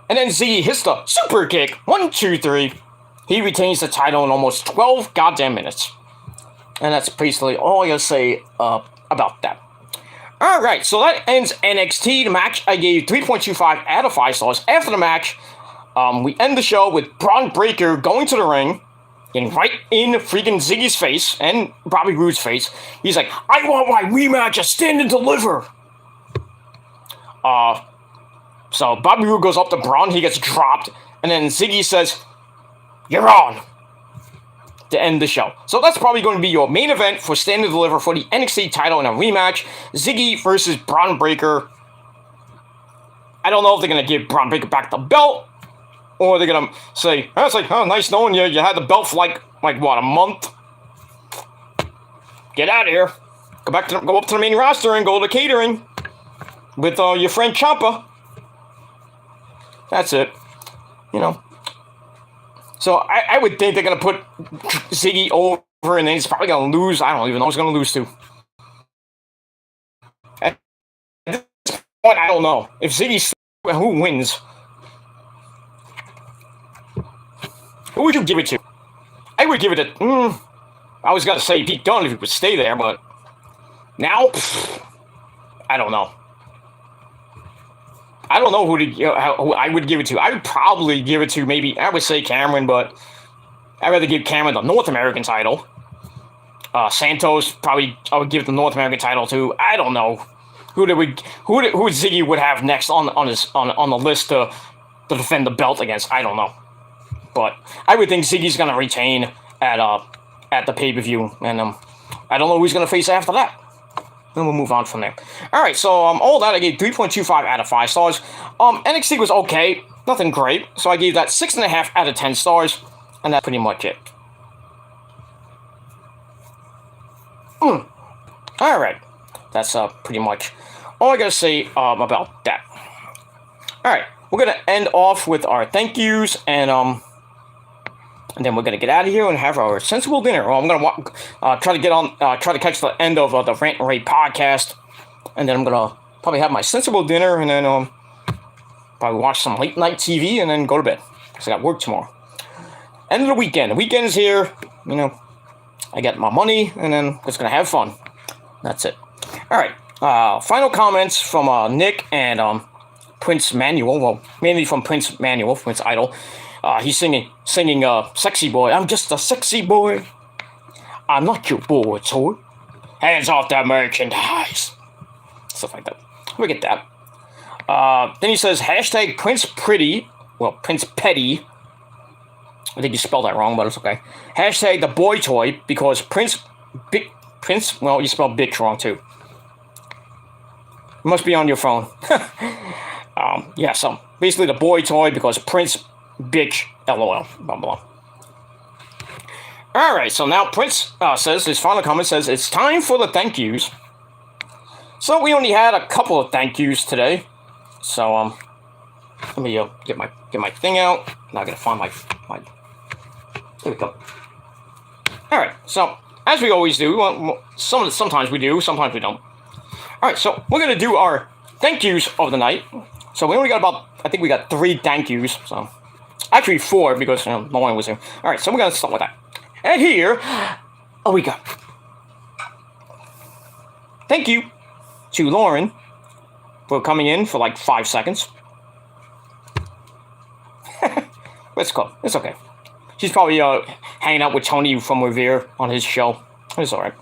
and then Ziggy hits the super kick. 1, 2, 3. He retains the title in almost 12 goddamn minutes. And that's basically all I gotta say about that. Alright, so that ends NXT. The match I gave 3.25 out of 5 stars. After the match, we end the show with Bron Breakker going to the ring, getting right in freaking Ziggy's face and Bobby Roode's face. He's like, I want my rematch, a stand and deliver. So Bobby Roode goes up to Bron, he gets dropped, and then Ziggy says, you're on, to end the show. So that's probably going to be your main event for Stand and Deliver for the NXT title in a rematch. Ziggy versus Bron Breakker. I don't know if they're going to give Bron Breakker back the belt, or they're going to say, oh, it's like, oh, nice knowing you. You had the belt for like what, a month? Get out of here. Go up to the main roster and go to catering with your friend Ciampa. That's it. So I would think they're going to put Ziggy over, and then he's probably going to lose. I don't even know who's going to lose to. At this point, I don't know. If Ziggy, who wins? Who would you give it to? I would give it to. I was gonna say Pete Dunne if he would stay there, but now I don't know. I don't know who I would give it to. I would probably give it to maybe I would say Cameron, but I'd rather give Cameron the North American title. Santos probably I would give the North American title to. I don't know who Ziggy would have next on the list to defend the belt against. I don't know, but I would think Ziggy's gonna retain at the pay-per-view, and I don't know who he's gonna face after that. Then we'll move on from there. All right, so all that I gave 3.25 out of 5 stars. NXT was okay, nothing great, so I gave that 6.5 out of 10 stars, and that's pretty much it. All right, that's pretty much all I gotta say about that. All right, we're gonna end off with our thank yous, and then we're gonna get out of here and have our sensible dinner. Well, I'm gonna try to catch the end of the Rant and Rave podcast, and then I'm gonna probably have my sensible dinner, and then probably watch some late night TV, and then go to bed because I got work tomorrow. End of the weekend. The weekend is here. You know, I get my money, and then just gonna have fun. That's it. All right. Final comments from Nick and Prince Manuel. Well, mainly from Prince Manuel, Prince Idol. He's singing Sexy Boy. I'm just a sexy boy. I'm not your boy toy. Hands off that merchandise. Stuff like that. We get that. Then he says, hashtag Prince Pretty. Well, Prince Petty. I think you spelled that wrong, but it's okay. Hashtag the boy toy, because Prince, well, you spelled bitch wrong too. It must be on your phone. Yeah, so basically the boy toy, because Prince bitch, lol, blah, blah. Alright, so now Prince says, his final comment says, it's time for the thank yous. So we only had a couple of thank yous today. So, let me get my thing out. Now I gotta find my there we go. Alright, so, as we always do, sometimes we do, sometimes we don't. Alright, so we're gonna do our thank yous of the night. So we only got I think we got 3 thank yous, so. Actually 4, because no one was here. Alright, so we're gonna start with that. And here, we go. Thank you to Lauren for coming in for like 5 seconds. It's cool. It's okay. She's probably hanging out with Tony from Revere on his show. It's alright.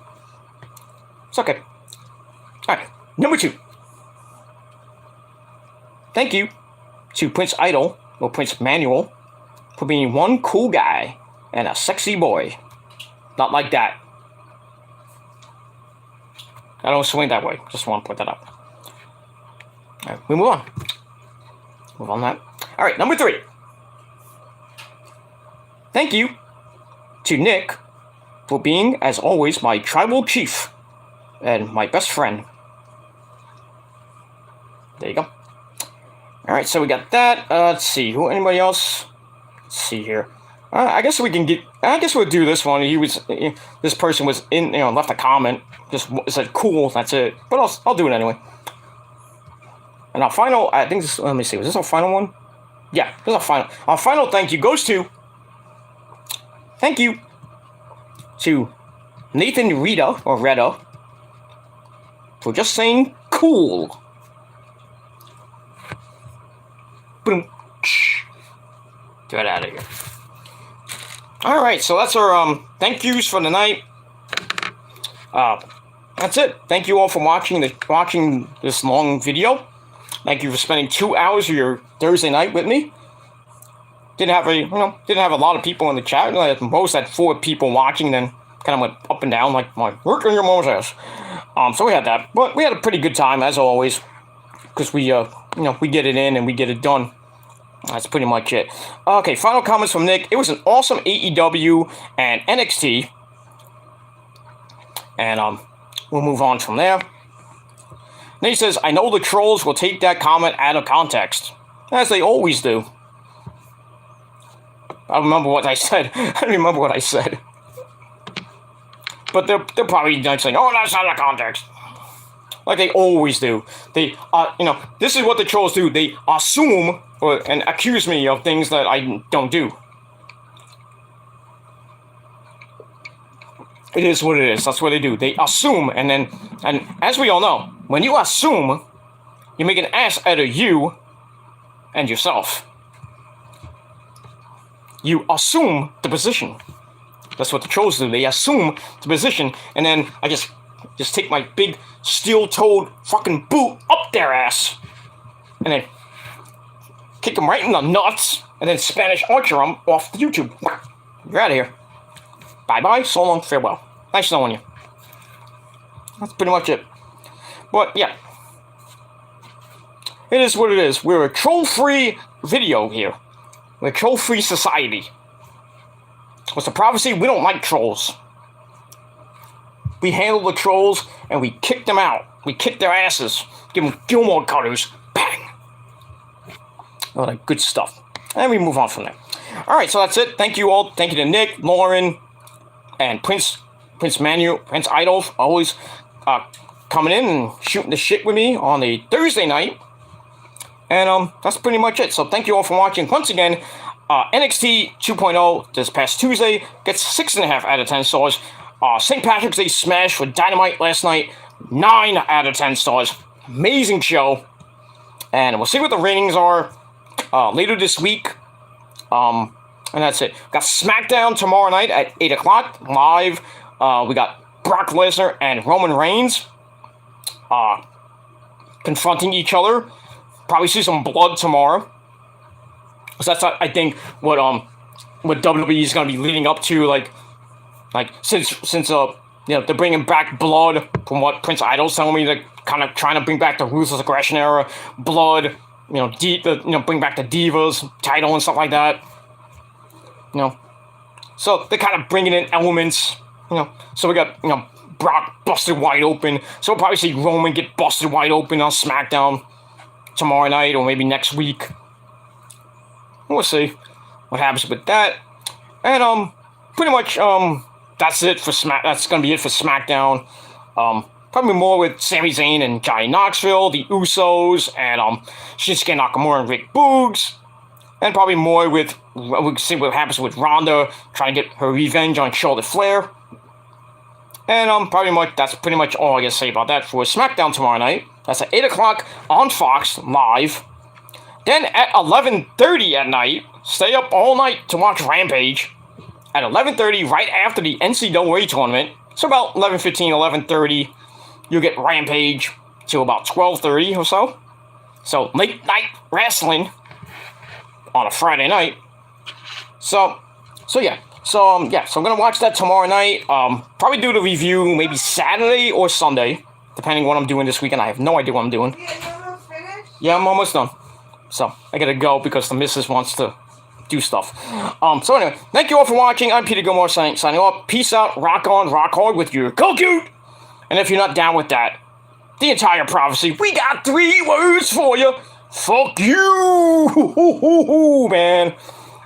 It's okay. Alright, number 2. Thank you to Prince Idol, or Prince Manuel, for being one cool guy and a sexy boy. Not like that. I don't swing that way. Just want to point that out. Alright, we move on. Move on that. Alright, number 3. Thank you to Nick for being, as always, my tribal chief and my best friend. There you go. Alright, so we got that. Let's see. Anybody else? Let's see here. I guess we can get. I guess we'll do this one. This person was in. Left a comment. Just said cool. That's it. But I'll do it anyway. And our final. I think this. Let me see. Was this our final one? Yeah, this is our final. Our final thank you goes to. Thank you to Nathan Reda for just saying cool. Boom. Get out of here. Alright, so that's our thank yous for the night. That's it. Thank you all for watching this long video. Thank you for spending 2 hours of your Thursday night with me. Didn't have a lot of people in the chat. Like, most had 4 people watching, then kind of went up and down like my work in your mom's ass. So we had that, but we had a pretty good time as always, because we we get it in and we get it done. That's pretty much it. Okay, final comments from Nick. It was an awesome AEW and NXT. And we'll move on from there. Then he says, I know the trolls will take that comment out of context, as they always do. I remember what I said. I remember what I said. But they're probably saying, oh, that's out of context. Like they always do. They, this is what the trolls do. They assume and accuse me of things that I don't do. It is what it is. That's what they do. They assume, and as we all know, when you assume, you make an ass out of you and yourself. You assume the position. That's what the trolls do. They assume the position, and then I just take my big steel-toed fucking boot up their ass, and then kick them right in the nuts, and then Spanish archer them off YouTube. You're out of here. Bye-bye, so long, farewell. Nice knowing you. That's pretty much it. But, yeah. It is what it is. We're a troll-free video here. We're a troll-free society. What's the prophecy? We don't like trolls. We handle the trolls, and we kick them out. We kick their asses. Give them Gilmore cutters. Bang! All that good stuff. And we move on from there. Alright, so that's it. Thank you all. Thank you to Nick, Lauren, and Prince Idolf, always coming in and shooting the shit with me on a Thursday night. And that's pretty much it. So thank you all for watching. Once again, NXT 2.0 this past Tuesday gets 6.5 out of 10 stars. St. Patrick's Day Smash with Dynamite last night, 9 out of 10 stars. Amazing show. And we'll see what the ratings are later this week. And that's it. Got SmackDown tomorrow night at 8 o'clock live. We got Brock Lesnar and Roman Reigns confronting each other. Probably see some blood tomorrow. So that's, I think, what WWE is going to be leading up to. Like since they're bringing back blood, from what Prince Idol's telling me, they're kind of trying to bring back the Ruthless Aggression era blood. Bring back the Divas title and stuff like that. So they're kind of bringing in elements. So we got Brock busted wide open. So we'll probably see Roman get busted wide open on SmackDown tomorrow night, or maybe next week. We'll see what happens with that. And pretty much that's it for That's gonna be it for SmackDown. Probably more with Sami Zayn and Johnny Knoxville, the Usos, and Shinsuke Nakamura and Rick Boogs. And probably more with, we'll see what happens with Ronda trying to get her revenge on Charlotte Flair. And that's pretty much all I gotta say about that for SmackDown tomorrow night. That's at 8 o'clock on Fox, live. Then at 11:30 at night, stay up all night to watch Rampage. At 11:30, right after the NCAA tournament, so about 11:15, 11:30, you'll get Rampage till about 12:30 or so. So, late night wrestling on a Friday night. So I'm gonna watch that tomorrow night. Probably do the review maybe Saturday or Sunday, depending what I'm doing this weekend. I have no idea what I'm doing. Yeah, I'm almost done. So I gotta go because the missus wants to do stuff. So anyway, thank you all for watching. I'm Peter Gilmore signing off. Peace out. Rock on, rock hard with your Cute. And if you're not down with that, the entire prophecy, we got 3 words for you. Fuck you, man.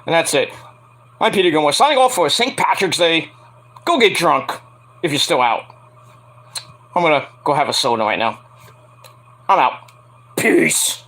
And that's it. I'm Peter Gilmore signing off for St. Patrick's Day. Go get drunk if you're still out. I'm gonna go have a soda right now. I'm out. Peace.